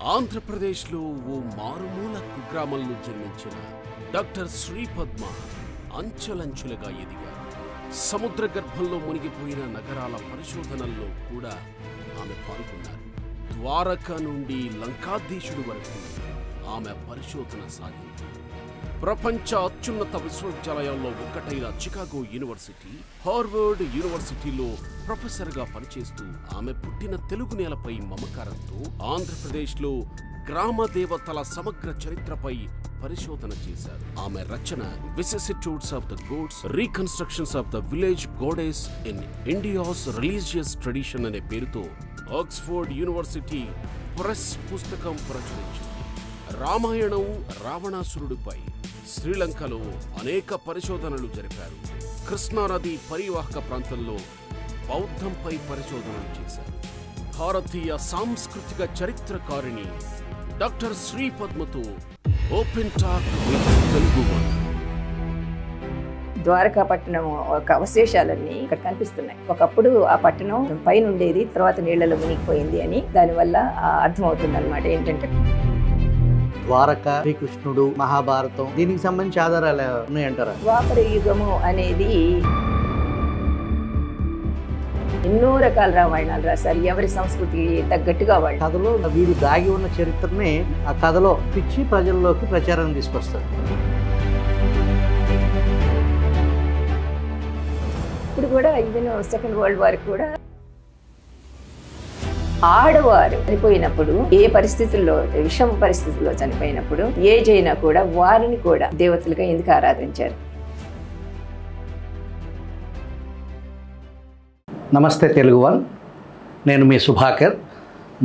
ఆంధ్రప్రదేశ్లో ఓ మారుమూల కుగ్రామంలో జన్మించిన డాక్టర్ శ్రీపద్మ అంచెలంచెలుగా ఎదిగారు. సముద్ర గర్భంలో మునిగిపోయిన నగరాల పరిశోధనల్లో కూడా ఆమె పాల్గొన్నారు. ద్వారక నుండి లంకాధీశుడు వరకు ఆమె పరిశోధన సాగింది. ప్రపంచ అత్యున్నత విశ్వవిద్యాలయాల్లో ఒక్కటైన చికాగో యూనివర్సిటీ, హార్వర్డ్ యూనివర్సిటీలో ప్రొఫెసర్గా పనిచేస్తూ ఆమె పుట్టిన తెలుగు నేలపై మమకారంతో ఆంధ్రప్రదేశ్లో గ్రామ దేవతల సమగ్ర చరిత్రపై పరిశోధన చేశారు. ఆమె రచన vicissitudes of the gods, reconstructions of the village goddess in India's religious tradition అనే పేరుతో ఆక్స్ఫోర్డ్ యూనివర్సిటీ ప్రెస్ పుస్తకం ప్రచురించింది. రామాయణం రావణాసురుడిపై శ్రీలంకలో అనేక పరిశోధనలు జరిపారు. కృష్ణానది పరివాహక ప్రాంతంలో బౌద్ధంపై పరిశోధనలు చేశారు. భారతీయ సాంస్కృతిక చరిత్రకారిణి డాక్టర్ శ్రీపద్మతో open talk with Telugu one. Dwaraka పట్టణం ఒక అవశేషాలన్నీ ఇక్కడ కనిపిస్తున్నాయి. ఒకప్పుడు ఆ పట్టణం పైన ఉండేది, తర్వాత నీళ్లలో మునిగిపోయింది అని దానివల్ల అర్థమవుతుంది అనమాట. ఏంటంటే ద్వారక, శ్రీకృష్ణుడు, మహాభారతం దీనికి సంబంధించి ఆధారాలు ఉన్నాయంటారా? ద్వాపర యుగము అనేది ఎన్నో రకాల రామాయణాలు రాశారు. ఎవరి సంస్కృతికి తగ్గట్టుగా వాళ్ళు కథలో వీరు దాగి ఉన్న చరిత్రని ఆ కథలో పిచ్చి ప్రజల్లోకి ప్రచారం తీసుకొస్తారు. ఇప్పుడు కూడా ఈవెన్ సెకండ్ వరల్డ్ వార్ కూడా ఆడవారు చనిపోయినప్పుడు ఏ పరిస్థితుల్లో, విషమ పరిస్థితుల్లో చనిపోయినప్పుడు ఏజ్ అయినా కూడా వారిని కూడా దేవతలుగా ఎందుకు ఆరాధించారు? నమస్తే తెలుగు వన్, నేను మీ సుభాకర్.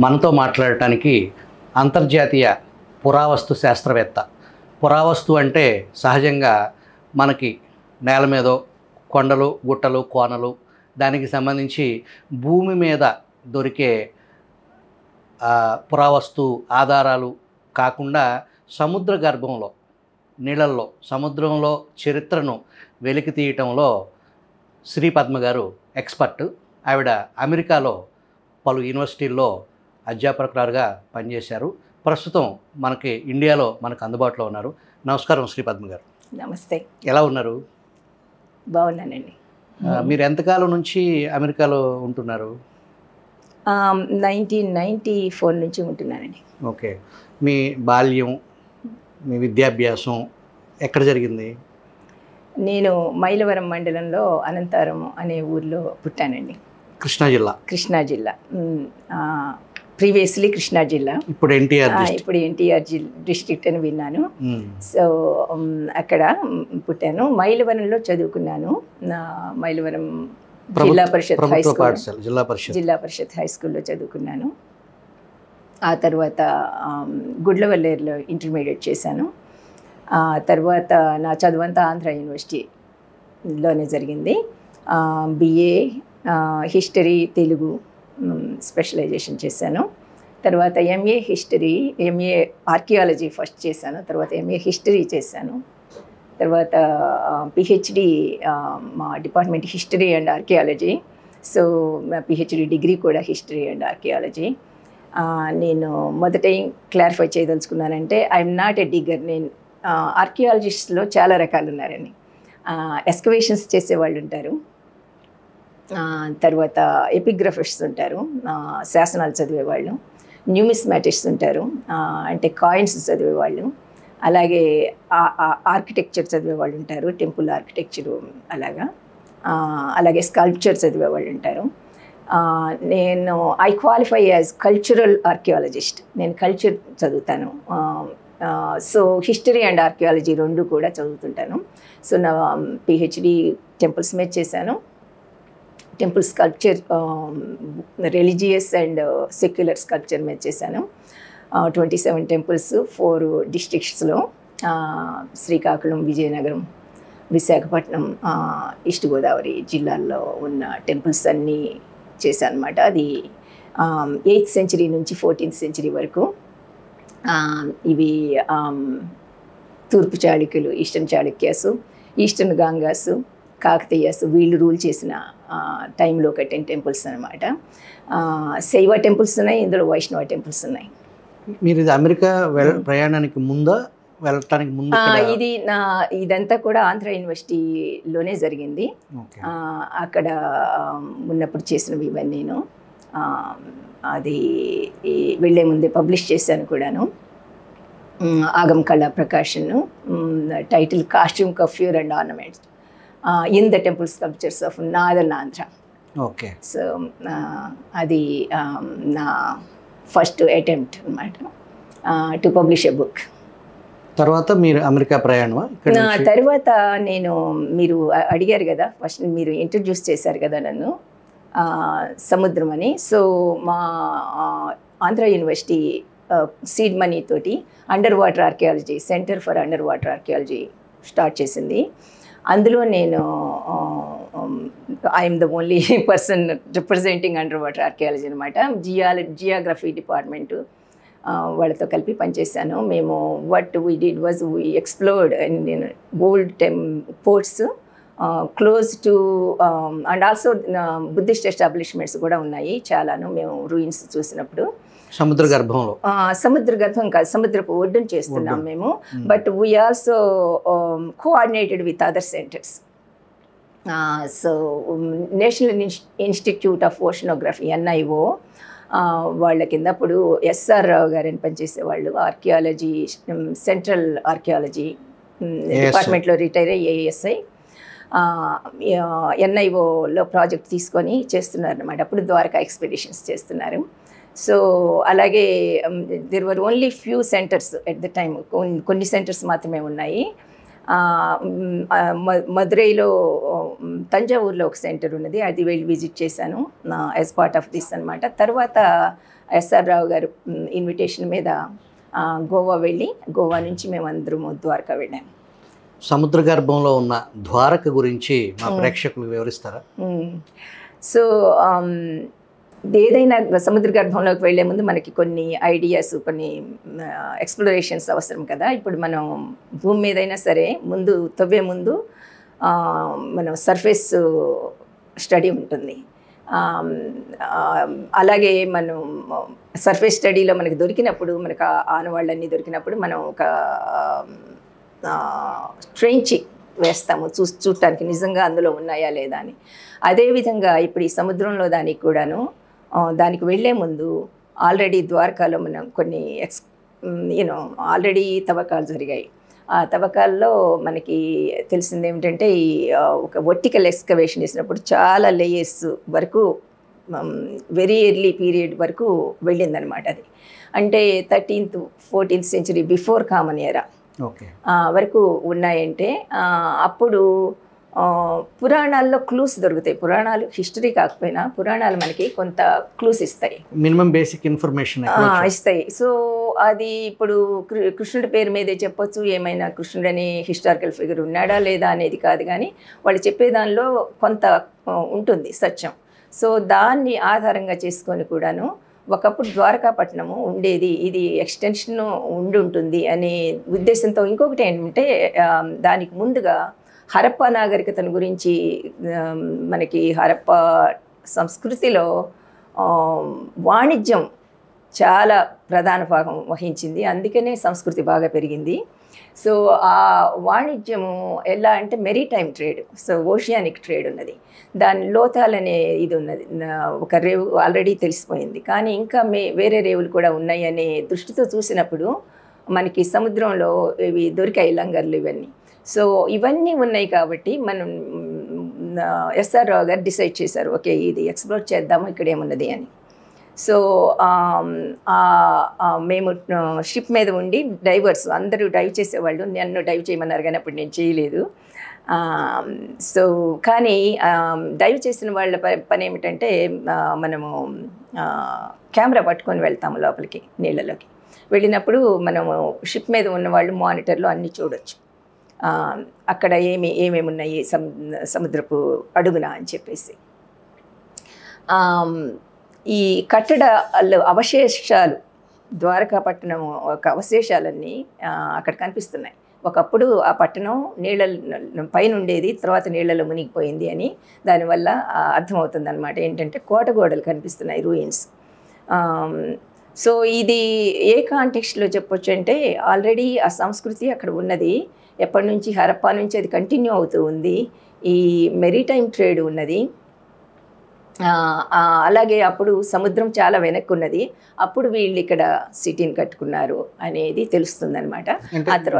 మనతో మాట్లాడటానికి అంతర్జాతీయ పురావస్తు శాస్త్రవేత్త. పురావస్తు అంటే సహజంగా మనకి నేల మీదో కొండలు, గుట్టలు, కోనలు, దానికి సంబంధించి భూమి మీద దొరికే పురావస్తు ఆధారాలు కాకుండా సముద్ర గర్భంలో, నీళ్ళల్లో, సముద్రంలో చరిత్రను వెలికి తీయటంలో శ్రీపద్మ గారు ఎక్స్పర్ట్. ఆవిడ అమెరికాలో పలు యూనివర్సిటీల్లో అధ్యాపకురాలుగా పనిచేశారు. ప్రస్తుతం మనకి ఇండియాలో మనకు అందుబాటులో ఉన్నారు. నమస్కారం శ్రీపద్మ గారు. నమస్తే. ఎలా ఉన్నారు? బాగున్నానండి. మీరు ఎంతకాలం నుంచి అమెరికాలో ఉంటున్నారు? 1994 నుంచి ఉంటున్నానండి. ఓకే. మీ బాల్యం, మీ విద్యాభ్యాసం ఎక్కడ జరిగింది? నేను మైలవరం మండలంలో అనంతారం అనే ఊర్లో పుట్టానండి. కృష్ణా జిల్లా. కృష్ణా జిల్లా, ప్రీవియస్లీ కృష్ణా జిల్లా, ఇప్పుడు ఎన్టీఆర్ డిస్ట్రిక్ట్ అని విన్నాను. సో అక్కడ పుట్టాను. మైలవరంలో చదువుకున్నాను. మైలవరం జిల్లా పరిషత్ హై స్కూల్, జిల్లా పరిషత్ హై స్కూల్లో చదువుకున్నాను. ఆ తర్వాత గుడ్లవల్లేరులో ఇంటర్మీడియట్ చేశాను. తర్వాత నా చదువంతా ఆంధ్ర యూనివర్సిటీలోనే జరిగింది. బిఏ హిస్టరీ తెలుగు స్పెషలైజేషన్ చేశాను. తర్వాత MA history, MA archaeology first చేశాను. తర్వాత ఎంఏ హిస్టరీ చేశాను. తర్వాత పిహెచ్డి, మా department history and archaeology. So మా పిహెచ్డి డిగ్రీ కూడా హిస్టరీ అండ్ ఆర్కియాలజీ. నేను మొదట ఏం క్లారిఫై చేయదలుచుకున్నానంటే ఐఎమ్ నాట్ ఎ డిగ్గర్. నేను ఆర్కియాలజిస్ట్లో చాలా రకాలు ఉన్నారండి. ఎక్స్కవేషన్స్ చేసేవాళ్ళు ఉంటారు, తర్వాత ఎపిగ్రఫిస్ట్స్ ఉంటారు, శాసనాలు చదివేవాళ్ళు, న్యూమిస్మాటిక్స్ ఉంటారు, అంటే కాయిన్స్ చదివేవాళ్ళు, అలాగే ఆర్కిటెక్చర్ చదివేవాళ్ళు ఉంటారు, టెంపుల్ ఆర్కిటెక్చరు అలాగే స్కల్ప్చర్ చదివేవాళ్ళు ఉంటారు. నేను I qualify as cultural archaeologist. నేను కల్చర్ చదువుతాను. సో హిస్టరీ అండ్ ఆర్కియాలజీ రెండు కూడా చదువుతుంటాను. సో నా పిహెచ్డి టెంపుల్స్ మీద చేశాను. Temple sculpture, religious and secular sculpture మీద చేశాను. 27 టెంపుల్స్ 4 డిస్ట్రిక్ట్స్లో, శ్రీకాకుళం, విజయనగరం, విశాఖపట్నం, ఈస్ట్ గోదావరి జిల్లాల్లో ఉన్న టెంపుల్స్ అన్నీ చేశాను అన్నమాట. అది 8th సెంచరీ నుంచి 14th సెంచరీ వరకు. ఇవి తూర్పు చాళుక్యులు, ఈస్టర్న్ చాళుక్యాసు, ఈస్టర్న్ గాంగాసు, కాకతీయస్ వీళ్ళు రూల్ చేసిన టైంలో కట్టిన టెంపుల్స్ అనమాట. శైవ టెంపుల్స్ ఉన్నాయి, ఇందులో వైష్ణవ టెంపుల్స్ ఉన్నాయి. మీరు ఇది అమెరికా ప్రయాణానికి ముందా వెళ్ళటానికి ముందు ఇది ఇదంతా కూడా ఆంధ్ర యూనివర్సిటీలోనే జరిగింది. అక్కడ ఉన్నప్పుడు చేసినవి ఇవన్నీ నేను అది వెళ్ళే ముందే పబ్లిష్ చేశాను కూడాను. Agam Kala Prakashan, title costume coiffure and ornaments in the temple sculptures of northern Andhra. Okay. So అది నా ఫస్ట్ అటెంప్ట్ అనమాట టు పబ్లిష్ ఎ బుక్. తర్వాత మీరు అమెరికా ప్రయాణమా? తర్వాత నేను మీరు అడిగారు కదా, ఫస్ట్ మీరు ఇంట్రడ్యూస్ చేశారు కదా నన్ను సముద్రం అని. సో మా ఆంధ్ర యూనివర్సిటీ సీడ్ మనీ తోటి under water archaeology centre for under water archaeology start చేసింది. అందులో నేను I'm the only person representing under water archaeology అనమాట. జియోగ్రఫీ డిపార్ట్మెంటు వాళ్ళతో కలిపి పనిచేశాను. మేము what we did was we explored in old ports close to and also Buddhist establishments కూడా ఉన్నాయి చాలాను. మేము రూయిన్స్ చూసినప్పుడు సముద్ర గర్భంలో, సముద్ర గర్భం కాదు, సముద్రపు ఒడ్డును చేస్తున్నాం మేము. But we also coordinated with other centres. So national institute of oceanography NIO వాళ్ళ కింద అప్పుడు SR రావు గారని పనిచేసేవాళ్ళు. ఆర్కియాలజీ సెంట్రల్ ఆర్కియాలజీ డిపార్ట్మెంట్లో రిటైర్ అయ్యి ASI NIOలో ప్రాజెక్ట్ తీసుకొని చేస్తున్నారు అనమాట. అప్పుడు ద్వారకా ఎక్స్పెడిషన్స్ చేస్తున్నారు. సో అలాగే there were only few centres at the time, కొన్ని సెంటర్స్ మాత్రమే ఉన్నాయి. మదురైలో తంజావూరులో ఒక సెంటర్ ఉన్నది, అది వెళ్ళి విజిట్ చేశాను యాజ్ పార్ట్ ఆఫ్ దిస్ అనమాట. తర్వాత SR రావు గారు ఇన్విటేషన్ మీద గోవా వెళ్ళి, గోవా నుంచి మేము అందరము ద్వారకా వెళ్ళాము. సముద్ర గర్భంలో ఉన్న ద్వారక గురించి మా ప్రేక్షకులకు వివరిస్తారా? సో ఏదైనా సముద్ర గర్భంలోకి వెళ్ళే ముందు మనకి కొన్ని ఐడియాస్, కొన్ని ఎక్స్ప్లోరేషన్స్ అవసరం కదా. ఇప్పుడు మనం భూమి మీదైనా సరే ముందు తవ్వే ముందు మనం సర్ఫేస్ స్టడీ ఉంటుంది. అలాగే మనం సర్ఫేస్ స్టడీలో మనకి దొరికినప్పుడు, మనకు ఆనవాళ్ళన్నీ దొరికినప్పుడు మనం ఒక ట్రెంచి వేస్తాము చూడటానికి నిజంగా అందులో ఉన్నాయా లేదా అని. అదేవిధంగా ఇప్పుడు ఈ సముద్రంలో దానికి కూడాను దానికి వెళ్ళే ముందు ఆల్రెడీ ద్వారకాలో మనం కొన్ని ఆల్రెడీ తవ్వకాలు జరిగాయి. ఆ తవ్వకాల్లో మనకి తెలిసింది ఏమిటంటే ఈ ఒక వర్టికల్ ఎక్స్కవేషన్ చేసినప్పుడు చాలా లేయర్స్ వరకు వెరీ ఎర్లీ పీరియడ్ వరకు వెళ్ళిందనమాట. అది అంటే 13th 14th century before common ఎరా వరకు ఉన్నాయంటే అప్పుడు పురాణాల్లో క్లూస్ దొరుకుతాయి. పురాణాలు హిస్టరీ కాకపోయినా పురాణాలు మనకి కొంత క్లూస్ ఇస్తాయి, మినిమం బేసిక్ ఇన్ఫర్మేషన్ ఇస్తాయి. సో అది ఇప్పుడు కృష్ణుడి పేరు మీదే చెప్పొచ్చు, ఏమైనా కృష్ణుడు అనే హిస్టారికల్ ఫిగర్ ఉన్నాడా లేదా అనేది కాదు, కానీ వాళ్ళు చెప్పే దానిలో కొంత ఉంటుంది సత్యం. సో దాన్ని ఆధారంగా చేసుకొని కూడాను ఒకప్పుడు ద్వారకాపట్నము ఉండేది, ఇది ఎక్స్టెన్షన్ ఉండి ఉంటుంది అనే ఉద్దేశంతో. ఇంకొకటి ఏంటంటే దానికి ముందుగా హరప్పా నాగరికతను గురించి మనకి హరప్పా సంస్కృతిలో వాణిజ్యం చాలా ప్రధాన భాగం వహించింది, అందుకనే సంస్కృతి బాగా పెరిగింది. సో ఆ వాణిజ్యము ఎలా అంటే maritime trade, so oceanic trade ఉన్నది. దాని లోతాలనే ఇది ఉన్నది, ఒక రేవు ఆల్రెడీ తెలిసిపోయింది, కానీ ఇంకా వేరే రేవులు కూడా ఉన్నాయి అనే దృష్టితో చూసినప్పుడు మనకి సముద్రంలో ఇవి దొరికాయి, లంగర్లు ఇవన్నీ. సో ఇవన్నీ ఉన్నాయి కాబట్టి మనం SR రావు గారు డిసైడ్ చేశారు, ఓకే ఇది ఎక్స్ప్లోర్ చేద్దాము ఇక్కడ ఏమున్నది అని. సో మేము షిప్ మీద ఉండి డైవర్స్ అందరూ డైవ్ చేసేవాళ్ళు, నన్ను డైవ్ చేయమన్నారు కానీ అప్పుడు నేను చేయలేదు. సో కానీ డైవ్ చేసిన వాళ్ళ పని ఏమిటంటే మనము కెమెరా పట్టుకొని వెళ్తాము లోపలికి, నీళ్ళలోకి వెళ్ళినప్పుడు మనము షిప్ మీద ఉన్న వాళ్ళు మానిటర్లో అన్నీ చూడొచ్చు, అక్కడ ఏమేమి ఉన్నాయి సముద్రపు అడుగున అని చెప్పేసి. ఈ కట్టడాలు అవశేషాలు, ద్వారకాపట్నం ఒక అవశేషాలన్నీ అక్కడ కనిపిస్తున్నాయి. ఒకప్పుడు ఆ పట్టణం నీళ్ళ పైన ఉండేది, తర్వాత నీళ్ళలో మునిగిపోయింది అని దానివల్ల అర్థమవుతుంది అనమాట. ఏంటంటే కోటగోడలు కనిపిస్తున్నాయి, రూయిన్స్. సో ఇది ఏ కాంటెక్స్ట్లో చెప్పొచ్చు అంటే ఆల్రెడీ ఆ సంస్కృతి అక్కడ ఉన్నది, ఎప్పటి నుంచి హరప్పా నుంచి అది కంటిన్యూ అవుతూ ఉంది. ఈ మెరీటైమ్ ట్రేడ్ ఉన్నది. అలాగే అప్పుడు సముద్రం చాలా వెనక్కున్నది, అప్పుడు వీళ్ళు ఇక్కడ సిటీని కట్టుకున్నారు అనేది తెలుస్తుంది అనమాట.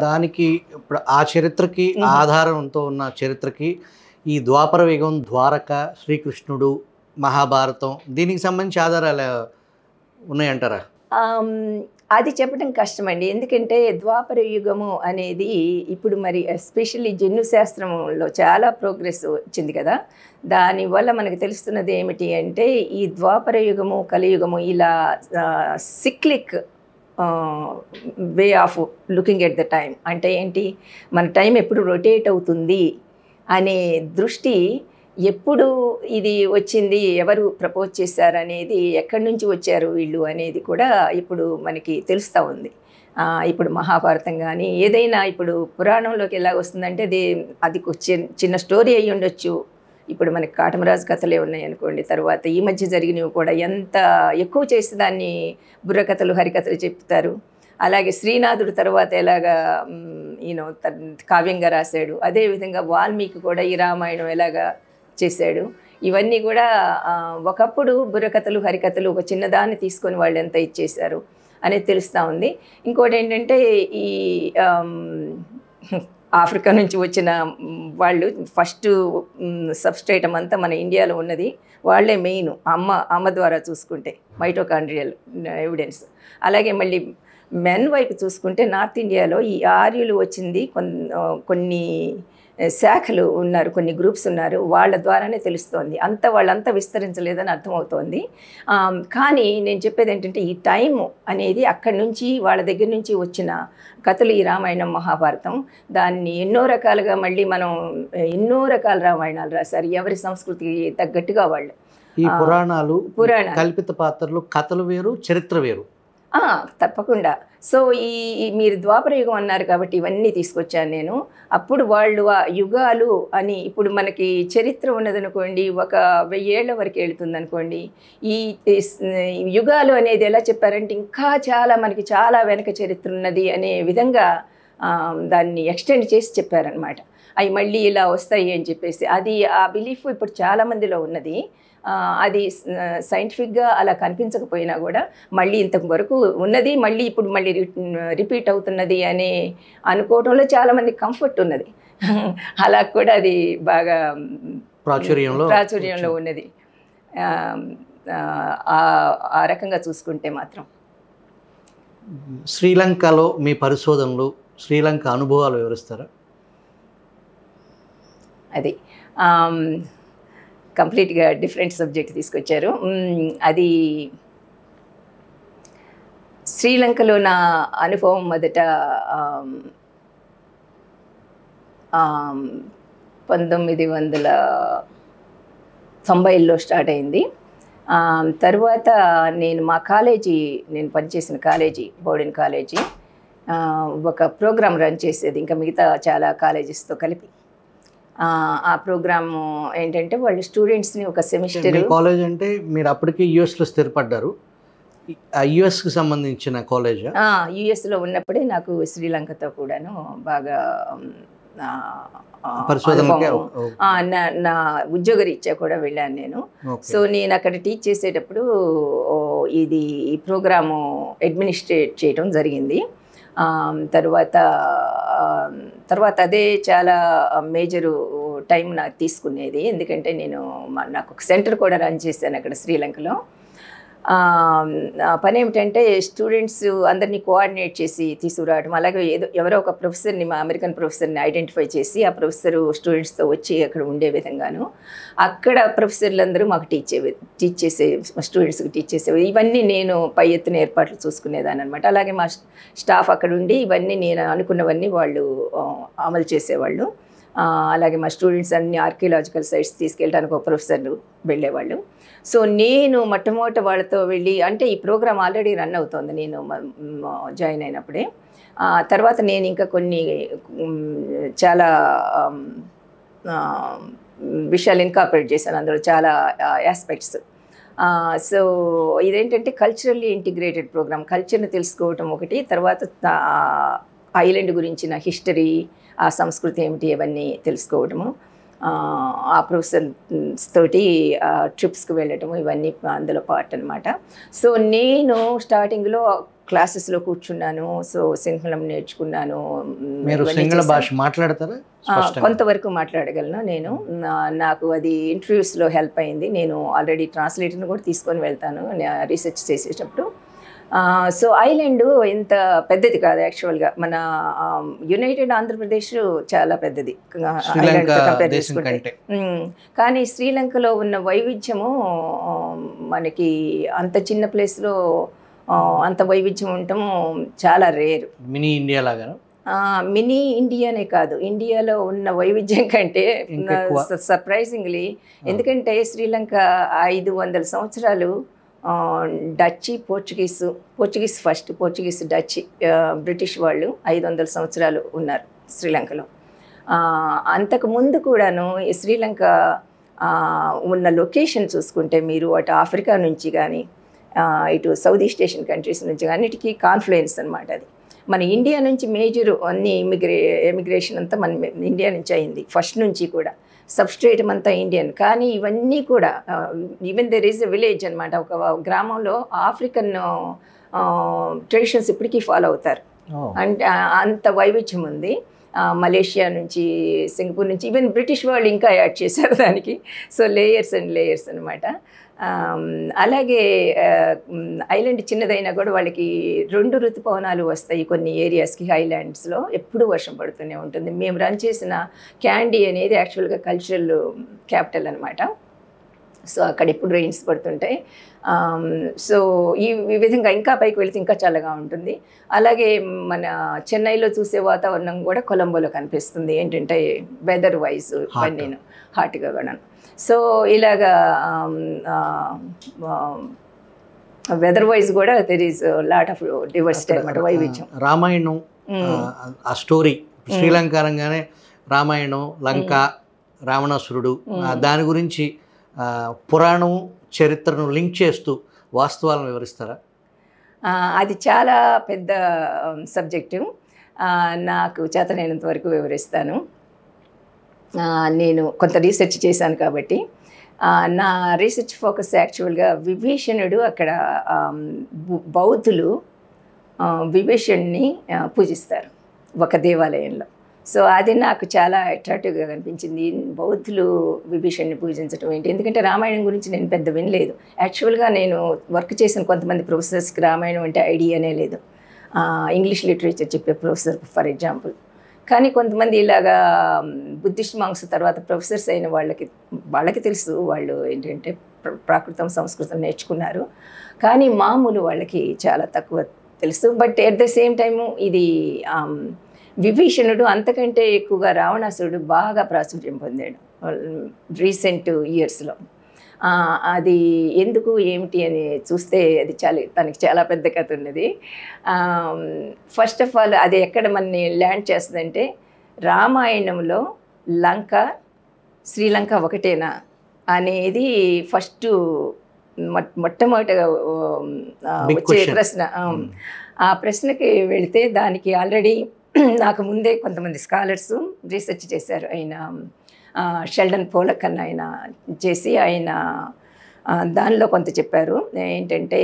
దానికి ఇప్పుడు ఆ చరిత్రకి ఆధారంతో ఉన్న చరిత్రకి ఈ ద్వాపర యుగం, ద్వారక, శ్రీకృష్ణుడు, మహాభారతం దీనికి సంబంధించి ఆధారాలు ఉన్నాయంటారా? అది చెప్పడం కష్టమండి, ఎందుకంటే ద్వాపర యుగము అనేది ఇప్పుడు మరి ఎస్పెషల్లీ జన్యు శాస్త్రంలో చాలా ప్రోగ్రెస్ వచ్చింది కదా, దానివల్ల మనకు తెలుస్తున్నది ఏమిటి అంటే ఈ ద్వాపర యుగము, కలియుగము ఇలా cyclic way of looking at the time. అంటే ఏంటి, మన టైం ఎప్పుడు రొటేట్ అవుతుంది అనే దృష్టి, ఎప్పుడు ఇది వచ్చింది, ఎవరు ప్రపోజ్ చేశారనేది, ఎక్కడి నుంచి వచ్చారు వీళ్ళు అనేది కూడా ఇప్పుడు మనకి తెలుస్తూ ఉంది. ఇప్పుడు మహాభారతం కానీ ఏదైనా ఇప్పుడు పురాణంలోకి ఎలా వస్తుందంటే అది చిన్న స్టోరీ అయ్యి ఉండొచ్చు. ఇప్పుడు మనకి కాటమరాజు కథలే ఉన్నాయి అనుకోండి, తర్వాత ఈ మధ్య జరిగినవి కూడా ఎంత ఎక్కువ చేసి దాన్ని బుర్రకథలు, హరికథలు చెప్తారు. అలాగే శ్రీనాథుడు తర్వాత ఎలాగా కావ్యంగా రాశాడు, అదేవిధంగా వాల్మీకి కూడా ఈ రామాయణం ఎలాగా చేశాడు. ఇవన్నీ కూడా ఒకప్పుడు బుర్రకథలు, హరికథలు ఒక చిన్నదాన్ని తీసుకొని వాళ్ళు ఎంత ఇచ్చేశారు అనేది తెలుస్తూ ఉంది. ఇంకోటి ఏంటంటే ఈ ఆఫ్రికా నుంచి వచ్చిన వాళ్ళు ఫస్ట్ సబ్స్ట్రేటమ్ అంతా మన ఇండియాలో ఉన్నది, వాళ్ళే మెయిన్. అమ్మ ద్వారా చూసుకుంటే మైటోకాండ్రియల్ ఎవిడెన్స్. అలాగే మళ్ళీ మెన్ వైపు చూసుకుంటే నార్త్ ఇండియాలో ఈ ఆర్యులు వచ్చింది కొన్ని శాఖలు ఉన్నారు, కొన్ని గ్రూప్స్ ఉన్నారు, వాళ్ళ ద్వారానే తెలుస్తోంది. వాళ్ళంతా విస్తరించలేదని అర్థమవుతోంది. కానీ నేను చెప్పేది ఏంటంటే ఈ టైము అనేది అక్కడి నుంచి వాళ్ళ దగ్గర నుంచి వచ్చిన కథలు, ఈ రామాయణం, మహాభారతం, దాన్ని ఎన్నో రకాలుగా మళ్ళీ మనం ఎన్నో రకాల రామాయణాలు రాశారు ఎవరి సంస్కృతికి తగ్గట్టుగా వాళ్ళు. ఈ పురాణాలు కల్పిత పాత్రలు, కథలు వేరు, చరిత్ర వేరు. తప్పకుండా. సో ఈ మీరు ద్వాపర యుగం అన్నారు కాబట్టి ఇవన్నీ తీసుకొచ్చాను నేను. అప్పుడు వాళ్ళు ఆ యుగాలు అని, ఇప్పుడు మనకి చరిత్ర ఉన్నదనుకోండి 1000 ఏళ్ల వరకు వెళుతుంది అనుకోండి. ఈ యుగాలు అనేది ఎలా చెప్పారంటే ఇంకా మనకి చాలా వెనక చరిత్ర ఉన్నది అనే విధంగా దాన్ని ఎక్స్టెండ్ చేసి చెప్పారనమాట. అవి మళ్ళీ ఇలా వస్తాయి అని చెప్పేసి, అది ఆ బిలీఫ్ ఇప్పుడు చాలామందిలో ఉన్నది. అది సైంటిఫిక్గా అలా కనిపించకపోయినా కూడా మళ్ళీ ఇంతవరకు ఉన్నది, మళ్ళీ ఇప్పుడు మళ్ళీ రిపీట్ అవుతున్నది అనే అనుకోవడంలో చాలామంది కంఫర్ట్ ఉన్నది. అలా కూడా అది బాగా ప్రాచుర్యంలో ఉన్నది. ఆ రకంగా చూసుకుంటే మాత్రం శ్రీలంకలో మీ పరిశోధనలు, శ్రీలంక అనుభవాలు వివరిస్తారా? అది కంప్లీట్గా డిఫరెంట్ సబ్జెక్ట్ తీసుకొచ్చారు. అది శ్రీలంకలో నా అనుభవం మొదట 1990లో స్టార్ట్ అయింది. తర్వాత నేను నేను పనిచేసిన కాలేజీ, బోర్డెన్ కాలేజీ, ఒక ప్రోగ్రామ్ రన్ చేసేది ఇంకా మిగతా చాలా కాలేజెస్తో కలిపి. ఆ ప్రోగ్రామ్ ఏంటంటే వాళ్ళు స్టూడెంట్స్ని ఒక సెమిస్టర్. కాలేజ్ అంటే మీరు అప్పటికి యుఎస్లో స్థిరపడ్డారు, యుఎస్కి సంబంధించిన కాలేజ్? యుఎస్లో ఉన్నప్పుడే నాకు శ్రీలంకతో కూడాను బాగా నా ఉద్యోగరీత్యా కూడా వెళ్ళాను నేను. సో నేను అక్కడ టీచ్ చేసేటప్పుడు ఈ ప్రోగ్రాము అడ్మినిస్ట్రేట్ చేయడం జరిగింది. తర్వాత అదే చాలా మేజరు టైం నాకు తీసుకునేది, ఎందుకంటే నాకు ఒక సెంటర్ కూడా రన్ చేశాను అక్కడ శ్రీలంకలో. పని ఏమిటంటే స్టూడెంట్స్ అందరినీ కోఆర్డినేట్ చేసి తీసుకురావడం, అలాగే ఎవరో ఒక ప్రొఫెసర్ని, మా అమెరికన్ ప్రొఫెసర్ని ఐడెంటిఫై చేసి ఆ ప్రొఫెసరు స్టూడెంట్స్తో వచ్చి అక్కడ ఉండే విధంగాను, అక్కడ ప్రొఫెసర్లందరూ మాకు టీచ్ చేసే స్టూడెంట్స్కి టీచ్ చేసేవి. ఇవన్నీ నేను పై ఎత్తున ఏర్పాట్లు చూసుకునేదాన్ని అనమాట. అలాగే మా స్టాఫ్ అక్కడ ఉండి ఇవన్నీ నేను అనుకున్నవన్నీ వాళ్ళు అమలు చేసేవాళ్ళు. అలాగే మా స్టూడెంట్స్ అన్ని ఆర్కియలాజికల్ సైట్స్ తీసుకెళ్ళడానికి ఒక ప్రొఫెసర్ వెళ్ళేవాళ్ళు. సో నేను మొట్టమొదటి వాళ్ళతో వెళ్ళి, అంటే ఈ ప్రోగ్రామ్ ఆల్రెడీ రన్ అవుతోంది నేను జాయిన్ అయినప్పుడే. తర్వాత నేను ఇంకా కొన్ని చాలా విషయాలు ఇన్కార్పొరేట్ చేశాను అందులో, చాలా ఆస్పెక్ట్స్. సో ఇదేంటంటే కల్చరల్లీ ఇంటిగ్రేటెడ్ ప్రోగ్రామ్. కల్చర్ని తెలుసుకోవటం ఒకటి, తర్వాత ఐలాండ్ గురించిన హిస్టరీ, ఆ సంస్కృతి ఏమిటి ఇవన్నీ తెలుసుకోవటము, ఆ ప్రొఫెసర్స్ తోటి ట్రిప్స్కి వెళ్ళటము, ఇవన్నీ అందులో పార్ట్ అనమాట. సో నేను స్టార్టింగ్లో క్లాసెస్లో కూర్చున్నాను. సో సింహళం నేర్చుకున్నాను. మీరు సింహళ భాష మాట్లాడతారా? కొంతవరకు మాట్లాడగలను నేను. నాకు అది ఇంటర్వ్యూస్లో హెల్ప్ అయింది. నేను ఆల్రెడీ ట్రాన్స్లేటర్ని కూడా తీసుకొని వెళ్తాను రీసెర్చ్ చేసేటప్పుడు. సో ఐలాండ్ ఇంత పెద్దది కాదు యాక్చువల్గా. మన యునైటెడ్ ఆంధ్రప్రదేశ్ చాలా పెద్దది ఐలాండ్తో కంపేర్ చేసుకుంటే. కానీ శ్రీలంకలో ఉన్న వైవిధ్యము మనకి అంత చిన్న ప్లేస్లో అంత వైవిధ్యం ఉండటము చాలా రేరు. మినీ ఇండియా లాగా? మినీ ఇండియానే కాదు, ఇండియాలో ఉన్న వైవిధ్యం కంటే సర్ప్రైజింగ్లీ. ఎందుకంటే శ్రీలంక 500 సంవత్సరాలు Dutch, Portuguese first, Portuguese, Dutch, British వాళ్ళు 500 సంవత్సరాలు ఉన్నారు శ్రీలంకలో. అంతకుముందు కూడాను ఈ శ్రీలంక ఉన్న లొకేషన్ చూసుకుంటే మీరు అటు ఆఫ్రికా నుంచి కానీ ఇటు సౌత్ ఈస్ట్ ఏషియన్ కంట్రీస్ నుంచి కానీ అన్నిటికీ కాన్ఫ్లుయెన్స్ అనమాట. అది మన ఇండియా నుంచి మేజర్ అన్ని ఎమిగ్రేషన్ అంతా మన ఇండియా నుంచి అయింది ఫస్ట్ నుంచి కూడా. సబ్స్ట్రేటం అంతా ఇండియన్. కానీ ఇవన్నీ కూడా even there is a village అనమాట. ఒక గ్రామంలో ఆఫ్రికన్ ట్రెడిషన్స్ ఇప్పటికీ ఫాలో అవుతారు. అంటే అంత వైవిధ్యం ఉంది. మలేషియా నుంచి, సింగపూర్ నుంచి, ఈవెన్ బ్రిటిష్ వాళ్ళు ఇంకా యాడ్ చేశారు దానికి. సో లేయర్స్ అండ్ లేయర్స్ అనమాట. అలాగే ఐలాండ్ చిన్నదైనా కూడా వాళ్ళకి 2 ఋతుపవనాలు వస్తాయి కొన్ని ఏరియాస్కి. హైలాండ్స్లో ఎప్పుడూ వర్షం పడుతూనే ఉంటుంది. మేము రన్ చేసిన క్యాండీ అనేది యాక్చువల్గా కల్చరల్ క్యాపిటల్ అనమాట. సో అక్కడ ఎప్పుడు రెయిన్స్ పడుతుంటాయి. సో ఈ విధంగా ఇంకా పైకి వెళితే ఇంకా చల్లగా ఉంటుంది. అలాగే మన చెన్నైలో చూసే వాతావరణం కూడా కొలంబోలో కనిపిస్తుంది. ఏంటంటే వెదర్ వైజ్ నేను హాట్గా కూడా. సో ఇలాగా వెదర్ వైజ్ కూడా there is lot of diversity అనమాట, వైవిధ్యం. రామాయణం ఆ స్టోరీ శ్రీలంక అనగానే రామాయణం, లంక, రావణాసురుడు, దాని గురించి పురాణం చరిత్రను లింక్ చేస్తూ వాస్తవాలను వివరిస్తారా? అది చాలా పెద్ద సబ్జెక్టు. నాకు చేతనైనంత వరకు వివరిస్తాను. నేను కొంత రీసెర్చ్ చేశాను కాబట్టి. నా రీసెర్చ్ ఫోకస్ యాక్చువల్గా విభీషణుడు, అక్కడ బౌద్ధులు విభీషణుడిని పూజిస్తారు ఒక దేవాలయంలో. సో అది నాకు చాలా అట్రాక్టివ్గా కనిపించింది. బౌద్ధులు విభీషణుని పూజించడం ఏంటి? ఎందుకంటే రామాయణం గురించి నేను పెద్ద వినలేదు. యాక్చువల్గా నేను వర్క్ చేసిన కొంతమంది ప్రొఫెసర్స్కి రామాయణం అంటే ఐడియానే లేదు. ఇంగ్లీష్ లిటరేచర్ చెప్పే ప్రొఫెసర్ ఫర్ ఎగ్జాంపుల్. కానీ కొంతమంది ఇలాగా బుద్ధిస్ట్ మాంగ్స్ తర్వాత ప్రొఫెసర్స్ అయిన వాళ్ళకి తెలుసు, వాళ్ళు ఏంటంటే ప్రాకృతం సంస్కృతం నేర్చుకున్నారు. కానీ మామూలు వాళ్ళకి చాలా తక్కువ తెలుసు. But at the same time ఇది విభీషణుడు అంతకంటే ఎక్కువగా రావణాసురుడు బాగా ప్రాచుర్యం పొందాడు రీసెంట్ ఇయర్స్లో. అది ఎందుకు ఏమిటి అని చూస్తే అది తనకి చాలా పెద్ద కథ ఉన్నది. ఫస్ట్ ఆఫ్ ఆల్ అది ఎక్కడ మనని ల్యాండ్ చేస్తుందంటే, రామాయణంలో లంక శ్రీలంక ఒకటేనా అనేది ఫస్ట్ మొట్టమొదటిగా వచ్చే ప్రశ్న. ఆ ప్రశ్నకి వెళితే దానికి ఆల్రెడీ నాకు ముందే కొంతమంది స్కాలర్స్ రీసెర్చ్ చేశారు. ఆయన షెల్డన్ పోలక్ అన్న ఆయన చేసి ఆయన దానిలో కొంత చెప్పారు. ఏంటంటే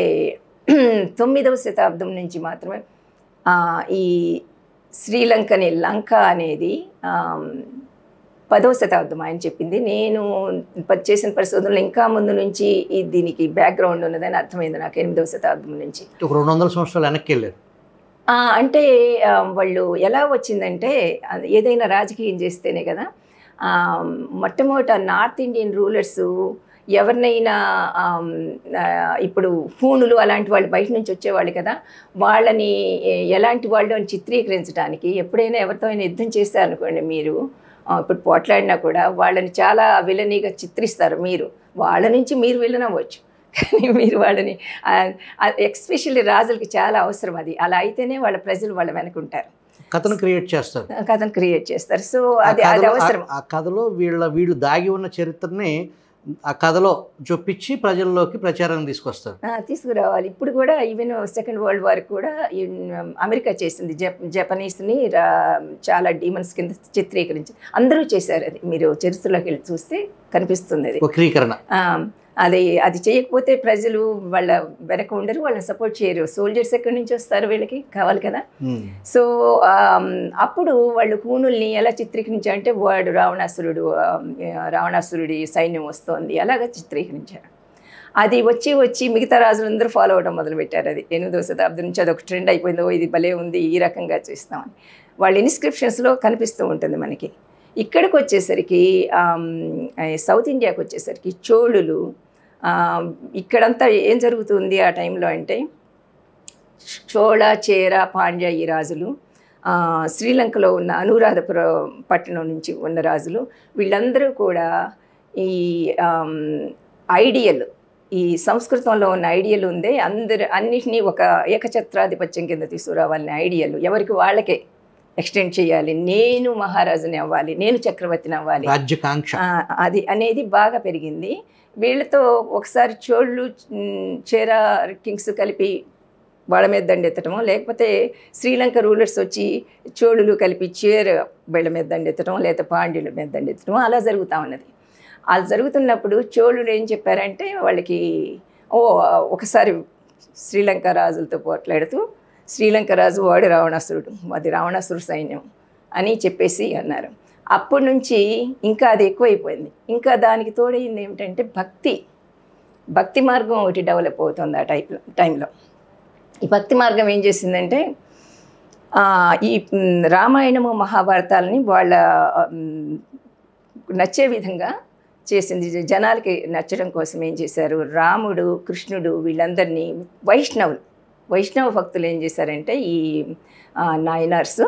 9వ శతాబ్దం నుంచి మాత్రమే ఈ శ్రీలంకని లంక అనేది 10వ శతాబ్దం ఆయన చెప్పింది. నేను చేసిన పరిశోధనలో ఇంకా ముందు నుంచి దీనికి బ్యాక్గ్రౌండ్ ఉన్నదని అర్థమైంది నాకు. 8వ శతాబ్దం నుంచి 200 సంవత్సరాలు వెనక్కి వెళ్ళారు. అంటే వాళ్ళు ఎలా వచ్చిందంటే, ఏదైనా రాజకీయం చేస్తేనే కదా. మొట్టమొదట నార్త్ ఇండియన్ రూలర్స్ ఎవరినైనా ఇప్పుడు హూనులు అలాంటి వాళ్ళు బయట నుంచి వచ్చేవాళ్ళు కదా, వాళ్ళని ఎలాంటి వాళ్ళు అని చిత్రీకరించడానికి ఎప్పుడైనా ఎవరితో అయినా యుద్ధం చేస్తారనుకోండి మీరు, ఇప్పుడు పోట్లాడినా కూడా వాళ్ళని చాలా విలనీగా చిత్రిస్తారు. వాళ్ళ నుంచి మీరు విలన్ అవ్వచ్చు, కానీ మీరు వాళ్ళని ఎస్పెషల్లీ రాజులకి చాలా అవసరం అది. అలా అయితేనే వాళ్ళ ప్రజలు వాళ్ళ వెనకుంటారు, కథను క్రియేట్ చేస్తారు. సో అది అవసరం. ఆ కథలో వీళ్ళు దాగి ఉన్న చరిత్రని ఆ కథలో చొప్పించి ప్రజల్లోకి ప్రచారం తీసుకొస్తారు. తీసుకురావాలి. ఇప్పుడు కూడా ఈవెన్ సెకండ్ వరల్డ్ వార్ కూడా అమెరికా చేసింది. జపనీస్ని చాలా డీమన్స్ కింద చిత్రీకరించి అందరూ చేశారు. అది మీరు చరిత్రలోకి వెళ్ళి చూస్తే కనిపిస్తుంది. అది వక్రీకరణ. అది చేయకపోతే ప్రజలు వాళ్ళ వెనక ఉండరు, వాళ్ళని సపోర్ట్ చేయరు. సోల్జర్స్ ఎక్కడి నుంచి వస్తారు, వీళ్ళకి కావాలి కదా. సో అప్పుడు వాళ్ళు హూనుల్ని ఎలా చిత్రీకరించారంటే వాడు రావణాసురుడి సైన్యం వస్తోంది అలాగా చిత్రీకరించారు. అది వచ్చి మిగతా రాజులందరూ ఫాలో అవడం మొదలుపెట్టారు. అది 8వ శతాబ్దం నుంచి అదొక ట్రెండ్ అయిపోయిందో, ఇది భలే ఉంది, ఈ రకంగా చేస్తామని వాళ్ళ ఇన్స్క్రిప్షన్స్లో కనిపిస్తూ ఉంటుంది మనకి. ఇక్కడికి వచ్చేసరికి సౌత్ ఇండియాకి వచ్చేసరికి చోళులు, ఇక్కడంతా ఏం జరుగుతుంది ఆ టైంలో అంటే చోళ, చేర, పాండ్య ఈ రాజులు, శ్రీలంకలో ఉన్న అనురాధపురం పట్టణం నుంచి ఉన్న రాజులు, వీళ్ళందరూ కూడా ఈ ఐడియల్, ఈ సంస్కృతంలో ఉన్న ఐడియల్ ఉందే అన్నిటినీ ఒక ఏకఛత్రాధిపత్యం కింద తీసుకురావాలని ఐడియల్ ఎవరికి వాళ్ళకే ఎక్స్టెండ్ చేయాలి, నేను మహారాజుని అవ్వాలి, నేను చక్రవర్తిని అవ్వాలి, రాజ్యకాంక్ష అది అనేది బాగా పెరిగింది. వీళ్ళతో ఒకసారి చోళ్ళు, చేర కింగ్స్ కలిపి వాళ్ళ మీద దండెత్తటము, లేకపోతే శ్రీలంక రూలర్స్ వచ్చి చోళులు కలిపి చేర వీళ్ళ మీద దండెత్తడం, లేకపోతే పాండ్యుల మీద దండెత్తడం అలా జరుగుతూ ఉన్నది. అలా జరుగుతున్నప్పుడు చోళులు ఏం చెప్పారంటే వాళ్ళకి ఒకసారి శ్రీలంక రాజులతో పోట్లాడుతూ శ్రీలంక రాజు వాడు రావణాసురుడు, అది రావణాసురుడు సైన్యం అని చెప్పేసి అన్నారు. అప్పటి నుంచి ఇంకా అది ఎక్కువైపోయింది. ఇంకా దానికి తోడైంది ఏమిటంటే భక్తి మార్గం ఒకటి డెవలప్ అవుతుంది ఆ టైంలో. ఈ భక్తి మార్గం ఏం చేసిందంటే ఈ రామాయణము మహాభారతాలని వాళ్ళ నచ్చే విధంగా చేసింది. జనాలకి నచ్చడం కోసం ఏం చేశారు, రాముడు, కృష్ణుడు వీళ్ళందరినీ వైష్ణవ భక్తులు ఏం చేశారంటే ఈ నాయనార్స్,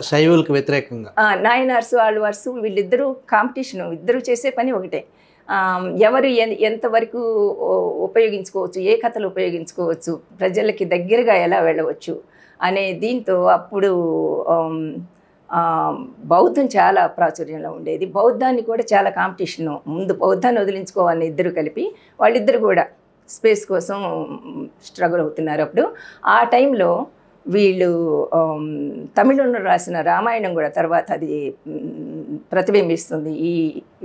శైవులకు వ్యతిరేకంగా నాయనార్స్, ఆళ్వార్స్ వీళ్ళిద్దరూ కాంపిటీషన్, ఇద్దరు చేసే పని ఒకటే. ఎవరు ఎంతవరకు ఉపయోగించుకోవచ్చు, ఏ కథలు ఉపయోగించుకోవచ్చు, ప్రజలకి దగ్గరగా ఎలా వెళ్ళవచ్చు అనే దీంతో అప్పుడు బౌద్ధం చాలా ప్రాచుర్యంలో ఉండేది. బౌద్ధాన్ని కూడా చాలా కాంపిటీషన్, ముందు బౌద్ధాన్ని వదిలించుకోవాలని ఇద్దరు కలిపి వాళ్ళిద్దరు కూడా స్పేస్ కోసం స్ట్రగుల్ అవుతున్నారు. అప్పుడు ఆ టైంలో వీళ్ళు తమిళంలో రాసిన రామాయణం కూడా తర్వాత అది ప్రతిబింబిస్తుంది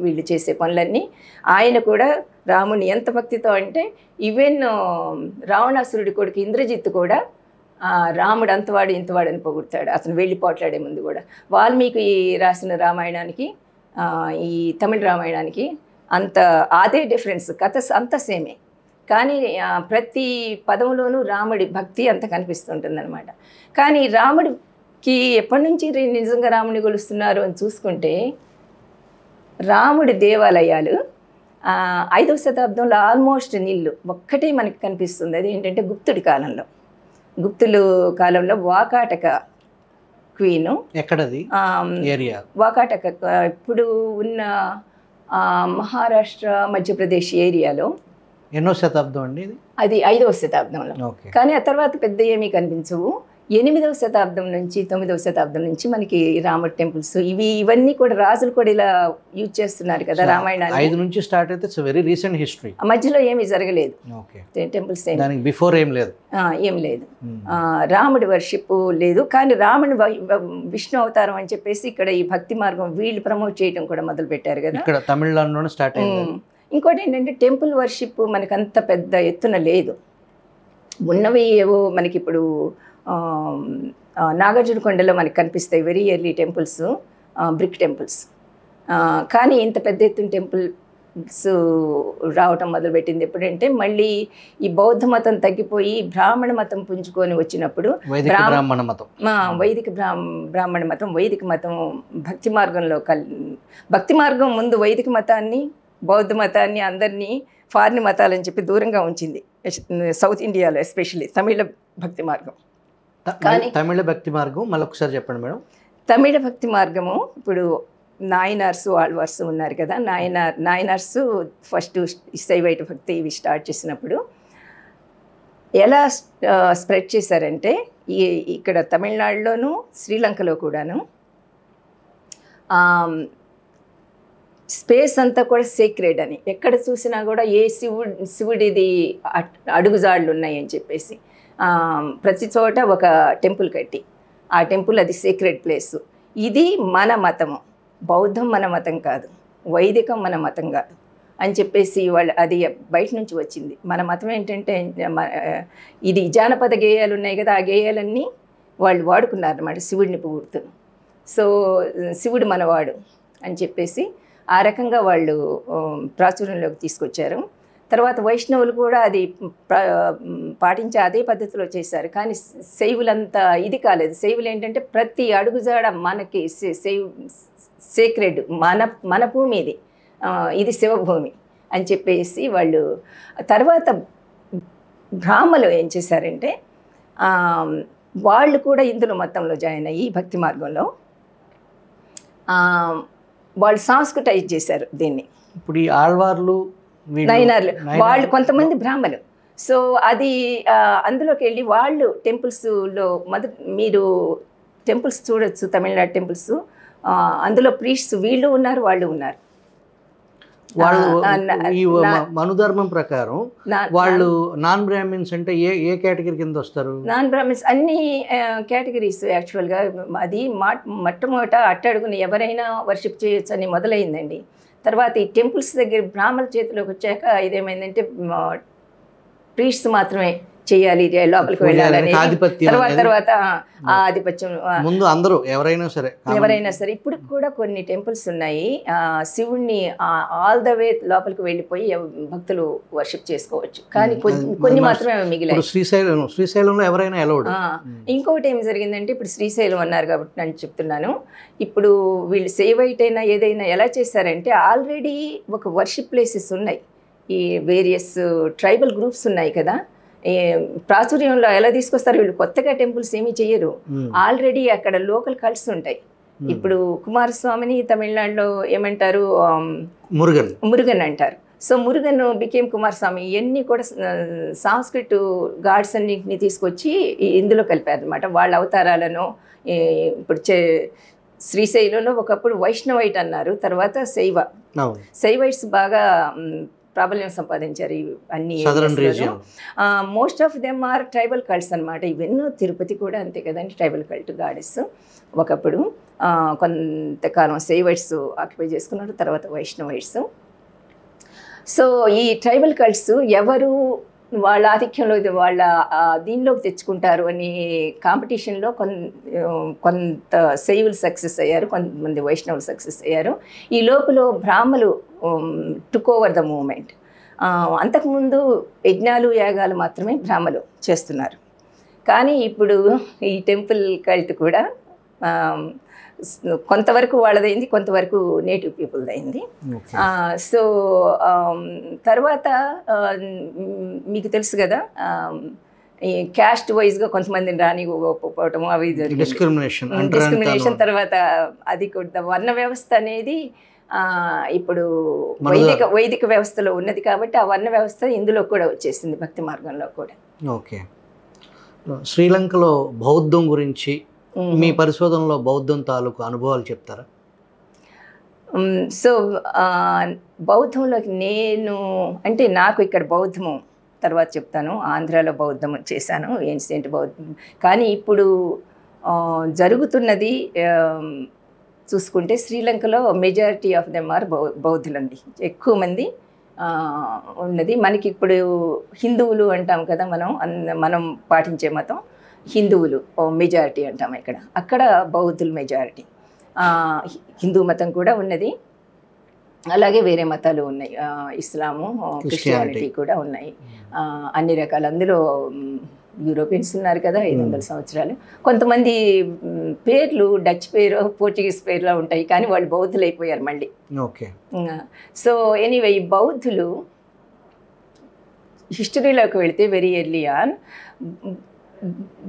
వీళ్ళు చేసే పనులన్నీ. ఆయన కూడా రాముని ఎంత భక్తితో అంటే ఈవెన్ రావణాసురుడి కొడుకు ఇంద్రజిత్ కూడా రాముడు అంతవాడు ఇంతవాడని పొగుడతాడు అతను వెళ్ళి పోట్లాడే ముందు కూడా. వాల్మీకి రాసిన రామాయణానికి ఈ తమిళ రామాయణానికి అదే డిఫరెన్స్, కథ అంత సేమే, కానీ ప్రతి పదంలోనూ రాముడి భక్తి అంత కనిపిస్తుంటుంది అనమాట. కానీ రాముడికి ఎప్పటి నుంచి నిజంగా రాముడిని కొలుస్తున్నారు అని చూసుకుంటే రాముడి దేవాలయాలు 5వ శతాబ్దంలో ఆల్మోస్ట్ నీళ్ళు ఒక్కటే మనకి కనిపిస్తుంది. అది ఏంటంటే గుప్తుల కాలంలో వాకాటక క్వీను, ఎక్కడది ఏరియా, వాకాటక ఇప్పుడు ఉన్న మహారాష్ట్ర మధ్యప్రదేశ్ ఏరియాలో. ఎన్నో శతాబ్దం అండి అది 5వ శతాబ్దంలో. కానీ ఆ తర్వాత పెద్ద ఏమీ కనిపించవు. 8వ శతాబ్దం నుంచి 9వ శతాబ్దం నుంచి మనకి రాముడి టెంపుల్స్ ఇవన్నీ కూడా రాజులు కూడా ఇలా యూజ్ చేస్తున్నారు కదా రామాయణాన్ని. 5 నుంచి స్టార్ట్ అయితే ఇట్స్ వెరీ రీసెంట్ హిస్టరీ. మధ్యలో ఏమీ జరగలేదు, టెంపుల్స్ బిఫోర్ ఏం లేదు, రాముడి వర్షిప్ లేదు. కానీ రాముడి విష్ణు అవతారం అని చెప్పేసి ఇక్కడ ఈ భక్తి మార్గం వీళ్ళు ప్రమోట్ చేయడం కూడా మొదలు పెట్టారు కదా ఇక్కడ తమిళనాడులోనే స్టార్ట్ అయింది. ఇంకోటి ఏంటంటే టెంపుల్ వర్షిప్ మనకు అంత పెద్ద ఎత్తున లేదు. ఉన్నవి ఏవో మనకి ఇప్పుడు నాగార్జునకొండలో మనకి కనిపిస్తాయి very early temples, brick temples. కానీ ఇంత పెద్ద ఎత్తున టెంపుల్స్ రావటం మొదలుపెట్టింది ఎప్పుడంటే మళ్ళీ ఈ బౌద్ధ మతం తగ్గిపోయి బ్రాహ్మణ మతం పుంజుకొని వచ్చినప్పుడు వైదిక బ్రాహ్మణ మతం, వైదిక మతం భక్తి మార్గంలో భక్తి మార్గం ముందు వైదిక మతాన్ని, బౌద్ధ మతాన్ని అందరినీ ఫారిన్ మతాలని చెప్పి దూరంగా ఉంచింది సౌత్ ఇండియాలో, ఎస్పెషల్లీ తమిళ భక్తి మార్గం. తమిళ భక్తి మార్గం మళ్ళీ ఒకసారి చెప్పండి మేడం. తమిళ భక్తి మార్గము ఇప్పుడు నాయనార్స్, ఆళ్వార్స్ ఉన్నారు కదా, నాయనార్స్ ఫస్ట్ శైవైట భక్తి ఇవి స్టార్ట్ చేసినప్పుడు ఎలా స్ప్రెడ్ చేశారంటే ఇక్కడ తమిళనాడులోను శ్రీలంకలో కూడాను స్పేస్ అంతా కూడా సీక్రెట్ అని, ఎక్కడ చూసినా కూడా ఏ శివుడిది అడుగుజాడలు ఉన్నాయని చెప్పేసి ప్రతి చోట ఒక టెంపుల్ కట్టి, ఆ టెంపుల్ అది సీక్రెట్ ప్లేస్. ఇది మన మతము, బౌద్ధం మన మతం కాదు, వైదికం మన మతం కాదు అని చెప్పేసి వాళ్ళు, అది బయట నుంచి వచ్చింది. మన మతం ఏంటంటే ఇది జానపద గేయాలు ఉన్నాయి కదా, ఆ గేయాలన్నీ వాళ్ళు వాడుకున్నారు అన్నమాట శివుడిని పొగుడుతూ. సో శివుడు మనవాడు అని చెప్పేసి ఆ రకంగా వాళ్ళు ప్రాచుర్యంలోకి తీసుకొచ్చారు. తర్వాత వైష్ణవులు కూడా అది పాటించే అదే పద్ధతిలో చేశారు. కానీ శైవులంతా ఇది కాలేదు. శైవులు ఏంటంటే ప్రతి అడుగుజాడ మనకి సేక్రెడ్, మన భూమి ఇది, ఇది శివభూమి అని చెప్పేసి వాళ్ళు. తర్వాత బ్రాహ్మలు ఏం చేశారంటే వాళ్ళు కూడా ఇందులో మతంలో జాయిన్ అయ్యి భక్తి మార్గంలో వాళ్ళు సాంస్కృటైజ్ చేశారు దీన్ని. ఇప్పుడు ఈ ఆళ్వార్లు, నయనార్లు వాళ్ళు కొంతమంది బ్రాహ్మలు. సో అది అందులోకి వెళ్ళి వాళ్ళు టెంపుల్స్లో మీరు టెంపుల్స్ చూడొచ్చు, తమిళనాడు టెంపుల్స్, అందులో ప్రీస్ట్స్ వీళ్ళు ఉన్నారు, వాళ్ళు ఉన్నారు. వాళ్ళు ఈ మనుధర్మం ప్రకారం వాళ్ళు నాన్ బ్రాహ్మిన్స్ అంటే ఏ కేటగిరీ కింద వస్తారు? నాన్ బ్రాహ్మిన్స్ అన్ని కేటగిరీస్ యాక్చువల్గా. అది మొట్టమొదట అట్టడుగుని ఎవరైనా వర్షిప్ చేయొచ్చు అని మొదలైందండి. తర్వాత ఈ టెంపుల్స్ దగ్గర బ్రాహ్మణుల చేతిలోకి వచ్చాక ఇదేమైందంటే ప్రీస్ట్స్ మాత్రమే చేయాలి, లోపలికి వెళ్ళాలని. తర్వాత ఆ ఆధిపత్యం ముందు అందరూ ఎవరైనా సరే. ఇప్పుడు కూడా కొన్ని టెంపుల్స్ ఉన్నాయి, శివుణ్ణి ఆల్ ద వే లోపలికి వెళ్ళిపోయి భక్తులు వర్షిప్ చేసుకోవచ్చు. కానీ కొన్ని మాత్రమే మిగిలాయి. శ్రీశైలంలో ఎవరైనా అలౌడ్. ఇంకొకటి ఏం జరిగిందంటే, ఇప్పుడు శ్రీశైలం అన్నారు కాబట్టి నేను చెప్తున్నాను. ఇప్పుడు వీళ్ళు సేవైట్ అయినా ఏదైనా ఎలా చేశారంటే, ఆల్రెడీ ఒక వర్షిప్ ప్లేసెస్ ఉన్నాయి, ఈ వేరియస్ ట్రైబల్ గ్రూప్స్ ఉన్నాయి కదా, ప్రాచుర్యంలో ఎలా తీసుకొస్తారు వీళ్ళు. కొత్తగా టెంపుల్స్ ఏమీ చేయరు, ఆల్రెడీ అక్కడ లోకల్ కల్ట్స్ ఉంటాయి. ఇప్పుడు కుమారస్వామిని తమిళనాడులో ఏమంటారు, మురుగన్ అంటారు. So Murugan became Kumaraswamy. ఇవన్నీ కూడా సాంస్క్రిట్ గాడ్స్ అన్నింటినీ తీసుకొచ్చి ఇందులో కలిపారు అనమాట, వాళ్ళ అవతారాలను. ఇప్పుడు శ్రీశైలంలో ఒకప్పుడు వైష్ణవైట్ అన్నారు, తర్వాత శైవైట్స్ బాగా ప్రాబల్యం సంపాదించారు అన్ని. Most of them are tribal cults అనమాట. ఇవన్నీ తిరుపతి కూడా అంతే కదండి, ట్రైబల్ కల్ట్ గాడెస్. ఒకప్పుడు కొంతకాలం శైవైట్స్ ఆక్యుపై చేసుకున్నారు, తర్వాత వైష్ణవైట్స్. సో ఈ ట్రైబల్ కల్ట్స్ ఎవరు వాళ్ళ ఆధిక్యంలో వాళ్ళ దీనిలోకి తెచ్చుకుంటారు అని కాంపిటీషన్లో కొంత శైవులు సక్సెస్ అయ్యారు, కొంతమంది వైష్ణవులు సక్సెస్ అయ్యారు. ఈ లోపల బ్రాహ్మలు టుక్ ఓవర్ ద మూమెంట్. అంతకుముందు యజ్ఞాలు యాగాలు మాత్రమే బ్రాహ్మలు చేస్తున్నారు. కానీ ఇప్పుడు ఈ టెంపుల్ కల్ట్ కూడా కొంతవరకు వాళ్ళదైంది, కొంతవరకు నేటివ్ పీపుల్ది అయింది. సో తర్వాత మీకు తెలుసు కదా, ఈ క్యాస్ట్ వైజ్గా కొంతమందిని రానివ్వకపోవటం అవి జరిగింది, డిస్క్రిమినేషన్. తర్వాత అది కూడా వర్ణ వ్యవస్థ అనేది ఇప్పుడు వైదిక వ్యవస్థలో ఉన్నది కాబట్టి ఆ వర్ణ వ్యవస్థ ఇందులో కూడా వచ్చేసింది, భక్తి మార్గంలో కూడా. ఓకే. శ్రీలంకలో బౌద్ధం గురించి మీ పరిశోధనలో బౌద్ధం తాలూకు అనుభవాలు చెప్తారా? సో బౌద్ధంలోకి అంటే నాకు ఇక్కడ బౌద్ధము తర్వాత చెప్తాను. ఆంధ్రాలో బౌద్ధం చేశాను, ఏన్షియంట్ బౌద్ధం. కానీ ఇప్పుడు జరుగుతున్నది చూసుకుంటే శ్రీలంకలో మెజారిటీ ఆఫ్ దెమ్ ఆర్ బౌద్ధులండి, ఎక్కువ మంది ఉన్నది. మనకి ఇప్పుడు హిందువులు అంటాం కదా, మనం పాటించే మతం హిందువులు మెజారిటీ అంటాం ఇక్కడ. అక్కడ బౌద్ధులు మెజారిటీ. హిందూ మతం కూడా ఉన్నది, అలాగే వేరే మతాలు ఉన్నాయి, ఇస్లాము, క్రిస్టియానిటీ కూడా ఉన్నాయి, అన్ని రకాలు. అందులో యూరోపియన్స్ ఉన్నారు కదా, 500 సంవత్సరాలు. కొంతమంది పేర్లు డచ్ పేరు, పోర్చుగీస్ పేర్లో ఉంటాయి, కానీ వాళ్ళు బౌద్ధులు అయిపోయారు మళ్ళీ. ఓకే. సో ఎనీవే, ఈ బౌద్ధులు హిస్టరీలోకి వెళితే వెరీ ఎర్లీ ఆన్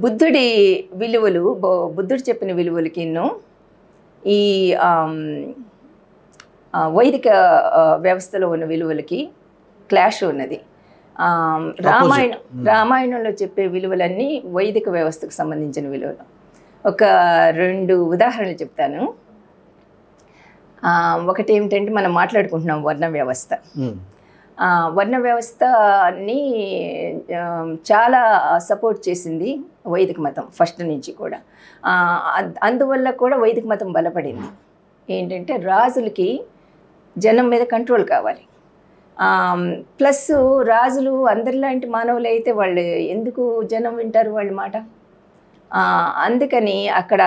బుద్ధుడి విలువలు, బుద్ధుడు చెప్పిన విలువలకి ఈ వైదిక వ్యవస్థలో ఉన్న విలువలకి క్లాష్ ఉన్నది. రామాయణంలో చెప్పే విలువలన్నీ వైదిక వ్యవస్థకు సంబంధించిన విలువలు. ఒక 2 ఉదాహరణలు చెప్తాను. ఒకటి ఏమిటంటే మనం మాట్లాడుకుంటున్నాం వర్ణ వ్యవస్థ. వర్ణ వ్యవస్థని చాలా సపోర్ట్ చేసింది వైదిక మతం ఫస్ట్ నుంచి కూడా. అందువల్ల కూడా వైదిక మతం బలపడింది. ఏంటంటే రాజులకి జనం మీద కంట్రోల్ కావాలి. ప్లస్ రాజులు అందరిలాంటి మానవులు అయితే వాళ్ళు ఎందుకు జనం వింటారు వాళ్ళ మాట? అందుకని అక్కడ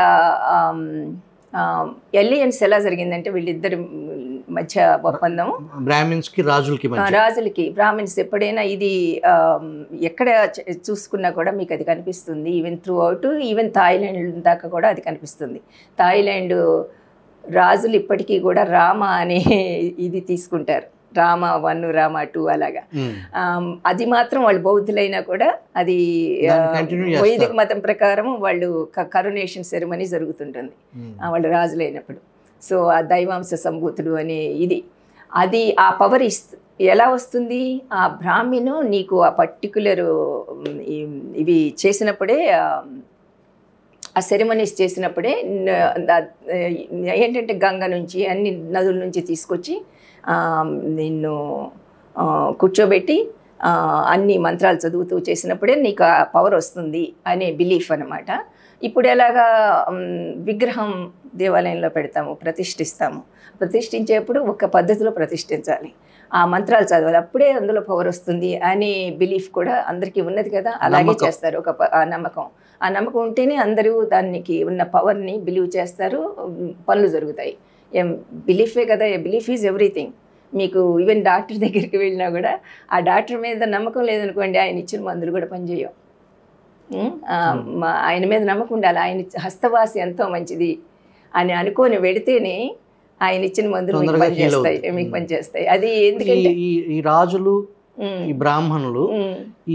ఎలియన్స్ ఎలా జరిగిందంటే వీళ్ళిద్దరి మధ్య ఒప్పందం, రాజులకి బ్రాహ్మిన్స్ ఎప్పుడైనా ఇది ఎక్కడ చూసుకున్నా కూడా మీకు అది కనిపిస్తుంది. Even through out even Thailand దాకా కూడా అది కనిపిస్తుంది. థాయిలాండ్ రాజులు ఇప్పటికీ కూడా రామ అనే ఇది తీసుకుంటారు, రామ 1 రామ 2 అలాగా. అది మాత్రం వాళ్ళు బౌద్ధులైనా కూడా అది వైదిక మతం ప్రకారం వాళ్ళు కరునేషన్ సెరమనీ జరుగుతుంటుంది వాళ్ళు రాజులైనప్పుడు. సో ఆ దైవాంశ సంభూతుడు అనే ఇది అది ఆ పవర్ ఎలా వస్తుంది? ఆ బ్రాహ్మణు నీకు ఆ పర్టిక్యులర్ ఇవి చేసినప్పుడే, ఆ సెరమనీస్ చేసినప్పుడే ఏంటంటే గంగ నుంచి అన్ని నదుల నుంచి తీసుకొచ్చి నిన్ను కూర్చోబెట్టి అన్ని మంత్రాలు చదువుతూ చేసినప్పుడే నీకు ఆ పవర్ వస్తుంది అనే బిలీఫ్ అనమాట. ఇప్పుడు ఎలాగా విగ్రహం దేవాలయంలో పెడతాము, ప్రతిష్ఠిస్తాము. ప్రతిష్ఠించేప్పుడు ఒక పద్ధతిలో ప్రతిష్ఠించాలి, ఆ మంత్రాలు చదవాలి, అప్పుడే అందులో పవర్ వస్తుంది అనే బిలీఫ్ కూడా అందరికీ ఉన్నది కదా. అలాగే చేస్తారు. ఆ నమ్మకం ఉంటేనే అందరూ దానికి ఉన్న పవర్ని బిలీవ్ చేస్తారు, పనులు జరుగుతాయి. బిలీఫే కదా, బిలీఫ్ ఈజ్ ఎవ్రీథింగ్. మీకు ఈవెన్ డాక్టర్ దగ్గరికి వెళ్ళినా కూడా ఆ డాక్టర్ మీద నమ్మకం లేదనుకోండి, ఆయన ఇచ్చిన మందులు కూడా పనిచేయవు. ఆయన మీద నమ్మకం ఉండాలి, ఆయన హస్తవాసి ఎంతో మంచిది అని అనుకొని వెడితేనే ఆయన ఇచ్చిన మందులు మీకు పనిచేస్తాయి. అది ఎందుకంటే ఈ రాజులు, ఈ బ్రాహ్మణులు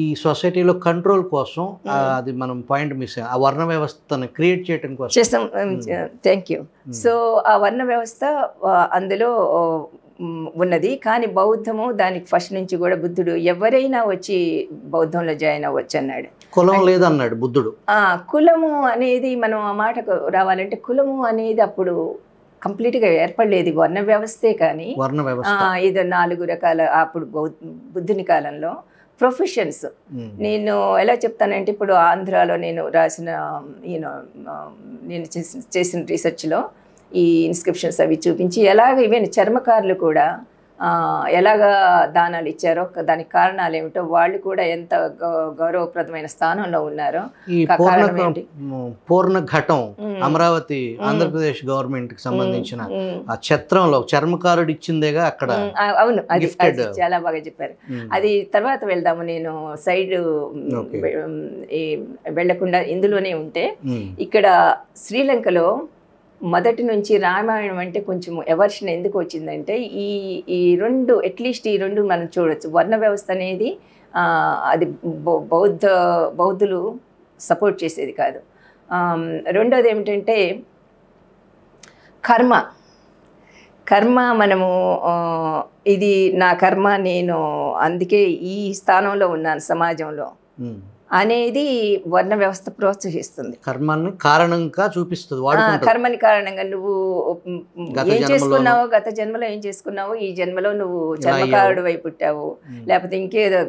ఈ సొసైటీలో కంట్రోల్ కోసం, అది మనం పాయింట్ మిస్ అయ్యాం, ఆ వర్ణ వ్యవస్థను క్రియేట్ చేయడం కోసం చేస్తాం. Thank you. సో ఆ వర్ణ వ్యవస్థ అందులో ఉన్నది. కానీ బౌద్ధము దానికి ఫస్ట్ నుంచి కూడా బుద్ధుడు ఎవరైనా వచ్చి బౌద్ధంలో జాయిన్ అవ్వచ్చు అన్నాడు. కులం లేదన్నాడు బుద్ధుడు. కులము అనేది మనం ఆ మాటకు రావాలంటే కులము అనేది అప్పుడు కంప్లీట్గా ఏర్పడలేదు, వర్ణ వ్యవస్థే. కానీ ఇది 4 రకాల అప్పుడు బుద్ధుని కాలంలో ప్రొఫెషన్స్. నేను ఎలా చెప్తానంటే ఇప్పుడు ఆంధ్రాలో నేను రాసిన నేను చేసిన రీసెర్చ్లో ఈ ఇన్స్క్రిప్షన్స్ అవి చూపించి ఎలాగ ఈవెన్ చర్మకారులు కూడా ఎలాగా దానాలు ఇచ్చారో, దానికి కారణాలు ఏమిటో, వాళ్ళు కూడా ఎంత గౌరవప్రదమైన స్థానంలో ఉన్నారో. పూర్ణ ఘటం అమరావతి ఆంధ్రప్రదేశ్ గవర్నమెంట్ కి సంబంధించిన ఆ ఛత్రంలో చర్మకారుడు ఇచ్చిందేగా అక్కడ. అవును, అది చాలా బాగా చెప్పారు. అది తర్వాత వెళ్దాము. నేను సైడ్ వెళ్లకుండా ఇందులోనే ఉంటే, ఇక్కడ శ్రీలంకలో మొదటి నుంచి రామాయణం అంటే కొంచెం ఎవర్షన్ ఎందుకు వచ్చిందంటే ఈ రెండు అట్లీస్ట్ ఈ రెండు మనం చూడొచ్చు. వర్ణ వ్యవస్థ అనేది అది బౌద్ధులు సపోర్ట్ చేసేది కాదు. రెండోది ఏమిటంటే కర్మ మనము ఇది నా కర్మ, నేను అందుకే ఈ స్థానంలో ఉన్నాను సమాజంలో అనేది వర్ణ వ్యవస్థ ప్రోత్సహిస్తుంది. కర్మని కారణంగా చూపిస్తుంది. కర్మని కారణంగా నువ్వు ఏం చేసుకున్నావో, గత జన్మలో ఏం చేసుకున్నావో, ఈ జన్మలో నువ్వు చర్మకారుడు వైపు పుట్టావు, లేకపోతే ఇంకేదో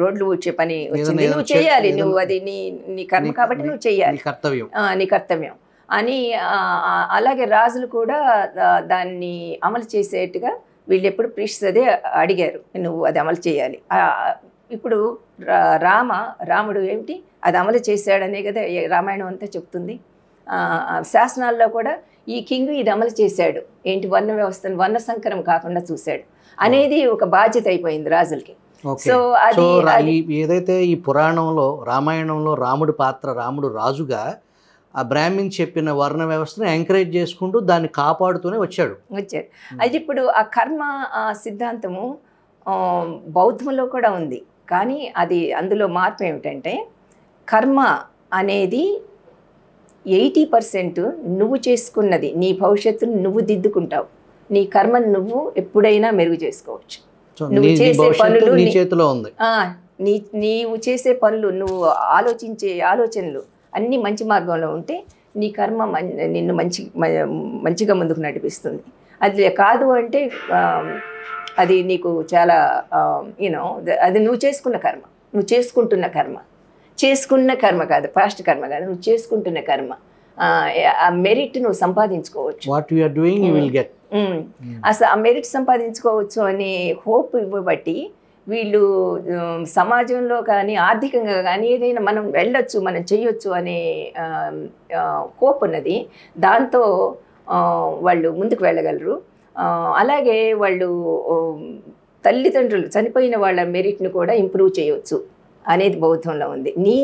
రోడ్లు ఊడ్చే పని వచ్చింది, నువ్వు చేయాలి, నువ్వు అది నీ కర్మ కాబట్టి నువ్వు చేయాలి, నీ కర్తవ్యం అని. అలాగే రాజులు కూడా దాన్ని అమలు చేసేట్టుగా వీళ్ళు ఎప్పుడు ప్రీస్ట్ అదే అడిగారు, నువ్వు అది అమలు చేయాలి. ఇప్పుడు రాముడు ఏమిటి అది అమలు చేశాడనే కదా రామాయణం అంతా చెప్తుంది. శాసనాల్లో కూడా ఈ కింగ్ ఇది అమలు చేశాడు, ఏంటి వర్ణ వ్యవస్థను వర్ణ సంకరం కాకుండా చూశాడు అనేది ఒక బాధ్యత అయిపోయింది రాజులకి. సో అది ఏదైతే ఈ పురాణంలో రామాయణంలో రాముడి పాత్ర, రాముడు రాజుగా ఆ బ్రాహ్మణ్ చెప్పిన వర్ణ వ్యవస్థను ఎంకరేజ్ చేసుకుంటూ దాన్ని కాపాడుతూనే వచ్చాడు. అది ఇప్పుడు ఆ కర్మ సిద్ధాంతము బౌద్ధంలో కూడా ఉంది. కానీ అది అందులో మార్పు ఏమిటంటే కర్మ అనేది 80% నువ్వు చేసుకున్నది, నీ భవిష్యత్తును నువ్వు దిద్దుకుంటావు. నీ కర్మను నువ్వు ఎప్పుడైనా మెరుగు చేసుకోవచ్చు. నువ్వు చేసే పనులు నీ చేతిలో ఉంది. నీవు చేసే పనులు, నువ్వు ఆలోచించే ఆలోచనలు అన్నీ మంచి మార్గంలో ఉంటే నీ కర్మ నిన్ను మంచిగా ముందుకు నడిపిస్తుంది. అది కాదు అంటే అది నీకు చాలా యూనో అది నువ్వు చేసుకున్న కర్మ, నువ్వు చేసుకున్న కర్మ కాదు, పాస్ట్ కర్మ కాదు, నువ్వు చేసుకుంటున్న కర్మ. ఆ మెరిట్ నువ్వు సంపాదించుకోవచ్చు, what you are doing you will get. అసలు ఆ మెరిట్ సంపాదించుకోవచ్చు అనే హోప్ ఇవ్వబట్టి వీళ్ళు సమాజంలో కానీ ఆర్థికంగా కానీ ఏదైనా మనం వెళ్ళొచ్చు, మనం చెయ్యొచ్చు అనే హోప్ ఉన్నది. దాంతో వాళ్ళు ముందుకు వెళ్ళగలరు. అలాగే వాళ్ళు తల్లిదండ్రులు చనిపోయిన వాళ్ళ మెరిట్ని కూడా ఇంప్రూవ్ చేయవచ్చు అనేది బౌద్ధంలో ఉంది. నీ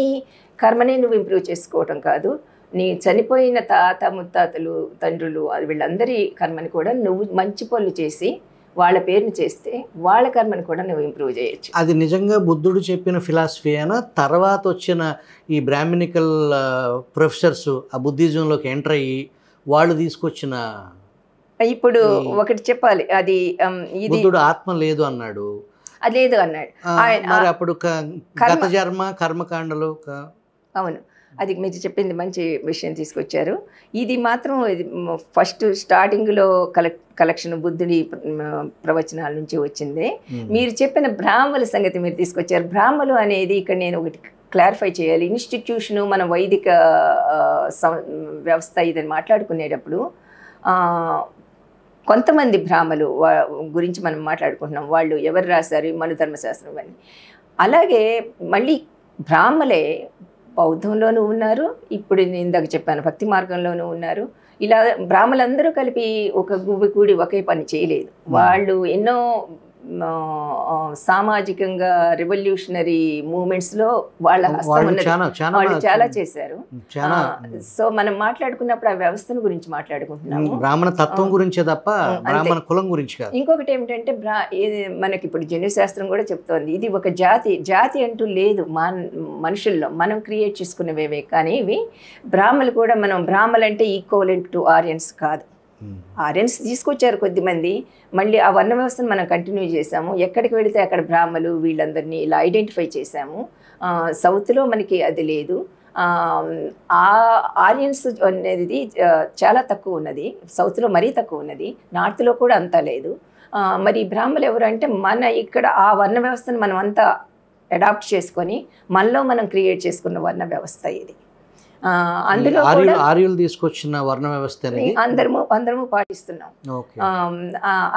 కర్మనే నువ్వు ఇంప్రూవ్ చేసుకోవటం కాదు, నీ చనిపోయిన తాత ముత్తాతలు తండ్రులు వీళ్ళందరి కర్మని కూడా నువ్వు మంచి పనులు చేసి వాళ్ళ పేరుని చేస్తే వాళ్ళ కర్మని కూడా నువ్వు ఇంప్రూవ్ చేయొచ్చు. అది నిజంగా బుద్ధుడు చెప్పిన ఫిలాసఫీ అయినా తర్వాత వచ్చిన ఈ బ్రాహ్మణికల్ ప్రొఫెసర్స్ ఆ బుద్ధిజంలోకి ఎంటర్ అయ్యి వాళ్ళు తీసుకొచ్చిన, ఇప్పుడు ఒకటి చెప్పాలి, అది ఇది బుద్ధుడు ఆత్మ లేదు అన్నాడు, అది లేదు అన్నాడు. మరి అప్పుడు గత జన్మ కర్మకాండలు. అవును, అది మీరు చెప్పింది మంచి విషయం తీసుకొచ్చారు. ఇది మాత్రం ఫస్ట్ స్టార్టింగ్లో కలెక్షన్ బుద్ధుడి ప్రవచనాల నుంచి వచ్చింది. మీరు చెప్పిన బ్రాహ్మల సంగతి మీరు తీసుకొచ్చారు. బ్రాహ్మలు అనేది ఇక్కడ నేను ఒకటి క్లారిఫై చేయాలి. ఇన్స్టిట్యూషను మన వైదిక వ్యవస్థ ఇదని మాట్లాడుకునేటప్పుడు కొంతమంది బ్రాహ్మలు గురించి మనం మాట్లాడుకుంటున్నాం. వాళ్ళు ఎవరు రాశారు? మనుధర్మశాస్త్రం అని. అలాగే మళ్ళీ బ్రాహ్మలే బౌద్ధంలోనూ ఉన్నారు, ఇప్పుడు నేను ఇందాక చెప్పాను భక్తి మార్గంలోనూ ఉన్నారు. ఇలా బ్రాహ్మలందరూ కలిపి ఒక గువ్వి కూడి ఒకే పని చేయలేదు. వాళ్ళు ఎన్నో సామాజికంగా రెవల్యూషనరీ మూమెంట్స్లో వాళ్ళ హస్తం ఉన్నది, వాళ్ళు చాలా చేశారు. సో మనం మాట్లాడుకున్నప్పుడు ఆ వ్యవస్థను గురించి మాట్లాడుకుంటున్నాము, బ్రాహ్మణ తత్వం గురించే తప్ప బ్రాహ్మణ కులం గురించి కాదు. ఇంకొకటి ఏమిటంటే మనకి ఇప్పుడు జన్యుశాస్త్రం కూడా చెప్తోంది ఇది ఒక జాతి అంటూ లేదు మనుషుల్లో, మనం క్రియేట్ చేసుకునేవే. కానీ ఇవి బ్రాహ్మలు కూడా, మనం బ్రాహ్మలు అంటే ఈక్వలెంట్ టు ఆర్యన్స్ కాదు. ఆర్యన్స్ తీసుకొచ్చారు కొద్దిమంది, మళ్ళీ ఆ వర్ణ వ్యవస్థను మనం కంటిన్యూ చేసాము. ఎక్కడికి వెళితే అక్కడ బ్రాహ్మలు వీళ్ళందరినీ ఇలా ఐడెంటిఫై చేశాము. సౌత్లో మనకి అది లేదు. ఆ ఆర్యన్స్ అనేది చాలా తక్కువ ఉన్నది, సౌత్లో మరీ తక్కువ ఉన్నది, నార్త్లో కూడా అంతా లేదు. మరి బ్రాహ్మలు ఎవరు అంటే మన ఇక్కడ ఆ వర్ణ వ్యవస్థను మనం అంతా అడాప్ట్ చేసుకొని మనలో మనం క్రియేట్ చేసుకున్న వర్ణ వ్యవస్థ ఇది. అందులో ఆర్యులు తీసుకొచ్చిన వర్ణ వ్యవస్థ అందరము పాటిస్తున్నాం.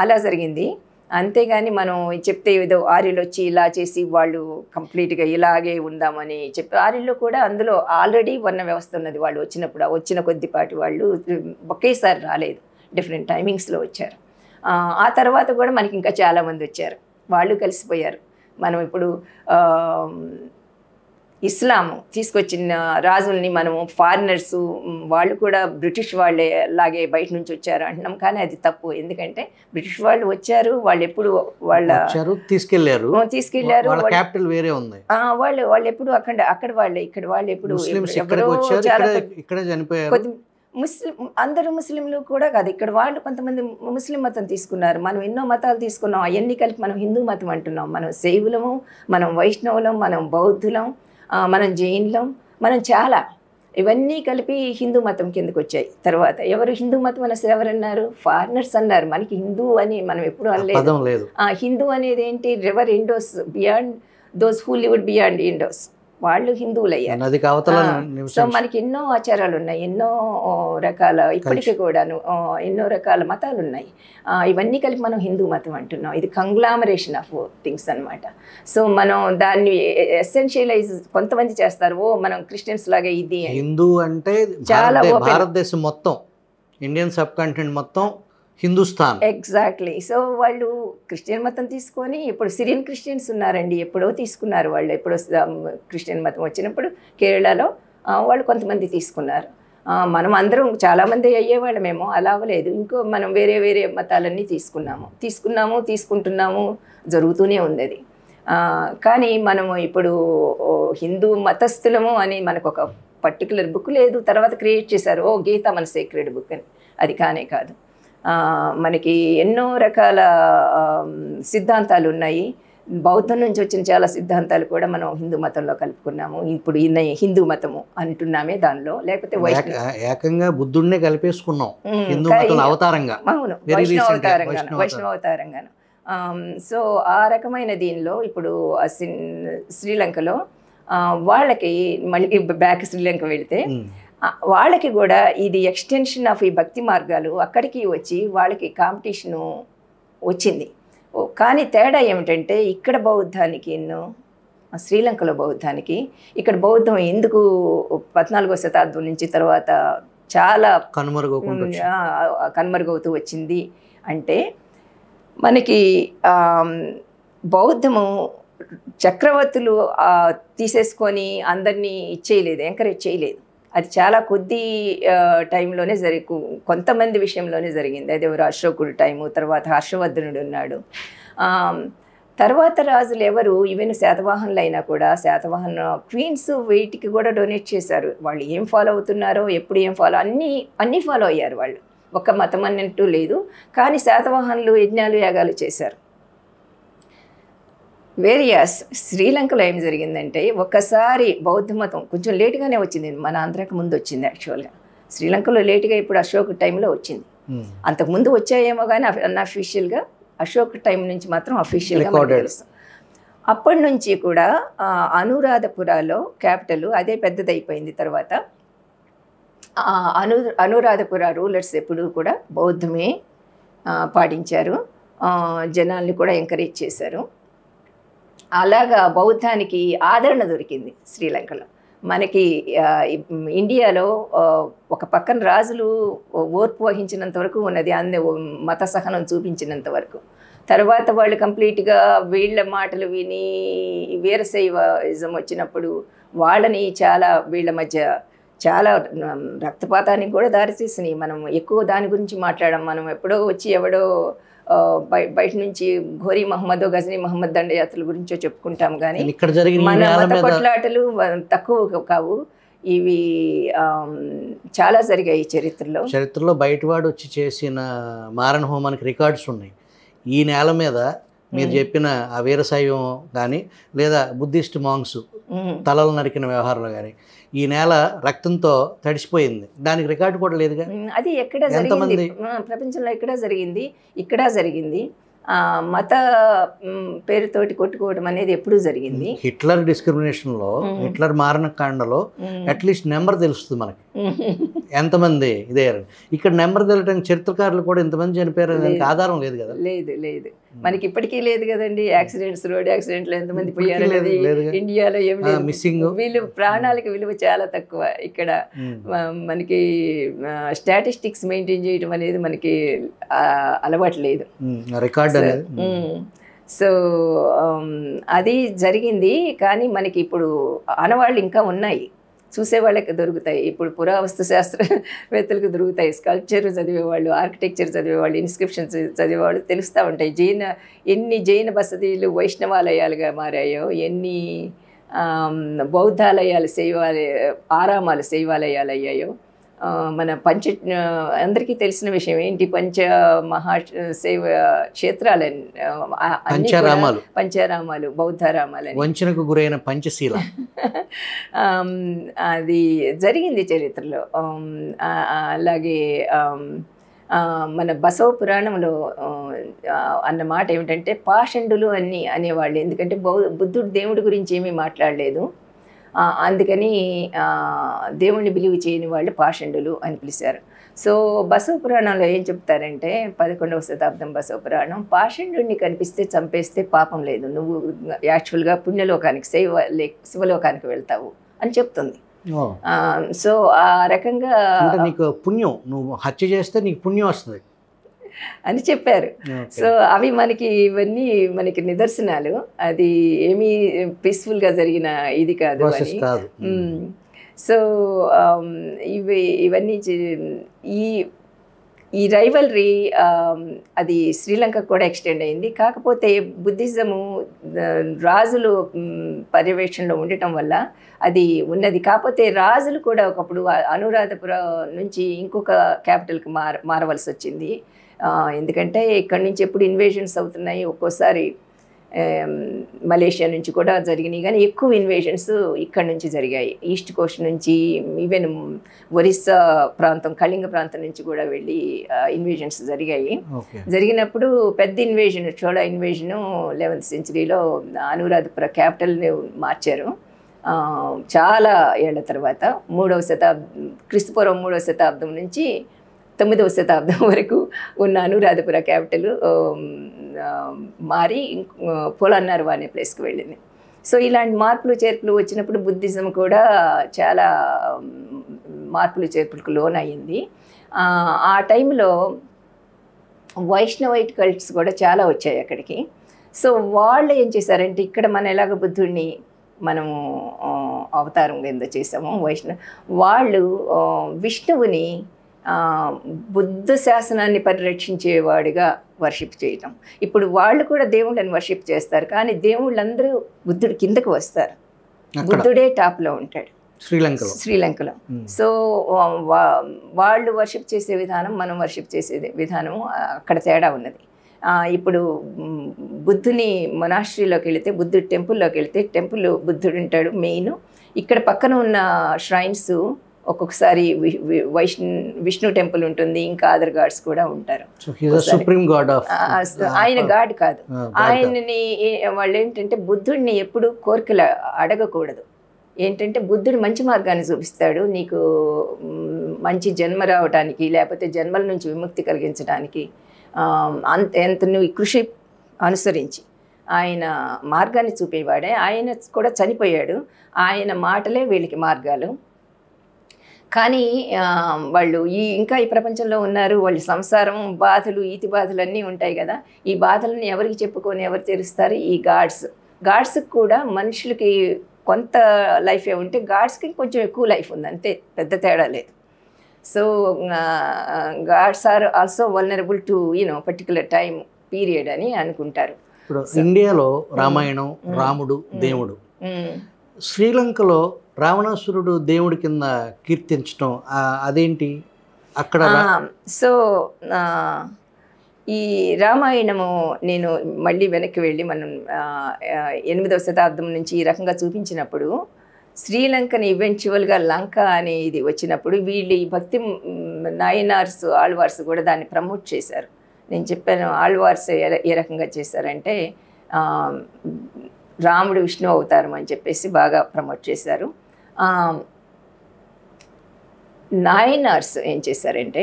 అలా జరిగింది. అంతేగాని మనం చెప్తే ఏదో ఆర్యులు వచ్చి ఇలా చేసి వాళ్ళు కంప్లీట్గా ఇలాగే ఉందామని చెప్పి, ఆర్యుల్లో కూడా అందులో ఆల్రెడీ వర్ణ వ్యవస్థ ఉన్నది. వాళ్ళు వచ్చిన కొద్దిపాటి వాళ్ళు ఒకేసారి రాలేదు, డిఫరెంట్ టైమింగ్స్లో వచ్చారు. ఆ తర్వాత కూడా మనకి ఇంకా చాలామంది వచ్చారు, వాళ్ళు కలిసిపోయారు. మనం ఇప్పుడు ఇస్లాము తీసుకొచ్చిన రాజుల్ని మనము ఫారినర్స్, వాళ్ళు కూడా బ్రిటిష్ వాళ్ళే లాగే బయట నుంచి వచ్చారు అంటున్నాం, కానీ అది తప్పు. ఎందుకంటే బ్రిటిష్ వాళ్ళు వచ్చారు, వాళ్ళు ఎప్పుడు తీసుకెళ్లారు, క్యాపిటల్ వేరే ఉంది, వాళ్ళు ఎప్పుడు అక్కడ వాళ్ళే, ఇక్కడ వాళ్ళు ఎప్పుడు అందరూ ముస్లింలు కూడా కాదు, ఇక్కడ వాళ్ళు కొంతమంది ముస్లిం మతం తీసుకున్నారు. మనం ఎన్నో మతాలు తీసుకున్నాం, అవన్నీ కలిపి మనం హిందూ మతం అంటున్నాం. మనం శైవులము, మనం వైష్ణవులం, మనం బౌద్ధులం, మనం జైన్లం, మనం చాలా ఇవన్నీ కలిపి హిందూ మతం కిందకు వచ్చాయి. తర్వాత ఎవరు హిందూ మతం అని అసలు ఎవరన్నారు? ఫారినర్స్ అన్నారు. మనకి హిందూ అని మనం ఎప్పుడు అనలేదు. హిందూ అనేది ఏంటి? River Indus, beyond those who lived beyond Indus, వాళ్ళు హిందువులు అయ్యారు. సో మనకి ఎన్నో ఆచారాలు ఉన్నాయి, ఎన్నో రకాల, ఇప్పటికీ కూడాను ఎన్నో రకాల మతాలు ఉన్నాయి. ఇవన్నీ కలిపి మనం హిందూ మతం అంటున్నాం. ఇది కంగ్లామరేషన్ ఆఫ్ థింగ్స్ అనమాట. సో మనం దాన్ని ఎసెన్షియలైజ్ కొంతమంది చేస్తారు, మనం క్రిస్టియన్స్ లాగా ఇది హిందూ అంటే చాలా భారతదేశం మొత్తం, ఇండియన్ సబ్ కాంటినెంట్ మొత్తం హిందుస్థాన్. ఎగ్జాక్ట్లీ. సో వాళ్ళు క్రిస్టియన్ మతం తీసుకొని, ఇప్పుడు సిరియన్ క్రిస్టియన్స్ ఉన్నారండి, ఎప్పుడో తీసుకున్నారు వాళ్ళు. ఎప్పుడో క్రిస్టియన్ మతం వచ్చినప్పుడు కేరళలో వాళ్ళు కొంతమంది తీసుకున్నారు. మనం అందరం చాలామంది అయ్యేవాళ్ళమేమో, అలా అవ్వలేదు. ఇంకో మనం వేరే వేరే మతాలన్నీ తీసుకుంటున్నాము, జరుగుతూనే ఉంది అది. కానీ మనము ఇప్పుడు హిందూ మతస్థులము అని మనకు ఒక పర్టికులర్ బుక్ లేదు. తర్వాత క్రియేట్ చేశారు, గీత మన సేక్రెడ్ బుక్ అని. అది కానే కాదు. మనకి ఎన్నో రకాల సిద్ధాంతాలు ఉన్నాయి. బౌద్ధం నుంచి వచ్చిన చాలా సిద్ధాంతాలు కూడా మనం హిందూ మతంలో కలుపుకున్నాము. ఇప్పుడు ఈయన హిందూ మతము అంటున్నామే దానిలో, లేకపోతే ఏకంగా బుద్ధుడినే కలిపేసుకున్నాం హిందూ మతం అవతారంగా. అవును, వైష్ణవ అవతారంగాను. సో ఆ రకమైన దీనిలో ఇప్పుడు శ్రీలంకలో వాళ్ళకి మళ్ళీ బ్యాక్ శ్రీలంక వెళితే వాళ్ళకి కూడా ఇది ఎక్స్టెన్షన్ ఆఫ్ ఈ భక్తి మార్గాలు అక్కడికి వచ్చి వాళ్ళకి కాంపిటీషను వచ్చింది. కానీ తేడా ఏమిటంటే ఇక్కడ బౌద్ధానికి శ్రీలంకలో బౌద్ధానికి ఇక్కడ బౌద్ధం ఎందుకు 14వ శతాబ్దం నుంచి తర్వాత చాలా కనుమరుగవుతూ వచ్చింది అంటే, మనకి బౌద్ధము చక్రవర్తులు తీసేసుకొని అందరినీ ఇచ్చేయలేదు, ఎంకరేజ్ చేయలేదు. అది చాలా కొద్ది టైంలోనే కొంతమంది విషయంలోనే జరిగింది. అది ఎవరు అశోకుడు టైము, తర్వాత హర్షవర్ధనుడు ఉన్నాడు. తర్వాత రాజులు ఎవరు ఈవెన్ శాతవాహనులు అయినా కూడా శాతవాహన క్వీన్స్ వీటికి కూడా డొనేట్ చేశారు. వాళ్ళు ఏం ఫాలో అవుతున్నారో ఎప్పుడు ఏం ఫాలో అన్నీ ఫాలో అయ్యారు వాళ్ళు. ఒక్క మతం అన్నట్టు లేదు. కానీ శాతవాహనులు యజ్ఞాలు యాగాలు చేశారు. వేరియాస్ శ్రీలంకలో ఏం జరిగిందంటే, ఒక్కసారి బౌద్ధ మతం కొంచెం లేటుగానే వచ్చింది, మన ఆంధ్రాకి ముందు వచ్చింది. యాక్చువల్గా శ్రీలంకలో లేటుగా ఇప్పుడు అశోక్ టైంలో వచ్చింది. అంతకుముందు వచ్చాయేమో కానీ అన్అఫీషియల్గా అశోక్ టైం నుంచి మాత్రం అఫీషియల్గా మనకు తెలుసు. అప్పటి నుంచి కూడా అనురాధపురాలో క్యాపిటల్ అదే పెద్దదైపోయింది. తర్వాత అనురాధపుర రూలర్స్ ఎప్పుడూ కూడా బౌద్ధమే పాటించారు, జనాల్ని కూడా ఎంకరేజ్ చేశారు. అలాగా బౌద్ధానికి ఆదరణ దొరికింది శ్రీలంకలో. మనకి ఇండియాలో ఒక పక్కన రాజులు ఓర్పు వహించినంత వరకు ఉన్నది, మత సహనం చూపించినంత వరకు. తర్వాత వాళ్ళు కంప్లీట్గా వీళ్ళ మాటలు విని వీరశైవిజం వచ్చినప్పుడు వాళ్ళని వీళ్ళ మధ్య చాలా రక్తపాతానికి కూడా దారితీసినాయి. మనం ఎక్కువ దాని గురించి మాట్లాడాం. మనం ఎప్పుడో వచ్చి ఎవడో బయట నుంచి ఘోరీ మహమ్మద్, గజనీ మహమ్మద్ దండయాత్రల గురించో చెప్పుకుంటాం, కానీ మన మత కొట్లాటలు తక్కువ కావు. ఇవి చాలా జరిగాయి చరిత్రలో. బయటవాడు వచ్చి చేసిన మారణ హోమానికి రికార్డ్స్ ఉన్నాయి. ఈ నేల మీద మీరు చెప్పిన ఆ వీరశైవం కానీ లేదా బుద్ధిస్ట్ మాంగ్స్ తలలు నరికిన వ్యవహారంలో కానీ ఈ నేల రక్తంతో తడిసిపోయింది. దానికి రికార్డు కూడా లేదుగా. అది ఎక్కడ జరిగింది, ప్రపంచంలో ఎక్కడ జరిగింది, ఇక్కడ జరిగింది. మత పేరుతోటి కొట్టుకోవడం అనేది ఎప్పుడూ జరిగింది. హిట్లర్ డిస్క్రిమినేషన్లో, హిట్లర్ మారణకాండలో అట్లీస్ట్ నెంబర్ తెలుస్తుంది మనకి, ఎంతమంది ఇదయ్యారు. ఇక్కడ నెంబర్ తెలియడానికి చరిత్రకారులు కూడా ఇంతమంది చనిపోయారు దానికి ఆధారం లేదు కదా. లేదు మనకి ఇప్పటికీ లేదు కదండి. యాక్సిడెంట్స్, రోడ్ యాక్సిడెంట్లు ఎంతమంది పోయారు అనేది ఇండియాలో ఏం లేదు. మిస్సింగ్ ప్రాణాలకు విలువ చాలా తక్కువ. ఇక్కడ మనకి స్టాటిస్టిక్స్ మెయింటైన్ చేయడం అనేది మనకి అలవాటు లేదు, రికార్డ్. సో అది జరిగింది. కానీ మనకి ఇప్పుడు ఆనవాళ్ళు ఇంకా ఉన్నాయి, చూసేవాళ్ళకి దొరుకుతాయి. ఇప్పుడు పురావస్తు శాస్త్రవేత్తలకు దొరుకుతాయి. స్కల్ప్చర్ చదివేవాళ్ళు, ఆర్కిటెక్చర్ చదివేవాళ్ళు, ఇన్స్క్రిప్షన్స్ చదివేవాళ్ళు తెలుస్తూ ఉంటాయి. ఎన్ని జైన బసదీలు వైష్ణవాలయాలుగా మారాయో, ఎన్ని బౌద్ధాలయాలు ఆరామాలు శైవాలయాలు అయ్యాయో. మన అందరికీ తెలిసిన విషయం ఏంటి, మహాశైవ క్షేత్రాలని, పంచారామాలు, బౌద్ధారామాలని, వంచనకు గురైన పంచశీల అది జరిగింది చరిత్రలో. అలాగే మన బసవ పురాణంలో అన్నమాట ఏమిటంటే పాషండులు అనేవాళ్ళు. ఎందుకంటే బుద్ధుడు దేవుడి గురించి ఏమీ మాట్లాడలేదు, అందుకని దేవుణ్ణి బిలీవ్ చేయని వాళ్ళు పాషండులు అని పిలిచారు. సో బసవ పురాణంలో ఏం చెప్తారంటే, 11వ శతాబ్దం బసవ పురాణం, పాషండుని కనిపిస్తే చంపేస్తే పాపం లేదు, నువ్వు యాక్చువల్గా పుణ్యలోకానికి శివలోకానికి వెళ్తావు అని చెప్తుంది. సో ఆ రకంగా నీకు పుణ్యం, నువ్వు హత్య చేస్తే నీకు పుణ్యం వస్తుంది అని చెప్పారు. సో అవి ఇవన్నీ మనకి నిదర్శనాలు. అది ఏమీ పీస్ఫుల్గా జరిగిన ఇది కాదు అని. సో ఇవన్నీ ఈ రైవల్రీ అది శ్రీలంకకు కూడా ఎక్స్టెండ్ అయింది. కాకపోతే బుద్ధిజము రాజులు పర్యవేక్షణలో ఉండటం వల్ల అది ఉన్నది. కాకపోతే రాజులు కూడా ఒకప్పుడు అనురాధపురం నుంచి ఇంకొక క్యాపిటల్కి మారవలసి వచ్చింది. ఎందుకంటే ఇక్కడి నుంచి ఎప్పుడు ఇన్వేషన్స్ అవుతున్నాయి, ఒక్కోసారి మలేషియా నుంచి కూడా జరిగినాయి, కానీ ఎక్కువ ఇన్వేషన్స్ ఇక్కడ నుంచి జరిగాయి. ఈస్ట్ కోస్ట్ నుంచి, ఈవెన్ ఒరిస్సా ప్రాంతం, కళింగ ప్రాంతం నుంచి కూడా వెళ్ళి ఇన్వేషన్స్ జరిగాయి. జరిగినప్పుడు పెద్ద ఇన్వేషన్, చోళ ఇన్వేషను 11th centuryలో అనురాధపుర క్యాపిటల్ని మార్చారు. చాలా ఏళ్ల తర్వాత 3వ శతాబ్దం, క్రీస్తుపూర్వం 3వ శతాబ్దం నుంచి 9వ శతాబ్దం వరకు ఉన్న అనురాధపుర క్యాపిటల్ మారి పోలన్నార్వా అనే ప్లేస్కి వెళ్ళింది. సో ఇలాంటి మార్పులు చేర్పులు వచ్చినప్పుడు బుద్ధిజం కూడా చాలా మార్పులు చేర్పులకు లోనయ్యింది. ఆ టైంలో వైష్ణవైట్ కల్ట్స్ కూడా చాలా వచ్చాయి అక్కడికి. సో వాళ్ళు ఏం చేశారంటే, ఇక్కడ మనం ఎలాగ బుద్ధుడిని మనము అవతారం కింద చేసాము వాళ్ళు విష్ణువుని బుద్ధ శాసనాన్ని పరిరక్షించేవాడిగా వర్షిప్ చేయటం. ఇప్పుడు వాళ్ళు కూడా దేవుళ్ళని వర్షిప్ చేస్తారు, కానీ దేవుళ్ళందరూ బుద్ధుడి కిందకు వస్తారు, బుద్ధుడే టాప్లో ఉంటాడు శ్రీలంకలో. సో వాళ్ళు వర్షిప్ చేసే విధానం, మనం వర్షిప్ చేసే విధానం అక్కడ తేడా ఉన్నది. ఇప్పుడు బుద్ధుని మొనాస్ట్రీలోకి వెళితే, బుద్ధుడి టెంపుల్లోకి వెళితే టెంపుల్ బుద్ధుడు ఉంటాడు మెయిన్. ఇక్కడ పక్కన ఉన్న ష్రైన్స్ ఒక్కొక్కసారి విష్ణు టెంపుల్ ఉంటుంది, ఇంకా అదర్ గాడ్స్ కూడా ఉంటారు. ఆయన గాడ్ కాదు, ఆయనని వాళ్ళు ఏంటంటే బుద్ధుడిని ఎప్పుడు కోరికలు అడగకూడదు. ఏంటంటే బుద్ధుడు మంచి మార్గాన్ని చూపిస్తాడు, నీకు మంచి జన్మ రావడానికి, లేకపోతే జన్మల నుంచి విముక్తి కలిగించడానికి ఎంత నువ్వు కృషి అనుసరించి ఆయన మార్గాన్ని చూపేవాడే. ఆయన కూడా చనిపోయాడు, ఆయన మాటలే వీళ్ళకి మార్గాలు. కానీ వాళ్ళు ఇంకా ఈ ప్రపంచంలో ఉన్నారు, వాళ్ళు సంసారం బాధలు, ఈతి బాధలు అన్నీ ఉంటాయి కదా. ఈ బాధలను ఎవరికి చెప్పుకొని ఎవరు తీరుస్తారు? ఈ గాడ్స్కి కూడా మనుషులకి కొంత లైఫే ఉంటే గాడ్స్కి కొంచెం ఎక్కువ లైఫ్ ఉంది, అంతే, పెద్ద తేడా లేదు. So gods are also vulnerable to particular time period అని అనుకుంటారు. ఇప్పుడు ఇండియాలో రామాయణం, రాముడు దేవుడు, శ్రీలంకలో రావణాసురుడు దేవుడి కింద కీర్తించడం అదేంటి అక్కడ? సో ఈ రామాయణము నేను మళ్ళీ వెనక్కి వెళ్ళి మనం 8వ శతాబ్దం నుంచి ఈ రకంగా చూపించినప్పుడు, శ్రీలంకని ఈవెంచువల్గా లంక అనేది వచ్చినప్పుడు వీళ్ళు ఈ భక్తి నాయనార్స్, ఆళ్వార్స్ కూడా దాన్ని ప్రమోట్ చేశారు. నేను చెప్పాను ఆళ్వార్స్ ఏ రకంగా చేశారంటే, రాముడు విష్ణు అవతారం అని చెప్పేసి బాగా ప్రమోట్ చేశారు. నాయనార్స్ ఏం చేశారంటే,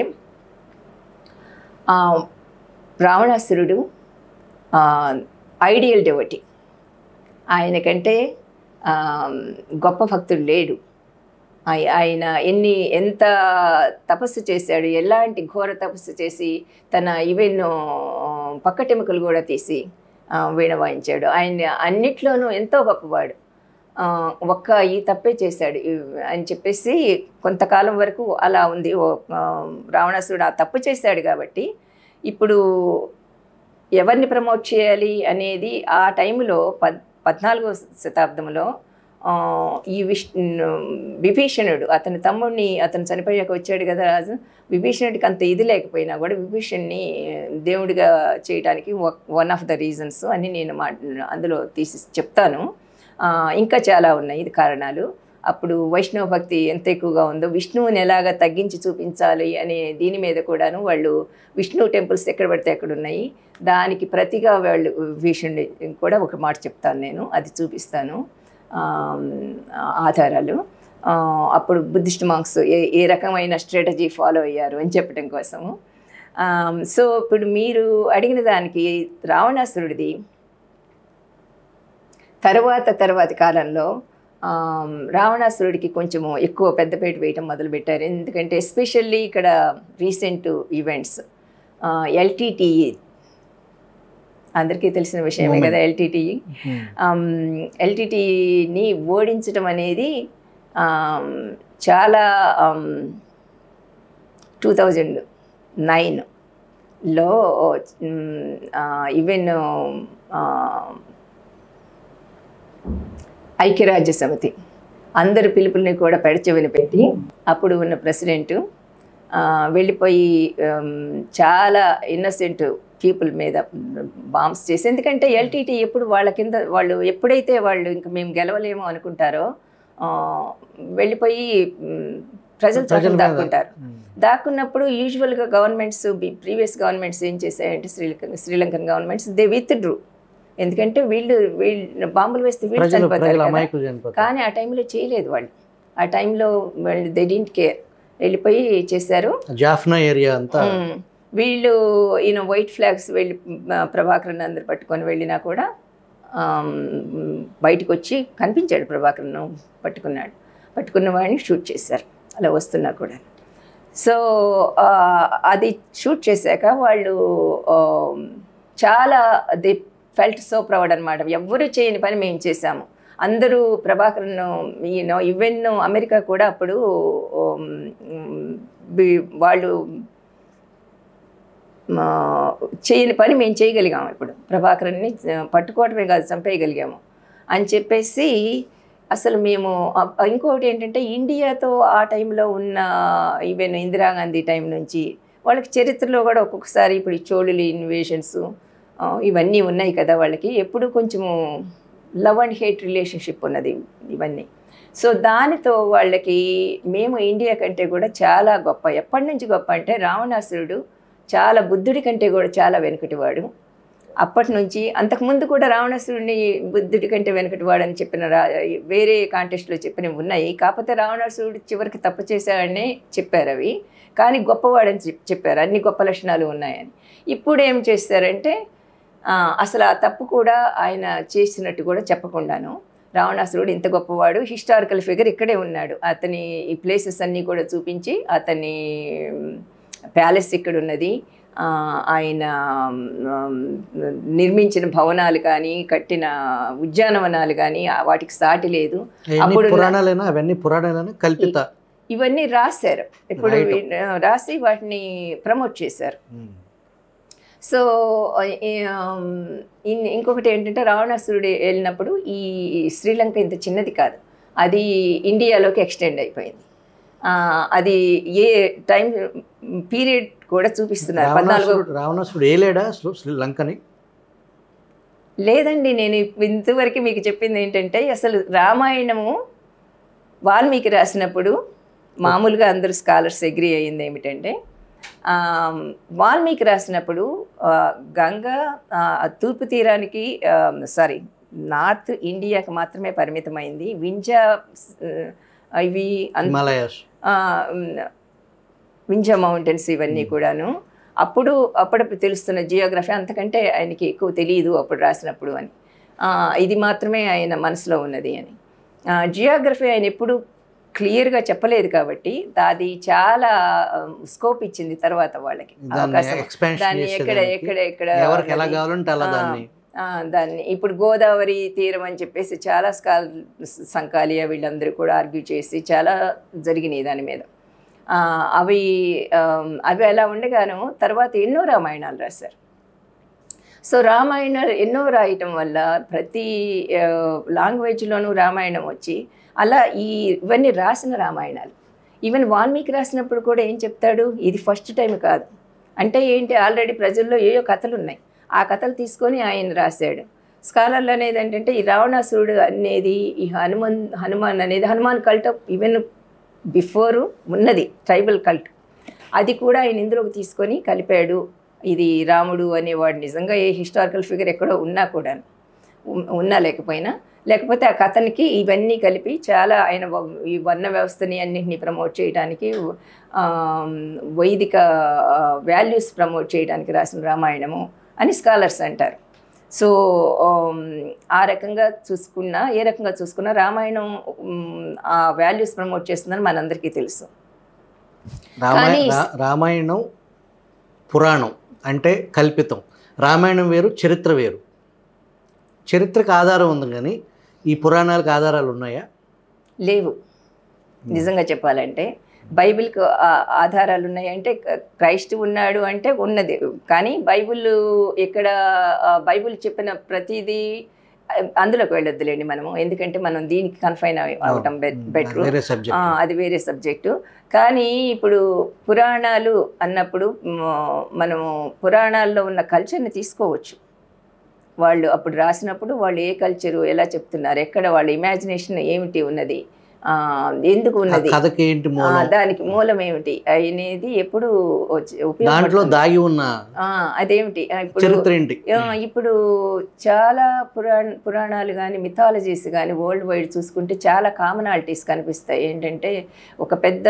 రావణాసురుడు ఐడియల్ డివోటీ, ఆయనకంటే గొప్ప భక్తుడు లేడు. ఆయన ఎంత తపస్సు చేశాడు, ఎలాంటి ఘోర తపస్సు చేసి తన ఈవెన్ పక్కటెముకలు కూడా తీసి వీణ వాయించాడు. ఆయన అన్నిట్లోనూ ఎంతో గొప్పవాడు, ఒక్క ఈ తప్పే చేశాడు అని చెప్పేసి కొంతకాలం వరకు అలా ఉంది. రావణాసురుడు ఆ తప్పు చేశాడు కాబట్టి ఇప్పుడు ఎవరిని ప్రమోట్ చేయాలి అనేది ఆ టైంలో 14వ శతాబ్దంలో ఈ విభీషణుడు, అతని తమ్ముడిని, అతను చనిపోయాక వచ్చాడు కదా రాజు, విభీషణుడికి అంత ఇది లేకపోయినా కూడా విభీషణ్ణి దేవుడిగా చేయడానికి వన్ ఆఫ్ ద రీజన్స్ అని నేను అందులో తీసి చెప్తాను. ఇంకా చాలా ఉన్నాయి ఇది కారణాలు. అప్పుడు వైష్ణవ భక్తి ఎంత ఎక్కువగా ఉందో, విష్ణువుని ఎలాగా తగ్గించి చూపించాలి అనే దీని మీద కూడాను వాళ్ళు విష్ణు టెంపుల్స్ ఎక్కడ పడితే ఎక్కడ ఉన్నాయి, దానికి ప్రతిగా వాళ్ళు విభీషణుడి కూడా ఒక మాట చెప్తాను నేను, అది చూపిస్తాను ఆధారాలు. అప్పుడు బుద్ధిస్ట్ మాంక్స్ ఏ రకమైన స్ట్రాటజీ ఫాలో అయ్యారు అని చెప్పడం కోసము. సో ఇప్పుడు మీరు అడిగిన దానికి రావణాసురుడిది తర్వాతి కాలంలో రావణాసురుడికి కొంచెము ఎక్కువ పెద్దపేట వేయటం మొదలుపెట్టారు. ఎందుకంటే ఎస్పెషల్లీ ఇక్కడ రీసెంట్ ఈవెంట్స్, ఎల్టీటీఈ అందరికీ తెలిసిన విషయమే కదా, ఎల్టీటీని ఓడించడం అనేది చాలా 2009లో ఈవెన్ ఐక్యరాజ్య సమితి అందరి పిలుపుల్ని కూడా పెడచెవిన పెట్టి అప్పుడు ఉన్న ప్రెసిడెంట్ వెళ్ళిపోయి చాలా ఇన్నసెంట్ పీపుల్ మీద బాంబ్స్ చేసి, ఎందుకంటే ఎల్టీటీ ఎప్పుడు వాళ్ళ కింద వాళ్ళు ఎప్పుడైతే వాళ్ళు ఇంకా మేము గెలవలేము అనుకుంటారో వెళ్ళిపోయి ప్రజల చోట్ల దాక్కుంటారు. దాక్కున్నప్పుడు యూజువల్గా గవర్నమెంట్స్, ప్రీవియస్ గవర్నమెంట్స్ ఏం చేశాయంటే శ్రీలంకన్ గవర్నమెంట్స్ దే విత్డ్రూ, ఎందుకంటే వీళ్ళు బాంబులు వేస్తే వీళ్ళు చనిపోతారు కదా. కానీ ఆ టైంలో చేయలేదు వాళ్ళు. ఆ టైంలో వాళ్ళు దే డింట్ కేర్, వెళ్ళిపోయి చేశారు. జాఫ్నా ఏరియా అంతా వీళ్ళు ఈయన వైట్ ఫ్లాగ్స్ వెళ్ళి ప్రభాకరన్ అందరు పట్టుకొని వెళ్ళినా కూడా బయటకు వచ్చి కనిపించాడు. ప్రభాకరన్ పట్టుకున్న వాడిని షూట్ చేశారు అలా వస్తున్నా కూడా. సో అది షూట్ చేశాక వాళ్ళు చాలా దే ఫెల్ట్ సో ప్రౌడ్ అనమాట. ఎవ్వరూ చేయని పని మేము చేశాము. అందరూ ప్రభాకరన్ ఈవెన్ అమెరికా కూడా అప్పుడు వాళ్ళు చేయని పని మేము చేయగలిగాము. ఇప్పుడు ప్రభాకరన్ని పట్టుకోవటమే కాదు చంపేయగలిగాము అని చెప్పేసి అసలు మేము. ఇంకొకటి ఏంటంటే ఇండియాతో ఆ టైంలో ఉన్న ఈవెన్ ఇందిరాగాంధీ టైం నుంచి వాళ్ళకి చరిత్రలో కూడా ఒక్కొక్కసారి ఇప్పుడు ఈ చోళుల ఇన్వేషన్స్ ఇవన్నీ ఉన్నాయి కదా, వాళ్ళకి ఎప్పుడు కొంచెము లవ్ అండ్ హేట్ రిలేషన్షిప్ ఉన్నది ఇవన్నీ. సో దానితో వాళ్ళకి మేము ఇండియా కంటే కూడా చాలా గొప్ప. ఎప్పటి నుంచి గొప్ప అంటే రావణాసురుడు చాలా బుద్ధుడి కంటే కూడా చాలా వెనుకటివాడు. అప్పటి నుంచి అంతకుముందు కూడా రావణాసురుడిని బుద్ధుడి కంటే వెనుకటివాడు అని చెప్పిన వేరే కాంటెస్ట్లో చెప్పినవి ఉన్నాయి. కాకపోతే రావణాసురుడు చివరికి తప్పు చేశాడనే చెప్పారు అవి, కానీ గొప్పవాడని చెప్పారు, అన్ని గొప్ప లక్షణాలు ఉన్నాయని. ఇప్పుడు ఏం చేస్తారంటే అసలు ఆ తప్పు కూడా ఆయన చేసినట్టు కూడా చెప్పకుండాను రావణాసురుడు ఇంత గొప్పవాడు, హిస్టారికల్ ఫిగర్ ఇక్కడే ఉన్నాడు, అతని ఈ ప్లేసెస్ అన్నీ కూడా చూపించి అతని ప్యాలెస్ ఇక్కడ ఉన్నది, ఆయన నిర్మించిన భవనాలు కానీ కట్టిన ఉద్యానవనాలు కానీ వాటికి సాటి లేదు. అప్పుడు కల్పిత ఇవన్నీ రాశారు, ఇప్పుడు రాసి వాటిని ప్రమోట్ చేశారు. సో ఇంకొకటి ఏంటంటే రావణాసురుడు వెళ్ళినప్పుడు ఈ శ్రీలంక ఇంత చిన్నది కాదు, అది ఇండియాలోకి ఎక్స్టెండ్ అయిపోయింది. అది ఏ టైం పీరియడ్ కూడా చూపిస్తున్నారు. 14 రావణాసురుడు ఏలేడా శ్రీలంకని? లేదండి, నేను ఇంతవరకు మీకు చెప్పింది ఏంటంటే అసలు రామాయణము వాల్మీకి రాసినప్పుడు మామూలుగా అందరూ స్కాలర్స్ అగ్రీ అయ్యింది ఏమిటంటే వాల్మీకి రాసినప్పుడు గంగా తూర్పు తీరానికి నార్త్ ఇండియాకి మాత్రమే పరిమితమైంది. వింజా ఇవి వింజా మౌంటైన్స్ ఇవన్నీ కూడాను అప్పుడప్పుడు తెలుస్తున్న జియోగ్రఫీ, అంతకంటే ఆయనకి ఎక్కువ తెలియదు అప్పుడు రాసినప్పుడు అని. ఇది మాత్రమే ఆయన మనసులో ఉన్నది అని. జియోగ్రఫీ ఆయన ఎప్పుడు క్లియర్గా చెప్పలేదు కాబట్టి అది చాలా స్కోప్ ఇచ్చింది తర్వాత వాళ్ళకి దాన్ని ఎక్కడ దాన్ని. ఇప్పుడు గోదావరి తీరం అని చెప్పేసి చాలా సంకాలియా వీళ్ళందరూ కూడా ఆర్గ్యూ చేసి చాలా జరిగినాయి దాని మీద. అవి అలా ఉండగాను తర్వాత ఎన్నో రామాయణాలు రాశారు. సో రామాయణాలు ఎన్నో రాయటం వల్ల ప్రతి లాంగ్వేజ్లోనూ రామాయణం వచ్చి అలా ఇవన్నీ రాసిన రామాయణాలు. ఈవెన్ వాల్మీకి రాసినప్పుడు కూడా ఏం చెప్తాడు, ఇది ఫస్ట్ టైం కాదు అంటే ఏంటి, ఆల్రెడీ ప్రజల్లో ఏయో కథలు ఉన్నాయి, ఆ కథలు తీసుకొని ఆయన రాశాడు. స్కాలర్లు అనేది ఏంటంటే ఈ రావణాసురుడు అనేది ఈ హనుమాన్ అనేది హనుమాన్ కల్ట్ ఈవెన్ బిఫోరు ఉన్నది ట్రైబల్ కల్ట్, అది కూడా ఆయన ఇందులోకి తీసుకొని కలిపాడు. ఇది రాముడు అనేవాడు నిజంగా ఏ హిస్టారికల్ ఫిగర్ ఎక్కడో ఉన్నా లేకపోతే ఆ కథనికి ఇవన్నీ కలిపి చాలా ఆయన ఈ వర్ణ వ్యవస్థని అన్నింటినీ ప్రమోట్ చేయడానికి వైదిక వాల్యూస్ ప్రమోట్ చేయడానికి రాసిన రామాయణము అని స్కాలర్స్ అంటారు. సో ఆ రకంగా ఏ రకంగా చూసుకున్నా రామాయణం ఆ వాల్యూస్ ప్రమోట్ చేస్తుందని మనందరికీ తెలుసు. రామాయణం పురాణం అంటే కల్పితం, రామాయణం వేరు, చరిత్ర వేరు. చరిత్రకు ఆధారం ఉంది కానీ ఈ పురాణాలకు ఆధారాలు ఉన్నాయా? లేవు. నిజంగా చెప్పాలంటే బైబిల్కి ఆధారాలు ఉన్నాయంటే క్రైస్ట్ ఉన్నాడు అంటే ఉన్నది, కానీ బైబిల్ చెప్పిన ప్రతిదీ అందులోకి వెళ్ళొద్దులేండి మనము, ఎందుకంటే మనం దీనికి కన్ఫైన్ అవటం బెటర్, వేరే సబ్జెక్ట్. అది వేరే సబ్జెక్టు. కానీ ఇప్పుడు పురాణాలు అన్నప్పుడు మనము పురాణాల్లో ఉన్న కల్చర్ని తీసుకోవచ్చు. వాళ్ళు అప్పుడు రాసినప్పుడు వాళ్ళు ఏ కల్చరు ఎలా చెప్తున్నారు, ఎక్కడ వాళ్ళ ఇమాజినేషన్ ఏమిటి ఉన్నది, ఎందుకు ఉన్నది, కథకి ఏంటి మూలం, దానికి మూలం ఏమిటి అనేది ఎప్పుడు దాంట్లో దాగి ఉన్న అదేమిటి చరిత్ర ఏంటి. ఇప్పుడు చాలా పురాణాలు కానీ మిథాలజీస్ కానీ వరల్డ్ వైడ్ చూసుకుంటే చాలా కామనాలిటీస్ కనిపిస్తాయి. ఏంటంటే ఒక పెద్ద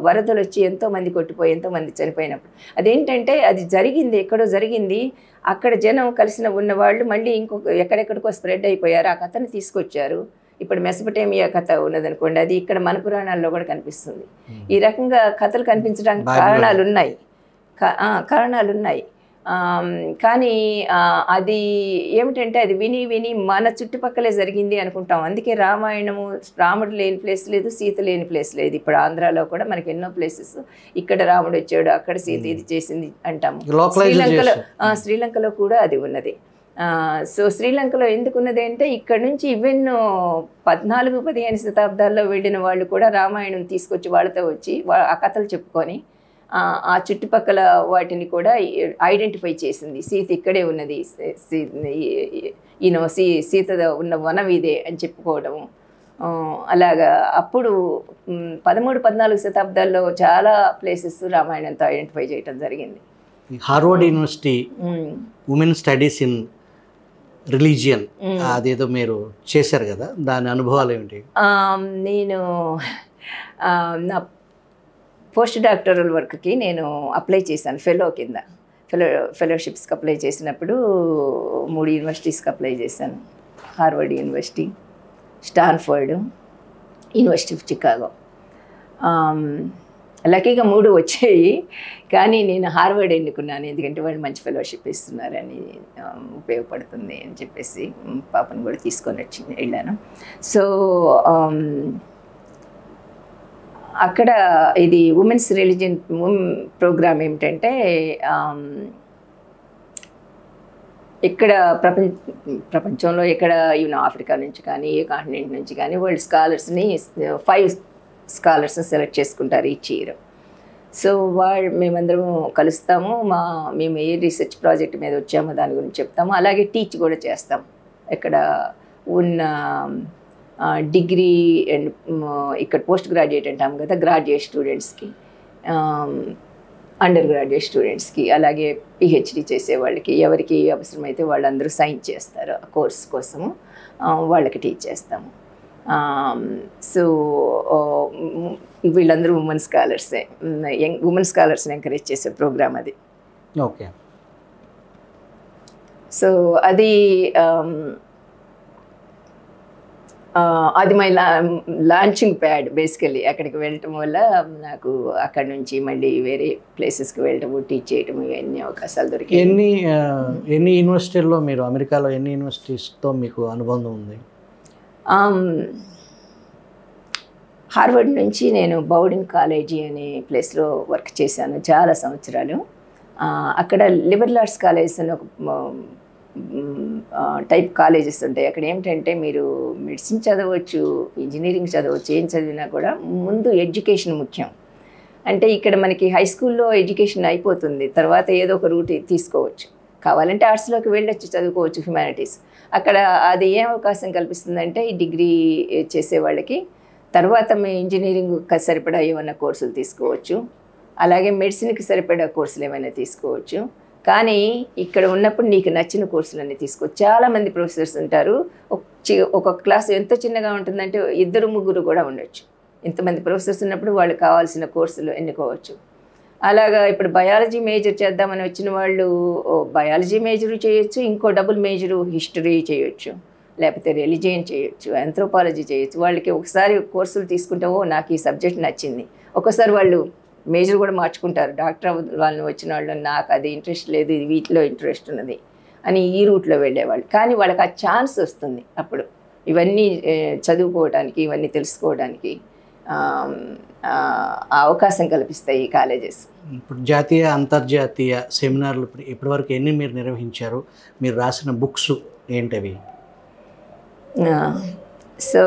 వరదలు వచ్చి ఎంతోమంది కొట్టిపోయి ఎంతోమంది చనిపోయినప్పుడు అదేంటంటే అది జరిగింది, ఎక్కడో జరిగింది, అక్కడ జనం కలిసిన ఉన్నవాళ్ళు మళ్ళీ ఇంకొక ఎక్కడెక్కడికో స్ప్రెడ్ అయిపోయారు, ఆ కథని తీసుకొచ్చారు. ఇప్పుడు మెసపటేమియా కథ ఉన్నదనుకోండి, అది ఇక్కడ మన పురాణాల్లో కూడా కనిపిస్తుంది. ఈ రకంగా కథలు కనిపించడానికి కారణాలు ఉన్నాయి. కానీ అది ఏమిటంటే అది విని విని మన చుట్టుపక్కలే జరిగింది అనుకుంటాం. అందుకే రామాయణము రాముడు లేని ప్లేస్ లేదు, సీత లేని ప్లేస్ లేదు. ఇప్పుడు ఆంధ్రాలో కూడా మనకి ఎన్నో ప్లేసెస్, ఇక్కడ రాముడు వచ్చాడు, అక్కడ సీత ఇది చేసింది అంటాము. శ్రీలంకలో కూడా అది ఉన్నది. సో శ్రీలంకలో ఎందుకున్నది అంటే ఇక్కడ నుంచి ఈవెన్ 14-15 శతాబ్దాల్లో వెళ్ళిన వాళ్ళు కూడా రామాయణం తీసుకొచ్చి వాళ్ళతో వచ్చి ఆ కథలు చెప్పుకొని ఆ చుట్టుపక్కల వాటిని కూడా ఐడెంటిఫై చేసింది. సీత ఇక్కడే ఉన్నది, సీత ఉన్న వనం ఇదే అని చెప్పుకోవడము. అలాగా అప్పుడు 13-14 శతాబ్దాల్లో చాలా ప్లేసెస్ రామాయణంతో ఐడెంటిఫై చేయడం జరిగింది. Harvard university women studies in religion అదేదో మీరు చేశారు కదా, దాని అనుభవాలు ఏమిటి? నేను నా పోస్ట్ డాక్టరల్ వర్క్కి నేను అప్లై చేశాను ఫెలో కింద. ఫెలోషిప్స్కి అప్లై చేసినప్పుడు 3 యూనివర్సిటీస్కి అప్లై చేశాను. Harvard university, Stanford, university of Chicago. లక్కీగా 3 వచ్చాయి, కానీ నేను హార్వర్డ్ ఎన్నుకున్నాను. ఎందుకంటే వాళ్ళు మంచి ఫెలోషిప్ ఇస్తున్నారని, ఉపయోగపడుతుంది అని చెప్పేసి పాపను కూడా తీసుకొని వెళ్ళాను. సో అక్కడ ఇది ఉమెన్స్ రిలీజియన్ ప్రోగ్రామ్ ఏమిటంటే ఇక్కడ ప్రపంచంలో ఎక్కడ ఆఫ్రికా నుంచి కానీ ఏ కాంటినెంట్ నుంచి కానీ వరల్డ్ స్కాలర్స్ని 5 స్కాలర్స్ని సెలెక్ట్ చేసుకుంటారు ఈచ్ ఇయర్. సో మేమందరం కలుస్తాము, మేము ఏ రీసెర్చ్ ప్రాజెక్ట్ మీద వచ్చామో దాని గురించి చెప్తాము. అలాగే టీచ్ కూడా చేస్తాం. ఇక్కడ ఉన్న డిగ్రీ అండ్ ఇక్కడ పోస్ట్ గ్రాడ్యుయేట్ అంటాం కదా, గ్రాడ్యుయేట్ స్టూడెంట్స్కి, అండర్ గ్రాడ్యుయేట్ స్టూడెంట్స్కి, అలాగే పిహెచ్డి చేసే వాళ్ళకి ఎవరికి అవసరమైతే వాళ్ళందరూ సైన్ చేస్తారు ఆ కోర్స్ కోసము, వాళ్ళకి టీచ్ చేస్తాము. సో వీళ్ళందరూ ఉమెన్ స్కాలర్సే, ఉమెన్ స్కాలర్స్ని ఎంకరేజ్ చేసే ప్రోగ్రామ్ అది. ఓకే. సో అది మై లాంచింగ్ ప్యాడ్ బేసికలీ. అక్కడికి వెళ్ళటం వల్ల నాకు అక్కడ నుంచి మళ్ళీ వేరే ప్లేసెస్కి వెళ్ళటము, టీచ్ చేయటము, ఇవన్నీ అవకాశాలు దొరికాయి. ఎన్ని యూనివర్సిటీల్లో మీరు అమెరికాలో ఎన్ని యూనివర్సిటీస్తో మీకు అనుబంధం ఉంది? హార్వర్డ్ నుంచి నేను బౌడిన్ కాలేజీ అనే ప్లేస్లో వర్క్ చేశాను చాలా సంవత్సరాలు. అక్కడ లిబరల్ ఆర్ట్స్ కాలేజెస్ అని ఒక టైప్ కాలేజెస్ ఉంటాయి. అక్కడ ఏమిటంటే మీరు మెడిసిన్ చదవచ్చు, ఇంజనీరింగ్ చదవచ్చు, ఏం చదివినా కూడా ముందు ఎడ్యుకేషన్ ముఖ్యం. అంటే ఇక్కడ మనకి హై స్కూల్లో ఎడ్యుకేషన్ అయిపోతుంది, తర్వాత ఏదో ఒక రూట్ తీసుకోవచ్చు, కావాలంటే ఆర్ట్స్లోకి వెళ్ళొచ్చు, చదువుకోవచ్చు హ్యుమానిటీస్. అక్కడ అది ఏం అవకాశం కల్పిస్తుందంటే ఈ డిగ్రీ చేసే వాళ్ళకి తర్వాత మీ ఇంజనీరింగ్ సరిపడా ఏమైనా కోర్సులు తీసుకోవచ్చు, అలాగే మెడిసిన్కి సరిపడా కోర్సులు ఏమైనా తీసుకోవచ్చు. కానీ ఇక్కడ ఉన్నప్పుడు నీకు నచ్చిన కోర్సులన్నీ తీసుకోవచ్చు. చాలామంది ప్రొఫెసర్స్ ఉంటారు. ఒక క్లాస్ ఎంత చిన్నగా ఉంటుందంటే 2-3 కూడా ఉండొచ్చు. ఇంతమంది ప్రొఫెసర్స్ ఉన్నప్పుడు వాళ్ళకి కావాల్సిన కోర్సులు ఎన్నుకోవచ్చు. అలాగా ఇప్పుడు బయాలజీ మేజర్ చేద్దామని వచ్చిన వాళ్ళు బయాలజీ మేజరు చేయొచ్చు, ఇంకో డబుల్ మేజరు హిస్టరీ చేయొచ్చు, లేకపోతే రిలిజియన్ చేయొచ్చు, ఆంథ్రోపాలజీ చేయొచ్చు. వాళ్ళకి ఒకసారి కోర్సులు తీసుకుంటే నాకు ఈ సబ్జెక్ట్ నచ్చింది, ఒక్కోసారి వాళ్ళు మేజర్ కూడా మార్చుకుంటారు. డాక్టర్ వాళ్ళని వచ్చిన వాళ్ళు నాకు అది ఇంట్రెస్ట్ లేదు, ఇది వీటిలో ఇంట్రెస్ట్ ఉన్నది అని ఈ రూట్లో వెళ్ళేవాళ్ళు. కానీ వాళ్ళకి ఆ ఛాన్స్ వస్తుంది అప్పుడు ఇవన్నీ చదువుకోవడానికి, ఇవన్నీ తెలుసుకోవడానికి అవకాశం కల్పిస్తాయి ఈ కాలేజెస్. ఇప్పుడు జాతీయ అంతర్జాతీయ సెమినార్లు ఇప్పటివరకు ఎన్ని మీరు నిర్వహించారు? మీరు రాసిన బుక్స్ ఏంటవి? సో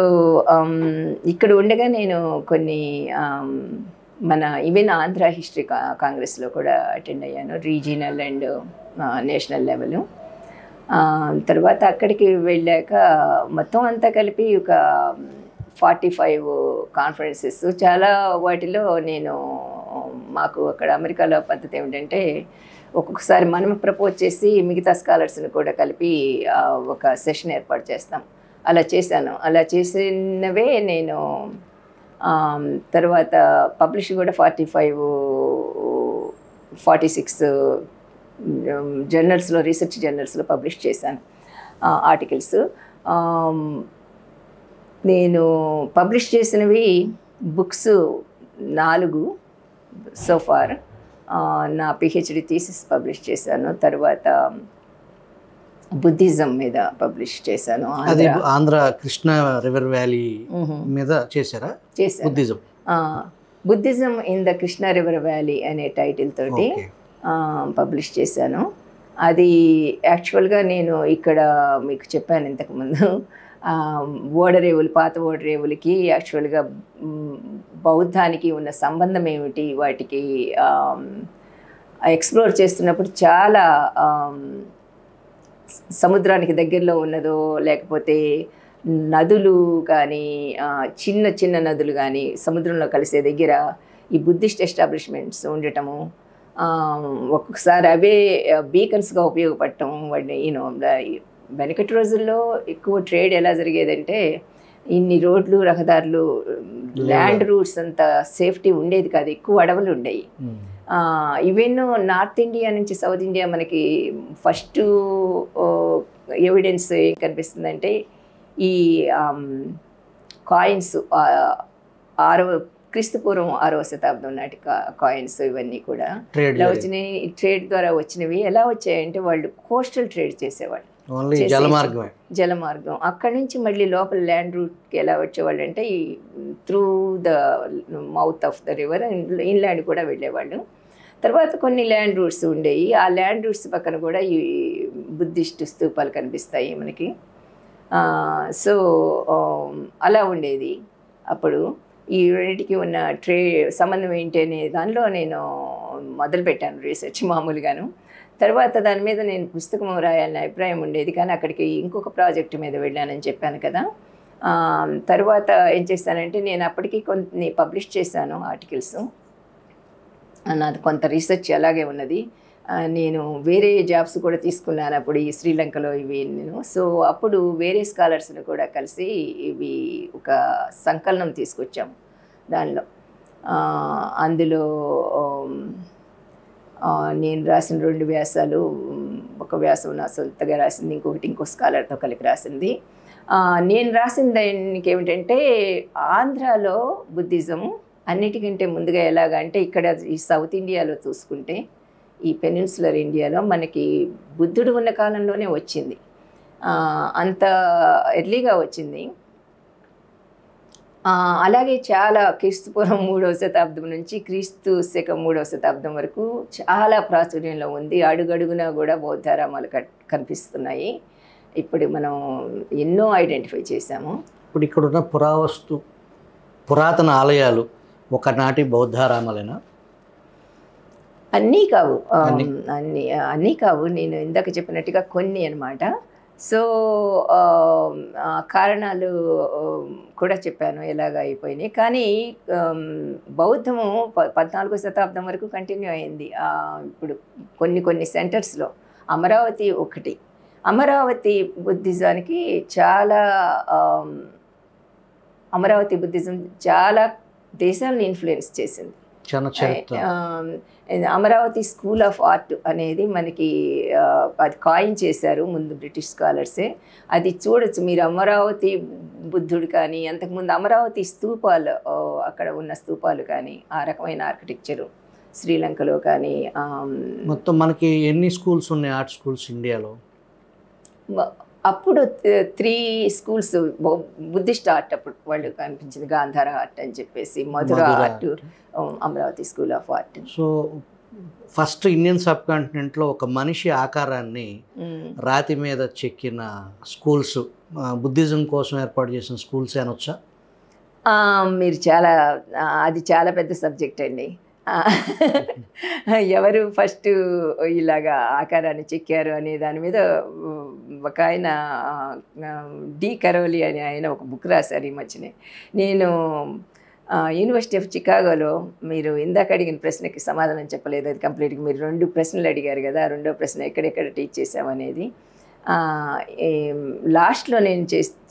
ఇక్కడ ఉండగా నేను కొన్ని మన ఈవెన్ ఆంధ్ర హిస్టరీ కాంగ్రెస్లో కూడా అటెండ్ అయ్యాను, రీజినల్ అండ్ నేషనల్ లెవెల్. తర్వాత అక్కడికి వెళ్ళాక మొత్తం అంతా కలిపి ఒక 45 కాన్ఫరెన్సెస్. చాలా వాటిలో నేను మాకు అక్కడ అమెరికాలో పద్ధతి ఏమిటంటే ఒక్కొక్కసారి మనం ప్రపోజ్ చేసి మిగతా స్కాలర్స్ని కూడా కలిపి ఒక సెషన్ ఏర్పాటు చేస్తాం. అలా చేశాను. అలా చేసినవే నేను తర్వాత పబ్లిష్ కూడా 46 జర్నల్స్లో, రీసెర్చ్ జర్నల్స్లో పబ్లిష్ చేశాను ఆర్టికల్స్. నేను పబ్లిష్ చేసినవి బుక్స్ 4 సోఫార్. నా పిహెచ్డి థీసిస్ పబ్లిష్ చేశాను. తర్వాత బుద్ధిజం మీద పబ్లిష్ చేశాను. అది ఆంధ్ర కృష్ణా రివర్ వ్యాలీ మీద చేశారా? చేశాను. Buddhism in the Krishna river valley అనే టైటిల్ తోటి పబ్లిష్ చేశాను. అది యాక్చువల్గా నేను ఇక్కడ మీకు చెప్పాను ఇంతకుముందు, ఓడరేవులు, పాత ఓడరేవులకి యాక్చువల్గా బౌద్ధానికి ఉన్న సంబంధం ఏమిటి, వాటికి ఎక్స్ప్లోర్ చేస్తున్నప్పుడు చాలా సముద్రానికి దగ్గరలో ఉన్నదో లేకపోతే నదులు కానీ చిన్న చిన్న నదులు కానీ సముద్రంలో కలిసే దగ్గర ఈ బుద్ధిస్ట్ ఎస్టాబ్లిష్మెంట్స్ ఉండటము, ఒక్కొక్కసారి అవే బీకన్స్గా ఉపయోగపడటం. వాడిని వెనకటి రోజుల్లో ఎక్కువ ట్రేడ్ ఎలా జరిగేదంటే ఇన్ని రోడ్లు, రహదారులు, ల్యాండ్ రూట్స్ అంత సేఫ్టీ ఉండేది కాదు, ఎక్కువ అడవులు ఉండేవి. ఈవెన్ నార్త్ ఇండియా నుంచి సౌత్ ఇండియా మనకి ఫస్ట్ ఎవిడెన్స్ ఏం కనిపిస్తుందంటే ఈ కాయిన్స్ క్రీస్తుపూర్వం 6వ శతాబ్దం నాటి కాయిన్స్ ఇవన్నీ కూడా ఇలా వచ్చినాయి. ట్రేడ్ ద్వారా వచ్చినవి. ఎలా వచ్చాయంటే వాళ్ళు కోస్టల్ ట్రేడ్ చేసేవాళ్ళు, జలమార్గం. అక్కడి నుంచి మళ్ళీ లోపల ల్యాండ్ రూట్కి ఎలా వచ్చేవాళ్ళు అంటే ఈ through the mouth of the river inland కూడా వెళ్ళేవాళ్ళు. తర్వాత కొన్ని ల్యాండ్ రూట్స్ ఉండేవి. ఆ ల్యాండ్ రూట్స్ పక్కన కూడా ఈ బుద్ధిస్ట్ స్తూపాలు కనిపిస్తాయి మనకి. సో అలా ఉండేది అప్పుడు. ఈ రెండింటికి ఉన్న సంబంధం ఏంటి అనే దానిలో నేను మొదలుపెట్టాను రీసెర్చ్ మామూలుగాను. తర్వాత దాని మీద నేను పుస్తకం రాయాలని అభిప్రాయం ఉండేది, కానీ అక్కడికి ఇంకొక ప్రాజెక్ట్ మీద వెళ్ళానని చెప్పాను కదా. తర్వాత ఏం చేశానంటే నేను అప్పటికి కొన్ని పబ్లిష్ చేశాను ఆర్టికల్స్. నాది కొంత రీసెర్చ్ అలాగే ఉన్నది. నేను వేరే జాబ్స్ కూడా తీసుకున్నాను అప్పుడు ఈ శ్రీలంకలో ఇవి నేను. సో అప్పుడు వేరే స్కాలర్స్ని కూడా కలిసి ఇవి ఒక సంకలనం తీసుకొచ్చాము. దానిలో అందులో నేను రాసిన 2 వ్యాసాలు, ఒక వ్యాసం నా సొంతగా రాసింది, ఇంకొకటి ఇంకో స్కాలర్తో కలిపి రాసింది. నేను రాసిన దానికి ఏమిటంటే ఆంధ్రాలో బుద్ధిజం అన్నిటికంటే ముందుగా ఎలాగంటే ఇక్కడ ఈ సౌత్ ఇండియాలో చూసుకుంటే ఈ పెనిన్సులర్ ఇండియాలో మనకి బుద్ధుడు ఉన్న కాలంలోనే వచ్చింది, అంత ఎర్లీగా వచ్చింది. అలాగే చాలా క్రీస్తుపూర్వం 3వ శతాబ్దం నుంచి క్రీస్తు శకం 3వ శతాబ్దం వరకు చాలా ప్రాచుర్యంలో ఉంది. అడుగడుగునా కూడా బౌద్ధారామాలు కనిపిస్తున్నాయి. ఇప్పుడు మనం ఎన్నో ఐడెంటిఫై చేశాము. ఇప్పుడు ఇక్కడున్న పురాతన ఆలయాలు ఒకనాటి బౌద్ధారామాలేనా? అన్నీ కావు, అన్నీ కావు. నేను ఇందాక చెప్పినట్టుగా కొన్ని అన్నమాట. సో కారణాలు కూడా చెప్పాను ఎలాగ అయిపోయినాయి. కానీ బౌద్ధము 14వ శతాబ్దం వరకు కంటిన్యూ అయింది. ఇప్పుడు కొన్ని సెంటర్స్లో అమరావతి ఒకటి. అమరావతి బుద్ధిజానికి అమరావతి బుద్ధిజం చాలా దేశాలను ఇన్ఫ్లుయెన్స్ చేసింది. అమరావతి స్కూల్ ఆఫ్ ఆర్ట్ అనేది మనకి అది కాయిన్ చేశారు ముందు బ్రిటిష్ స్కాలర్సే. అది చూడొచ్చు మీరు, అమరావతి బుద్ధుడు కానీ అంతకుముందు అమరావతి స్తూపాలు, అక్కడ ఉన్న స్తూపాలు కానీ ఆ రకమైన ఆర్కిటెక్చరు శ్రీలంకలో కానీ. మొత్తం మనకి ఎన్ని స్కూల్స్ ఉన్నాయి ఆర్ట్ స్కూల్స్ ఇండియాలో? అప్పుడు 3 స్కూల్స్ బుద్ధిస్ట్ ఆర్ట్ అప్పుడు వాళ్ళు కనిపించింది. గాంధార ఆర్ట్ అని చెప్పేసి, Mathura art, Amaravati school of art. So first Indian సబ్ కాంటినెంట్లో ఒక మనిషి ఆకారాన్ని రాతి మీద చెక్కిన స్కూల్స్ బుద్ధిజం కోసం ఏర్పాటు చేసిన స్కూల్స్ అనొచ్చా? మీరు చాలా అది చాలా పెద్ద సబ్జెక్ట్ అండి. ఆ, ఎవరు ఫస్ట్ ఇలాగా ఆకారాన్ని చెక్కారు అనే దాని మీద ఒక ఆయన డి కరోలి అని ఆయన ఒక బుక్ రాశారు ఈ మధ్యనే. నేను యూనివర్సిటీ ఆఫ్ చికాగోలో మీరు ఇందాక అడిగిన ప్రశ్నకి సమాధానం చెప్పలేదు, అది కంప్లీట్గా. మీరు 2 ప్రశ్నలు అడిగారు కదా, రెండో ప్రశ్న ఎక్కడెక్కడ టీచ్ చేసామనేది. లాస్ట్లో నేను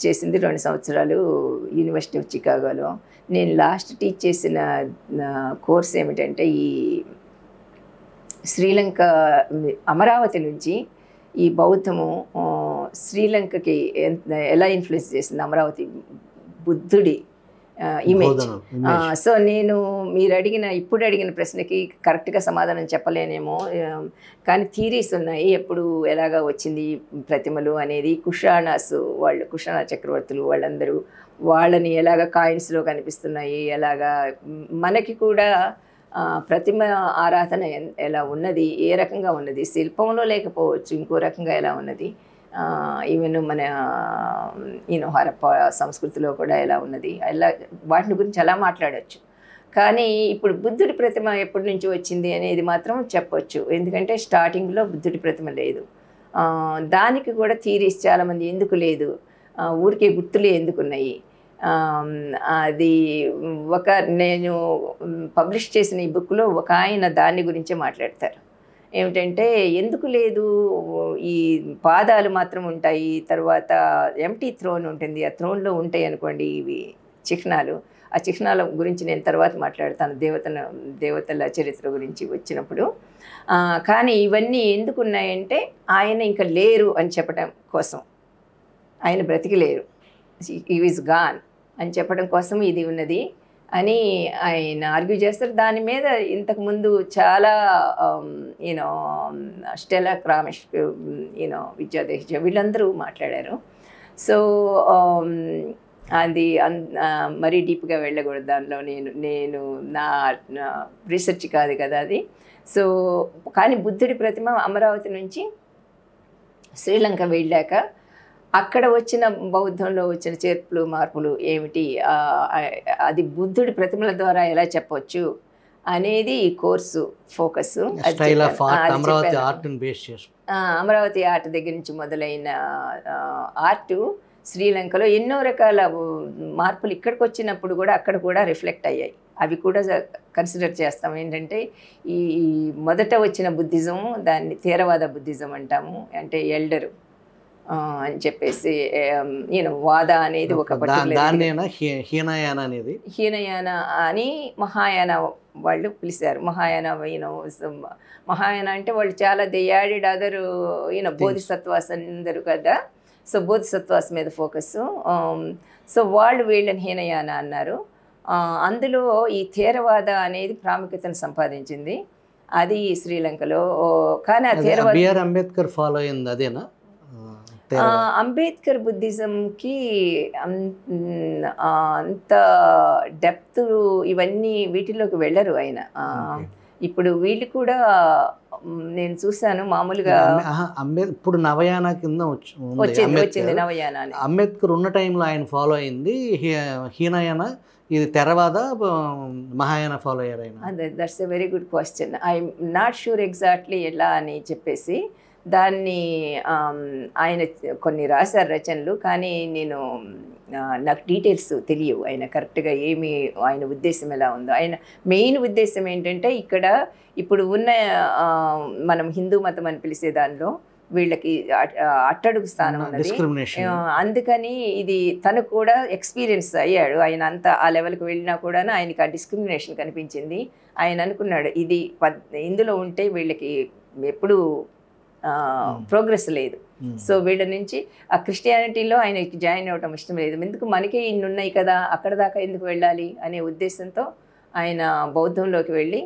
చేసింది 2 సంవత్సరాలు యూనివర్సిటీ ఆఫ్ చికాగోలో. నేను లాస్ట్ టీచ్ చేసిన కోర్స్ ఏమిటంటే ఈ శ్రీలంక అమరావతి నుంచి ఈ బౌద్ధము శ్రీలంకకి ఎలా ఇన్ఫ్లుయెన్స్ చేసింది, అమరావతి బుద్ధుడి ఇమేజ్. సో నేను ఇప్పుడు అడిగిన ప్రశ్నకి కరెక్ట్గా సమాధానం చెప్పలేనేమో, కానీ థీరీస్ ఉన్నాయి ఎప్పుడు ఎలాగా వచ్చింది ప్రతిమలు అనేది. కుషాణ చక్రవర్తులు వాళ్ళందరూ వాళ్ళని ఎలాగ కాయిన్స్లో కనిపిస్తున్నాయి, ఎలాగా మనకి కూడా ప్రతిమ ఆరాధన ఎలా ఉన్నది, ఏ రకంగా ఉన్నది, శిల్పంలో లేకపోవచ్చు, ఇంకో రకంగా ఎలా ఉన్నది, ఈవెన్ మన హరప్ప సంస్కృతిలో కూడా ఎలా ఉన్నది, అలా వాటిని గురించి అలా మాట్లాడవచ్చు. కానీ ఇప్పుడు బుద్ధుడి ప్రతిమ ఎప్పటి నుంచి వచ్చింది అనేది మాత్రం చెప్పొచ్చు, ఎందుకంటే స్టార్టింగ్లో బుద్ధుడి ప్రతిమ లేదు. దానికి కూడా థీరీస్ చాలామంది ఎందుకు లేదు, ఊరికే గుర్తులే ఎందుకున్నాయి. అది నేను పబ్లిష్ చేసిన ఈ బుక్లో ఒక ఆయన దాని గురించే మాట్లాడతారు. ఏమిటంటే ఎందుకు లేదు, ఈ పాదాలు మాత్రం ఉంటాయి, తర్వాత ఎంటీ థ్రోన్ ఉంటుంది, ఆ థ్రోన్లో ఉంటాయి అనుకోండి ఇవి చిహ్నాలు. ఆ చిహ్నాల గురించి నేను తర్వాత మాట్లాడతాను దేవతల చరిత్ర గురించి వచ్చినప్పుడు. కానీ ఇవన్నీ ఎందుకు ఉన్నాయంటే ఆయన ఇంకా లేరు అని చెప్పడం కోసం, ఆయన బ్రతికి లేరు, హి ఈజ్ గాన్ అని చెప్పడం కోసం ఇది ఉన్నది అని ఆయన ఆర్గ్యూ చేస్తారు. దాని మీద ఇంతకుముందు చాలా స్టెలా క్రామిష్, విద్యాదేశ వీళ్ళందరూ మాట్లాడారు. సో అది మరీ డీప్గా వెళ్ళకూడదు దానిలో. నేను నా రీసెర్చ్ కాదు కదా అది. సో కానీ బుద్ధుడి ప్రతిమ అమరావతి నుంచి శ్రీలంక వెళ్ళాక అక్కడ వచ్చిన బౌద్ధంలో వచ్చిన చేర్పులు మార్పులు ఏమిటి, అది బుద్ధుడి ప్రతిమల ద్వారా ఎలా చెప్పవచ్చు అనేది ఈ కోర్సు ఫోకస్. అమరావతి ఆర్ట్ దగ్గర నుంచి మొదలైన ఆర్టు శ్రీలంకలో ఎన్నో రకాల మార్పులు ఇక్కడికి వచ్చినప్పుడు కూడా అక్కడ కూడా రిఫ్లెక్ట్ అయ్యాయి. అవి కూడా కన్సిడర్ చేస్తాం. ఏంటంటే ఈ మొదట వచ్చిన బుద్ధిజం దాన్ని థేరవాద బుద్ధిజం అంటాము, అంటే ఎల్డరు అని చెప్పేసి వాద అనేది ఒక హీనయాన అని మహాయాన వాళ్ళు పిలిచారు. మహాయాన అంటే వాళ్ళు చాలా దే యాడెడ్ అదర్ బోధిసత్వాస్ అందరు కదా. సో బోధిసత్వాస్ మీద ఫోకస్. సో వాళ్ళు వీళ్ళని హీనయాన అన్నారు. అందులో ఈ థేరవాద అనేది ప్రాముఖ్యతను సంపాదించింది, అది శ్రీలంకలో. కానీ ఆ థేరవాద అంబేద్కర్ ఫాలో అయింది అదేనా? అంబేద్కర్ బుద్ధిజంకి అంత డెప్త్ ఇవన్నీ వీటిలోకి వెళ్ళరు ఆయన. ఇప్పుడు వీళ్ళు కూడా నేను చూశాను మామూలుగా. ఇప్పుడు నవయాన కింద వచ్చింది నవయాన. అంబేద్కర్ ఉన్న టైంలో ఆయన ఫాలో అయింది హీనయాన, ఇది తెరవాద మహాయాన ఫాలో అయ్యారు ఆయన. That's a very good question. I'm not sure exactly ఎలా అని చెప్పేసి దాన్ని ఆయన కొన్ని రాశారు రచనలు, కానీ నాకు డీటెయిల్స్ తెలియవు ఆయన కరెక్ట్గా ఏమి ఆయన ఉద్దేశం ఎలా ఉందో. ఆయన మెయిన్ ఉద్దేశం ఏంటంటే ఇక్కడ ఇప్పుడు ఉన్న మనం హిందూ మతం అని పిలిచే దానిలో వీళ్ళకి అట్టడుగు స్థానం ఉన్నది. అందుకని ఇది తను కూడా ఎక్స్పీరియన్స్ అయ్యాడు. ఆయన అంతా ఆ లెవెల్కి వెళ్ళినా కూడా ఆయనకి ఆ డిస్క్రిమినేషన్ కనిపించింది. ఆయన అనుకున్నాడు ఇది ఇందులో ఉంటే వీళ్ళకి ఎప్పుడు ప్రోగ్రెస్ లేదు. సో వీళ్ళ నుంచి ఆ క్రిస్టియానిటీలో ఆయనకి జాయిన్ అవ్వటం ఇష్టం లేదు. ఎందుకు మనకే ఇన్ని ఉన్నాయి కదా, అక్కడ దాకా ఎందుకు వెళ్ళాలి అనే ఉద్దేశంతో ఆయన బౌద్ధంలోకి వెళ్ళి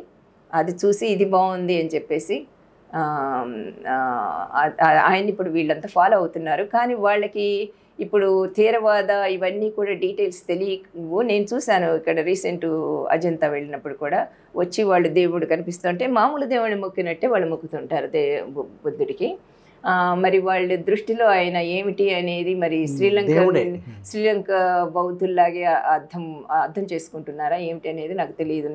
అది చూసి ఇది బాగుంది అని చెప్పేసి ఆయన ఇప్పుడు వీళ్ళంతా ఫాలో అవుతున్నారు. కానీ వాళ్ళకి ఇప్పుడు థేరవాద ఇవన్నీ కూడా డీటెయిల్స్ తెలియవు. నేను చూశాను ఇక్కడ రీసెంట్ అజంతా వెళ్ళినప్పుడు కూడా వచ్చి వాళ్ళు దేవుడు కనిపిస్తుంటే మామూలు దేవుడిని మొక్కినట్టే వాళ్ళు మొక్కుతుంటారు బుద్ధుడికి. మరి వాళ్ళ దృష్టిలో ఆయన ఏమిటి అనేది మరి శ్రీలంక బౌద్ధుల్లాగే అర్థం చేసుకుంటున్నారా ఏమిటి అనేది నాకు తెలియదు.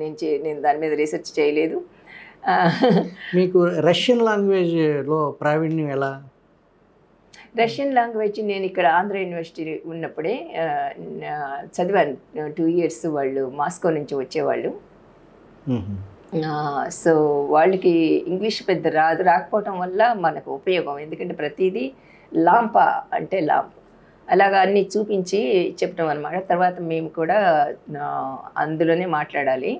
నేను దాని మీద రీసెర్చ్ చేయలేదు. మీకు రష్యన్ లాంగ్వేజ్లో ప్రావీణ్యం ఎలా? రష్యన్ లాంగ్వేజ్ నేను ఇక్కడ ఆంధ్ర యూనివర్సిటీ ఉన్నప్పుడే చదివాను. 2 years వాళ్ళు మాస్కో నుంచి వచ్చేవాళ్ళు. సో వాళ్ళకి ఇంగ్లీష్ పెద్ద రాకపోవటం వల్ల మనకు ఉపయోగం. ఎందుకంటే ప్రతిదీ లాంపా అంటే లాంప్ అలాగా అన్నీ చూపించి చెప్పడం అనమాట. తర్వాత మేము కూడా అందులోనే మాట్లాడాలి,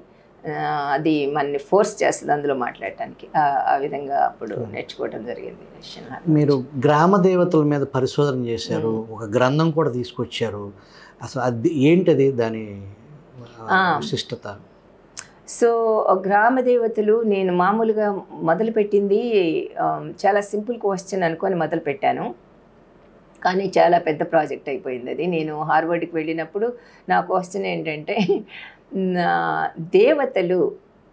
అది మనని ఫోర్స్ చేస్తుంది అందులో మాట్లాడటానికి. ఆ విధంగా అప్పుడు నేర్చుకోవడం జరిగింది. మీరు గ్రామ దేవతల మీద పరిశోధన చేశారు, ఒక గ్రంథం కూడా తీసుకొచ్చారు. అసలు అది ఏంటది, దాని విశిష్టత? సో గ్రామ దేవతలు నేను మామూలుగా మొదలుపెట్టింది చాలా సింపుల్ క్వశ్చన్ అనుకొని మొదలుపెట్టాను, కానీ చాలా పెద్ద ప్రాజెక్ట్ అయిపోయింది అది. నేను హార్వర్డ్కి వెళ్ళినప్పుడు నా క్వశ్చన్ ఏంటంటే, దేవతలు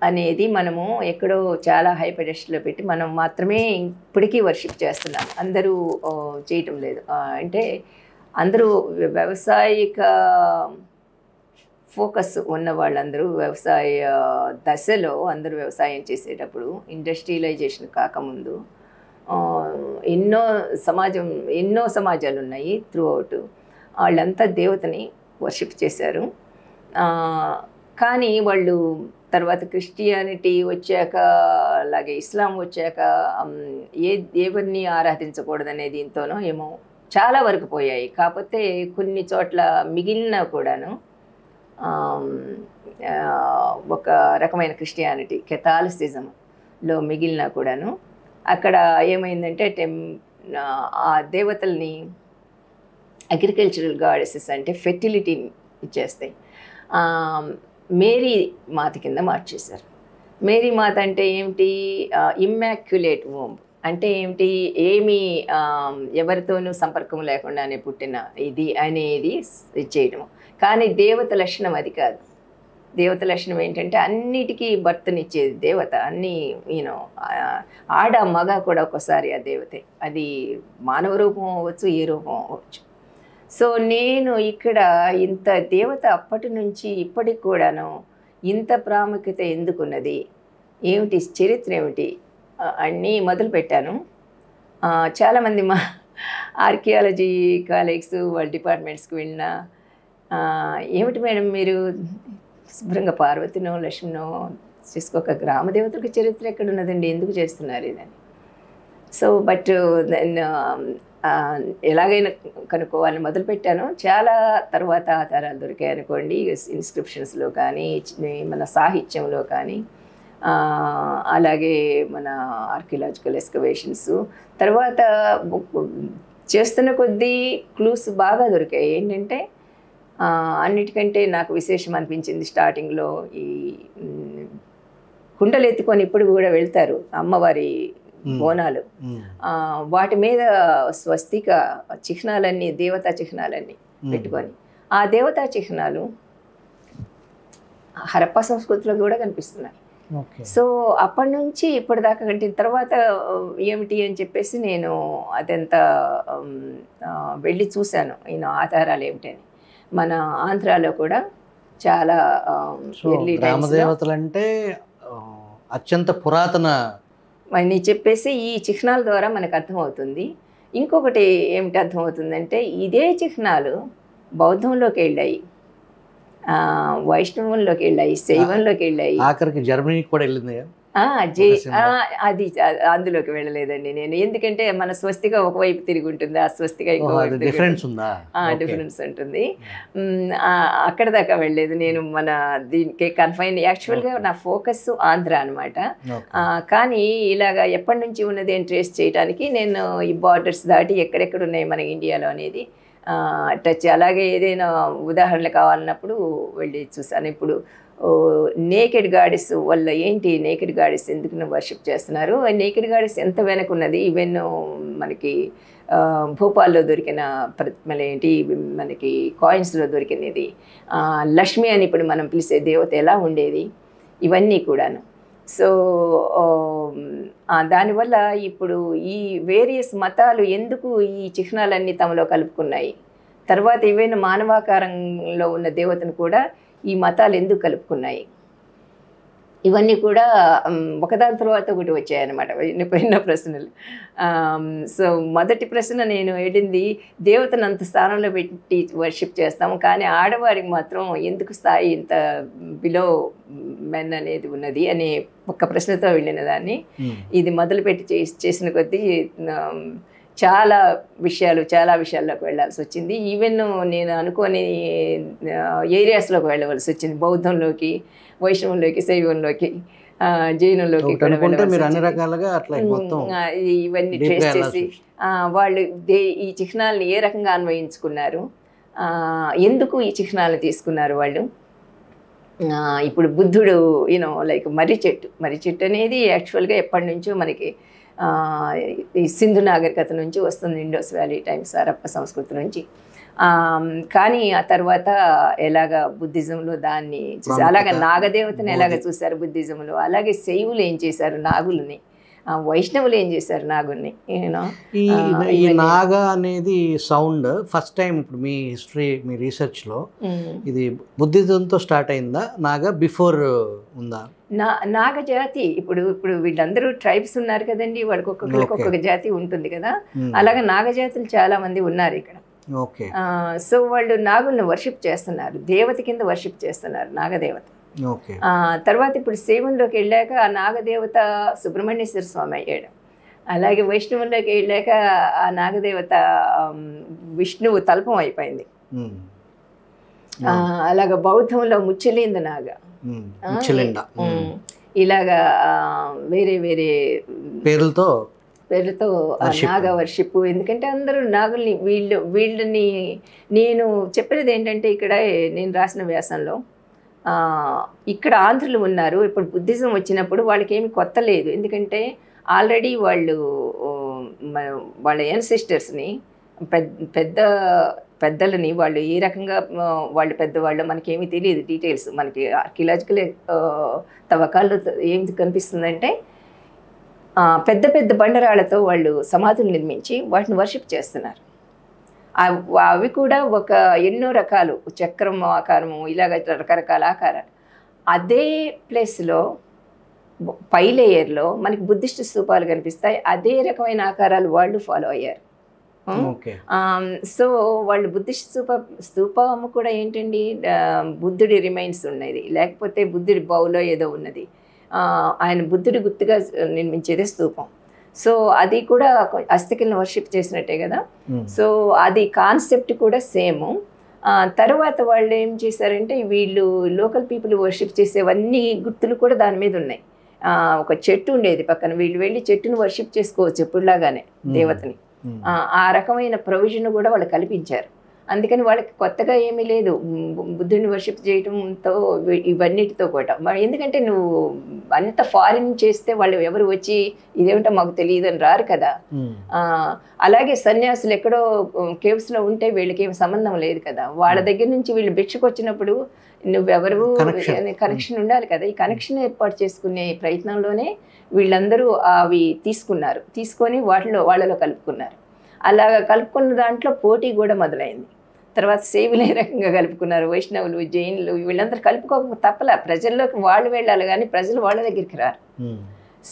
అనేది మనము ఎక్కడో చాలా హై పెడెస్టల్లో పెట్టి మనం మాత్రమే ఇప్పటికీ వర్షిప్ చేస్తున్నాం, అందరూ చేయటం లేదు. అంటే అందరూ వ్యవసాయిక ఫోకస్ ఉన్న వాళ్ళందరూ వ్యవసాయ దశలో అందరూ వ్యవసాయం చేసేటప్పుడు ఇండస్ట్రియలైజేషన్ కాకముందు ఎన్నో సమాజాలు ఉన్నాయి త్రూ అవుట్. వాళ్ళంతా దేవతని వర్షిప్ చేశారు. కానీ వాళ్ళు తర్వాత క్రిస్టియానిటీ వచ్చాక అలాగే ఇస్లాం వచ్చాక ఎవరిని ఆరాధించకూడదనే దీంతోనో ఏమో చాలా వరకు పోయాయి. కాకపోతే కొన్ని చోట్ల మిగిలిన కూడాను ఒక రకమైన క్రిస్టియానిటీ కెథాలిసిజంలో మిగిలిన కూడాను అక్కడ ఏమైందంటే ఆ దేవతల్ని అగ్రికల్చరల్ గాడెసెస్ అంటే ఫెర్టిలిటీని ఇచ్చేస్తాయి. మేరీ మాత కింద మార్చేశారు. మేరీ మాత అంటే ఏమిటి? ఇమ్మాక్యులేట్ వోమ్ అంటే ఏమిటి? ఏమీ ఎవరితోనూ సంపర్కం లేకుండానే పుట్టిన ఇది అనేది చేయటము. కానీ దేవత లక్షణం అది కాదు. దేవత లక్షణం ఏంటంటే అన్నిటికీ భర్తనిచ్చేది దేవత. అన్నీ ఆడ మగ కూడా ఒక్కోసారి ఆ దేవతే. అది మానవ రూపం అవ్వచ్చు, ఏ రూపం అవ్వచ్చు. సో నేను ఇక్కడ ఇంత దేవత అప్పటి నుంచి ఇప్పటికి కూడాను ఇంత ప్రాముఖ్యత ఎందుకున్నది, ఏమిటి చరిత్ర ఏమిటి అన్నీ మొదలుపెట్టాను. చాలామంది మా ఆర్కియాలజీ కాలేజ్స్ వాళ్ళ డిపార్ట్మెంట్స్కి వెళ్ళినా, ఏమిటి మేడం మీరు శుభ్రంగా పార్వతినో లక్ష్మినో చేసుకోక గ్రామ దేవతలకు చరిత్ర ఎక్కడ ఉన్నదండి, ఎందుకు చేస్తున్నారు ఇదని. సో బట్ ఎలాగైనా కనుక్కోవాలని మొదలుపెట్టాను. చాలా తర్వాత ఆధారాలు దొరికాయి అనుకోండి, ఇన్స్క్రిప్షన్స్లో కానీ మన సాహిత్యంలో కానీ, అలాగే మన ఆర్కియలాజికల్ ఎక్స్కవేషన్స్. తర్వాత చేస్తున్న కొద్దీ క్లూస్ బాగా దొరికాయి. ఏంటంటే అన్నిటికంటే నాకు విశేషం అనిపించింది స్టార్టింగ్లో ఈ కుండలు ఎత్తుకొని ఇప్పుడు కూడా వెళ్తారు అమ్మవారి బోనాలు, వాటి మీద స్వస్తిక చిహ్నాలన్నీ దేవతా చిహ్నాలన్నీ పెట్టుకొని, ఆ దేవతా చిహ్నాలు హరప్పా సంస్కృతిలో కూడా కనిపిస్తున్నాయి. సో అప్పటి నుంచి ఇప్పటిదాకా కంటే తర్వాత ఏమిటి అని చెప్పేసి నేను అదంతా వెళ్ళి చూశాను, ఆధారాలు ఏమిటని. మన ఆంధ్రాలో కూడా చాలా గ్రామదేవతలు అంటే అత్యంత పురాతన అని చెప్పేసి ఈ చిహ్నాల ద్వారా మనకు అర్థమవుతుంది. ఇంకొకటి ఏమిటి అర్థమవుతుందంటే, ఇదే చిహ్నాలు బౌద్ధంలోకి వెళ్ళాయి, వైష్ణవంలోకి వెళ్ళాయి, శైవంలోకి వెళ్ళాయి, ఆఖరికి జర్మనీకి కూడా వెళ్ళింది. అది అందులోకి వెళ్ళలేదండి నేను, ఎందుకంటే మన స్వస్తిగా ఒకవైపు తిరిగి ఉంటుంది, ఆ స్వస్తిగా డిఫరెన్స్ ఉందా? డిఫరెన్స్ ఉంటుంది. అక్కడ దాకా వెళ్ళలేదు నేను. మన దీనికి కన్ఫైన్, యాక్చువల్గా నా ఫోకస్ ఆంధ్ర అనమాట. కానీ ఇలాగా ఎప్పటి నుంచి ఉన్నది అని ట్రేస్ చేయడానికి నేను ఈ బార్డర్స్ దాటి ఎక్కడెక్కడ ఉన్నాయి మన ఇండియాలో అనేది టచ్. అలాగే ఏదైనా ఉదాహరణలు కావాలన్నప్పుడు వెళ్ళి చూసాను. ఇప్పుడు నేకెడ్ గాడెస్ వల్ల ఏంటి, నేకెడ్ గాడెస్ ఎందుకు వర్షిప్ చేస్తున్నారు, నేకెడ్ గాడెస్ ఎంత వెనకున్నది, ఈవెన్ మనకి భోపాల్లో దొరికిన ప్రతిమలు ఏంటి, మనకి కాయిన్స్లో దొరికినది, లక్ష్మి అని ఇప్పుడు మనం పిలిచే దేవత ఎలా ఉండేది, ఇవన్నీ కూడాను. సో దానివల్ల ఇప్పుడు ఈ వేరియస్ మతాలు ఎందుకు ఈ చిహ్నాలన్నీ తమలో కలుపుకున్నాయి, తర్వాత ఏవైనా మానవాకారంలో ఉన్న దేవతను కూడా ఈ మతాలు ఎందుకు కలుపుకున్నాయి, ఇవన్నీ కూడా ఒకదాని తర్వాత ఒకటి వచ్చాయన్నమాట ఎన్నో ప్రశ్నలు. సో మొదటి ప్రశ్న నేను ఏడింది, దేవతను అంత స్థానంలో పెట్టి వర్షిప్ చేస్తాము, కానీ ఆడవారికి మాత్రం ఎందుకు స్థాయి ఇంత బిలో మెన్ అనేది ఉన్నది అనే ఒక్క ప్రశ్నతో వెళ్ళిన దాన్ని. ఇది మొదలుపెట్టి చేసిన కొద్దీ చాలా విషయాల్లోకి వెళ్ళాల్సి వచ్చింది. ఈవెన్ నేను అనుకోని ఏరియాస్లోకి వెళ్ళవలసి వచ్చింది, బౌద్ధంలోకి, వైష్ణవంలోకి, శైవంలోకి, జైనంలోకి ఇవన్నీ ట్రేస్ చేసి వాళ్ళు ఈ చిహ్నాలను ఏ రకంగా అన్వయించుకున్నారు, ఎందుకు ఈ చిహ్నాలను తీసుకున్నారు వాళ్ళు. ఇప్పుడు బుద్ధుడు లైక్ మర్రి చెట్టు అనేది యాక్చువల్గా ఎప్పటి నుంచో మనకి ఈ సింధు నాగరికత నుంచి వస్తుంది, ఇండోస్ వ్యాలీ టైమ్స్, హరప్ప సంస్కృతి నుంచి. కానీ ఆ తర్వాత ఎలాగ బుద్ధిజంలో దాన్ని చూసి, అలాగే నాగదేవతని ఎలాగ చూశారు బుద్ధిజంలో, అలాగే శైవులు ఏం చేశారు నాగుల్ని, వైష్ణవులు ఏం చేశారు నాగుల్ని. ఈ నాగ అనేది సౌండ్ ఫస్ట్ టైం ఇప్పుడు మీ హిస్టరీ, మీ రీసెర్చ్లో ఇది బుద్ధిజంతో స్టార్ట్ అయిందా, నాగ బిఫోర్ ఉందా? నాగజాతి ఇప్పుడు వీళ్ళందరూ ట్రైబ్స్ ఉన్నారు కదండి, వాళ్ళకి ఒక్కొక్క జాతి ఉంటుంది కదా, అలాగే నాగజాతులు చాలా మంది ఉన్నారు ఇక్కడ. సో వాళ్ళు నాగుల్ని వర్షిప్ చేస్తున్నారు, దేవత కింద వర్షిప్ చేస్తున్నారు, నాగదేవత. తర్వాత ఇప్పుడు శైవంలోకి వెళ్ళాక ఆ నాగదేవత సుబ్రహ్మణ్యేశ్వర స్వామి అయ్యాడు. అలాగే వైష్ణవంలోకి వెళ్ళాక ఆ నాగదేవత విష్ణువు తల్పం అయిపోయింది. అలాగ బౌద్ధంలో ముచ్చలింద నాగ, ఇలాగా వేరే వేరే పేర్లతో నాగ వర్షిప్. ఎందుకంటే అందరూ నాగుల్ని వీళ్ళని నేను చెప్పేది ఏంటంటే, ఇక్కడ నేను రాసిన వ్యాసంలో ఇక్కడ ఆంధ్రులు ఉన్నారు. ఇప్పుడు బుద్ధిజం వచ్చినప్పుడు వాళ్ళకి ఏమి కొత్త లేదు, ఎందుకంటే ఆల్రెడీ వాళ్ళ యాన్సిస్టర్స్ని పెద్దలని వాళ్ళు ఏ రకంగా వాళ్ళు పెద్దవాళ్ళు మనకేమీ తెలియదు డీటెయిల్స్. మనకి ఆర్కియలాజికల్ తవ్వకాల్లో ఏం కనిపిస్తుందంటే పెద్ద పెద్ద బండరాళ్లతో వాళ్ళు సమాధులు నిర్మించి వాటిని వర్షిప్ చేస్తున్నారు. అవి కూడా ఎన్నో రకాలు, చక్రం ఆకారము, ఇలాగ రకరకాల ఆకారాలు. అదే ప్లేస్లో పై లేయర్లో మనకి బుద్ధిస్ట్ స్తూపాలు కనిపిస్తాయి, అదే రకమైన ఆకారాలు వాళ్ళు ఫాలో అయ్యారు. సో వాళ్ళు బుద్ధిస్ట్ స్తూపము కూడా ఏంటండి, బుద్ధుడి రిమైన్స్ ఉన్నది, లేకపోతే బుద్ధుడి బౌలో ఏదో ఉన్నది, ఆయన బుద్ధుడి గుర్తుగా నిర్మించేదే స్తూపం. సో అది కూడా అస్థికల్ని వర్షిప్ చేసినట్టే కదా. సో అది కాన్సెప్ట్ కూడా సేమ్. తర్వాత వాళ్ళు ఏం చేశారంటే, వీళ్ళు లోకల్ పీపుల్ వర్షిప్ చేసేవన్నీ గుర్తులు కూడా దాని మీద ఉన్నాయి. ఒక చెట్టు ఉండేది పక్కన, వీళ్ళు వెళ్ళి చెట్టును వర్షిప్ చేసుకోవచ్చు ఎప్పుడులాగానే దేవతని. ఆ రకమైన ప్రొవిజన్ కూడా వాళ్ళు కల్పించారు. అందుకని వాళ్ళకి కొత్తగా ఏమీ లేదు బుద్ధుడిని వర్షిప్ చేయటంతో ఇవన్నిటితో కూడా. ఎందుకంటే నువ్వు అంత ఫారిన్ చేస్తే వాళ్ళు ఎవరు వచ్చి ఇదేమిటో మాకు తెలియదు అని రారు కదా. అలాగే సన్యాసులు ఎక్కడో కేవ్స్లో ఉంటే వీళ్ళకి ఏమి సంబంధం లేదు కదా. వాళ్ళ దగ్గర నుంచి వీళ్ళు భిక్షకు వచ్చినప్పుడు నువ్వెవరు కనెక్షన్ ఉండాలి కదా. ఈ కనెక్షన్ ఏర్పాటు చేసుకునే ప్రయత్నంలోనే వీళ్ళందరూ అవి తీసుకొని వాళ్ళలో కలుపుకున్నారు. అలాగా కలుపుకున్న దాంట్లో పోటీ కూడా మొదలైంది. తర్వాత శైవులు ఏ రకంగా కలుపుకున్నారు, వైష్ణవులు, జైనులు, వీళ్ళందరూ కలుపుకోక తప్పల. ప్రజల్లోకి వాళ్ళు వెళ్ళాలి కానీ ప్రజలు వాళ్ళ దగ్గరికి రారు.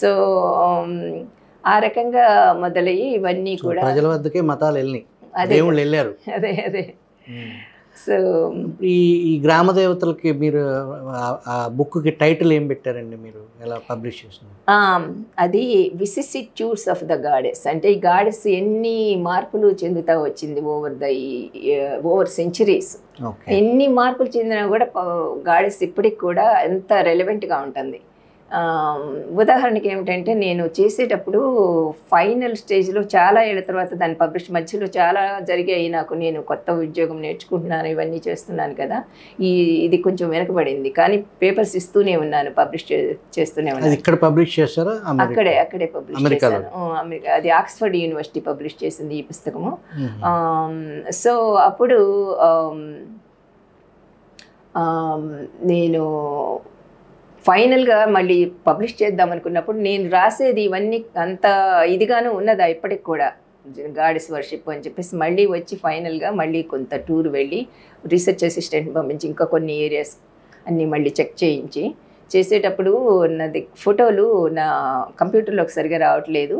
సో ఆ రకంగా మొదలయ్యి ఇవన్నీ కూడా ప్రజల వద్దకే మతాలు వెళ్ళారు. అదే సో ఈ గ్రామ దేవతలకి మీరు ఆ బుక్కి టైటిల్ ఏం పెట్టారండి, మీరు ఎలా పబ్లిష్ చేస్తున్నారు? అది విసిసిట్యూడ్స్ ఆఫ్ ద గాడెస్. అంటే ఈ గాడెస్ ఎన్ని మార్పులు చెందుతా వచ్చింది ఓవర్ సెంచరీస్. ఎన్ని మార్పులు చెందినా కూడా గాడెస్ ఇప్పటికి కూడా ఎంత రెలవెంట్గా ఉంటుంది. ఉదాహరణకి ఏమిటంటే, నేను చేసేటప్పుడు ఫైనల్ స్టేజ్లో చాలా ఏళ్ళ తర్వాత దాన్ని మధ్యలో చాలా జరిగాయి నాకు. నేను కొత్త ఉద్యోగం నేర్చుకుంటున్నాను, ఇవన్నీ చేస్తున్నాను కదా. ఇది కొంచెం వెనకబడింది, కానీ పేపర్స్ ఇస్తూనే ఉన్నాను, పబ్లిష్ చేస్తూనే ఉన్నాను. ఇక్కడ పబ్లిష్ చేశారా? అక్కడే పబ్లిష్ చేశాను. అది ఆక్స్ఫర్డ్ యూనివర్సిటీ పబ్లిష్ చేసింది ఈ పుస్తకము. సో అప్పుడు నేను ఫైనల్గా మళ్ళీ పబ్లిష్ చేద్దాం అనుకున్నప్పుడు నేను రాసేది ఇవన్నీ అంత ఇదిగాను ఉన్నదా ఇప్పటికి కూడా గాడెస్ వర్షిప్ అని చెప్పేసి మళ్ళీ వచ్చి ఫైనల్గా మళ్ళీ కొంత టూర్ వెళ్ళి రీసెర్చ్ అసిస్టెంట్ పంపించి ఇంకా కొన్ని ఏరియాస్ అన్నీ మళ్ళీ చెక్ చేయించి చేసేటప్పుడు నాది ఫోటోలు నా కంప్యూటర్లోకి సరిగా రావట్లేదు,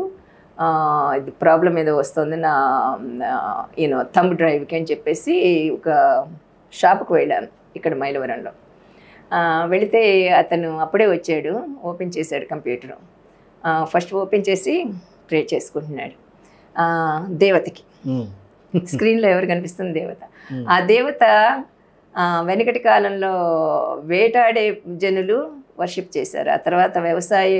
ఇది ప్రాబ్లం ఏదో వస్తుంది నా యూనో థంబ్ డ్రైవ్కి అని చెప్పేసి ఒక షాప్కి వెళ్ళాను ఇక్కడ మైలవరంలో. వెళితే అతను అప్పుడే వచ్చాడు, ఓపెన్ చేశాడు కంప్యూటర్. ఫస్ట్ ఓపెన్ చేసి ప్రే చేసుకుంటున్నాడు దేవతకి. స్క్రీన్లో ఎవరు కనిపిస్తుంది? దేవత. ఆ దేవత వెనకటి కాలంలో వేటాడే జనులు వర్షిప్ చేశారు, ఆ తర్వాత వ్యవసాయ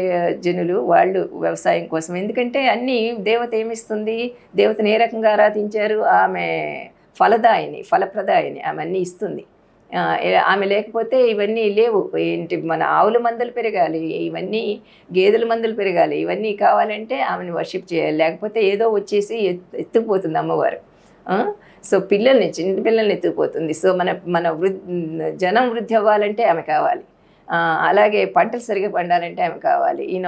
జనులు వాళ్ళు వ్యవసాయం కోసం. ఎందుకంటే అన్నీ దేవత ఏమిస్తుంది, దేవతను ఏ రకంగా ఆరాధించారు, ఆమె ఫలదాయిని ఫలప్రదాయిని, ఆమె అన్నీ ఇస్తుంది. ఆమె లేకపోతే ఇవన్నీ లేవు. ఏంటి మన ఆవుల మందలు పెరగాలి, ఇవన్నీ గేదెల మందలు పెరగాలి, ఇవన్నీ కావాలంటే ఆమెను వర్షిప్ చేయాలి, లేకపోతే ఏదో వచ్చేసి ఎత్తుకుపోతుంది అమ్మవారు. సో పిల్లల్ని చిన్న పిల్లల్ని ఎత్తుకుపోతుంది. సో మన జనం వృద్ధి అవ్వాలంటే ఆమె కావాలి, అలాగే పంటలు సరిగా పండాలంటే ఆమె కావాలి. ఈయన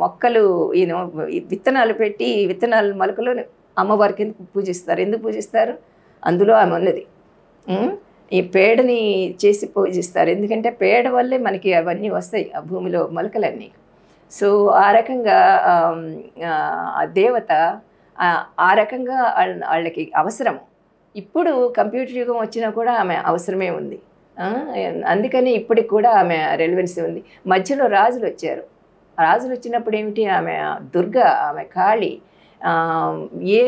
మొక్కలు ఈయన విత్తనాలు పెట్టి విత్తనాలు మొలకలు అమ్మవారికి ఎందుకు పూజిస్తారు? ఎందుకు పూజిస్తారు? అందులో ఆమె ఉన్నది. ఈ పేడని చేసి పూజిస్తారు, ఎందుకంటే పేడ వల్లే మనకి అవన్నీ వస్తాయి ఆ భూమిలో మొలకలన్నీ. సో ఆ రకంగా ఆ దేవత ఆ రకంగా వాళ్ళకి అవసరం. ఇప్పుడు కంప్యూటర్ యుగం వచ్చినా కూడా ఆమె అవసరమే ఉంది, అందుకని ఇప్పటికి కూడా ఆమె రెలవెన్సీ ఉంది. మధ్యలో రాజులు వచ్చారు, రాజులు వచ్చినప్పుడు ఏమిటి, ఆమె దుర్గా, ఆమె కాళీ. ఏ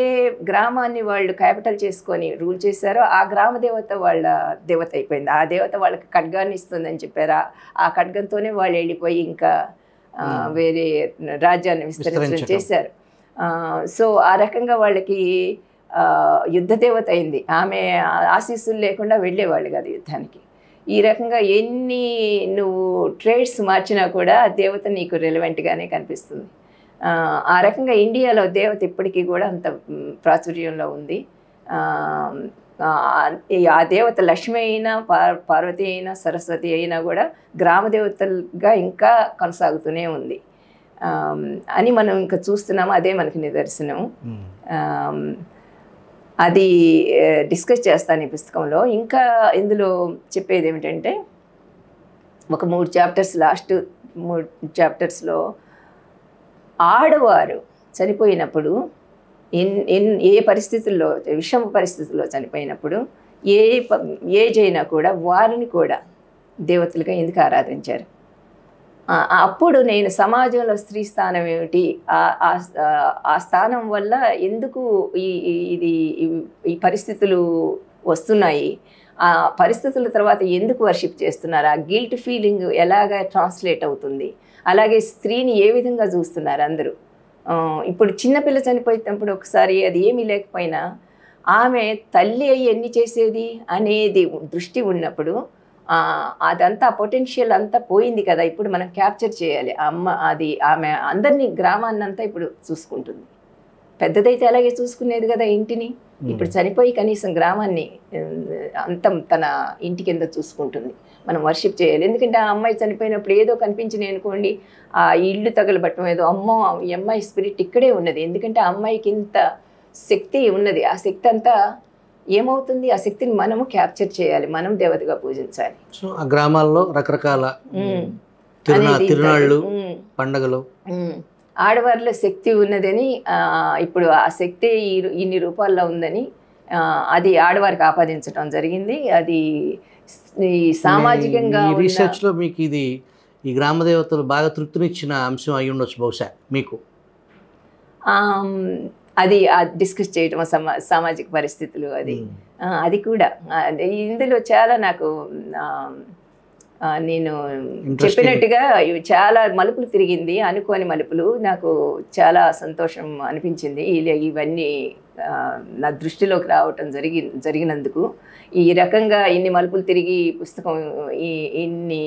గ్రామాన్ని వాళ్ళు క్యాపిటల్ చేసుకొని రూల్ చేశారో ఆ గ్రామ దేవత వాళ్ళ దేవత అయిపోయింది. ఆ దేవత వాళ్ళకి ఖడ్గాన్ని ఇస్తుందని చెప్పారు, ఆ ఖడ్గంతోనే వాళ్ళు వెళ్ళిపోయి ఇంకా వేరే రాజ్యాన్ని విస్తరించడం చేశారు. సో ఆ రకంగా వాళ్ళకి యుద్ధ దేవత అయింది. ఆమె ఆశీస్సులు లేకుండా వెళ్ళేవాళ్ళు కాదు యుద్ధానికి. ఈ రకంగా ఎన్ని నువ్వు ట్రేడ్స్ మార్చినా కూడా దేవత నీకు రెలవెంట్గానే కనిపిస్తుంది. ఆ రకంగా ఇండియాలో దేవత ఇప్పటికీ కూడా అంత ప్రాచుర్యంలో ఉంది. ఆ దేవత లక్ష్మి అయినా పార్వతి అయినా సరస్వతి అయినా కూడా గ్రామ దేవతలుగా ఇంకా కొనసాగుతూనే ఉంది అని మనం ఇంకా చూస్తున్నాము. అదే మనకి నిదర్శనం. అది డిస్కస్ చేస్తాను ఈ పుస్తకంలో. ఇంకా ఇందులో చెప్పేది ఏమిటంటే ఒక 3 చాప్టర్స్, లాస్ట్ 3 చాప్టర్స్లో ఆడవారు చనిపోయినప్పుడు ఏ పరిస్థితుల్లో, విషమ పరిస్థితుల్లో చనిపోయినప్పుడు ఏజ్ అయినా కూడా వారిని కూడా దేవతలుగా ఎందుకు ఆరాధించారు? అప్పుడు నేను సమాజంలో స్త్రీ స్థానం ఏమిటి, ఆ స్థానం వల్ల ఎందుకు ఈ పరిస్థితులు వస్తున్నాయి, ఆ పరిస్థితుల తర్వాత ఎందుకు వర్షిప్ చేస్తున్నారు, ఆ గిల్ట్ ఫీలింగ్ ఎలాగ ట్రాన్స్లేట్ అవుతుంది, అలాగే స్త్రీని ఏ విధంగా చూస్తున్నారు అందరూ. ఇప్పుడు చిన్నపిల్ల చనిపోయినప్పుడు ఒకసారి అది ఏమీ లేకపోయినా ఆమె తల్లి అయ్యి ఎన్ని చేసేది అనేది దృష్టి ఉన్నప్పుడు అదంతా పొటెన్షియల్ అంతా పోయింది కదా, ఇప్పుడు మనం క్యాప్చర్ చేయాలి. అది ఆమె అందరినీ గ్రామాన్ని అంతా ఇప్పుడు చూసుకుంటుంది. పెద్దదైతే అలాగే చూసుకునేది కదా ఇంటిని, ఇప్పుడు చనిపోయి కనీసం గ్రామాన్ని అంత తన ఇంటి కింద చూసుకుంటుంది. మనం వర్షిప్ చేయాలి. ఎందుకంటే ఆ అమ్మాయి చనిపోయినప్పుడు ఏదో కనిపించినాయి అనుకోండి, ఆ ఇల్లు తగలబట్టడం ఏదో, అమ్మో ఈ అమ్మాయి స్పిరిట్ ఇక్కడే ఉన్నది, ఎందుకంటే ఆ అమ్మాయికి ఇంత శక్తి ఉన్నది, ఆ శక్తి అంతా ఏమవుతుంది, ఆ శక్తిని మనము క్యాప్చర్ చేయాలి, మనం దేవతగా పూజించాలి. సో ఆ గ్రామాల్లో రకరకాల తిరునాళ్ళు, పండగలు, ఆడవారిలో శక్తి ఉన్నదని, ఇప్పుడు ఆ శక్తి ఇన్ని రూపాల్లో ఉందని అది ఆడవారికి ఆపాదించడం జరిగింది. అది సామాజికంగా రీసెర్చ్లో మీకు ఇది ఈ గ్రామ దేవతలు బాగా తృప్తినిచ్చిన అంశం అయి ఉండొచ్చు బహుశా మీకు. అది డిస్కస్ చేయటం సామాజిక పరిస్థితులు, అది కూడా ఇందులో చాలా నాకు నేను చెప్పినట్టుగా చాలా మలుపులు తిరిగింది, అనుకోని మలుపులు. నాకు చాలా సంతోషం అనిపించింది ఇవన్నీ నా దృష్టిలోకి రావటం జరిగినందుకు. ఈ రకంగా ఇన్ని మలుపులు తిరిగి పుస్తకం ఇన్ని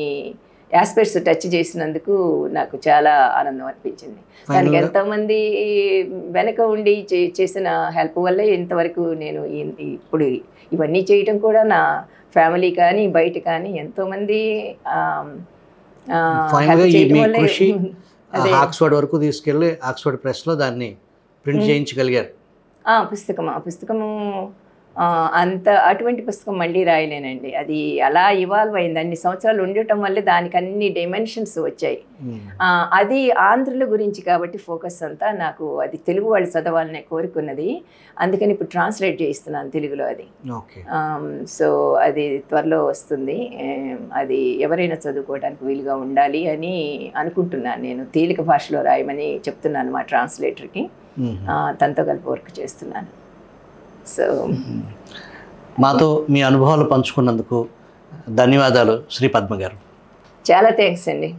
ఆస్పెక్ట్స్ టచ్ చేసినందుకు నాకు చాలా ఆనందం అనిపించింది. దానికి ఎంతోమంది వెనక ఉండి చేసిన హెల్ప్ వల్లే ఇంతవరకు నేను ఇప్పుడు ఇవన్నీ చేయటం కూడా నా ఫ్యామిలీ కానీ బయట కానీ ఎంతోమంది ఫైనల్గా ఈ మీ వల్లే కృషి ఆక్స్ఫర్డ్ వరకు తీసుకెళ్ళి ఆక్స్ఫర్డ్ ప్రెస్లో దాన్ని ప్రింట్ చేయించగలిగారు. పుస్తకము అంత అటువంటి పుస్తకం మళ్ళీ రాయలేనండి. అది అలా ఇవాల్వ్ అయింది, అన్ని సంవత్సరాలు ఉండటం వల్లే దానికి అన్ని డైమెన్షన్స్ వచ్చాయి. అది ఆంధ్రుల గురించి కాబట్టి ఫోకస్ అంతా నాకు అది తెలుగు వాళ్ళు చదవాలనే కోరుకున్నది, అందుకని ఇప్పుడు ట్రాన్స్లేట్ చేయిస్తున్నాను తెలుగులో అది. సో అది త్వరలో వస్తుంది. అది ఎవరైనా చదువుకోవడానికి వీలుగా ఉండాలి అని అనుకుంటున్నాను. నేను తేలిక భాషలో రాయమని చెప్తున్నాను మా ట్రాన్స్లేటర్కి, తనతో కలిపి వర్క్ చేస్తున్నాను. సో మాతో మీ అనుభవాలు పంచుకున్నందుకు ధన్యవాదాలు శ్రీ పద్మ గారు. చాలా థ్యాంక్స్ అండి.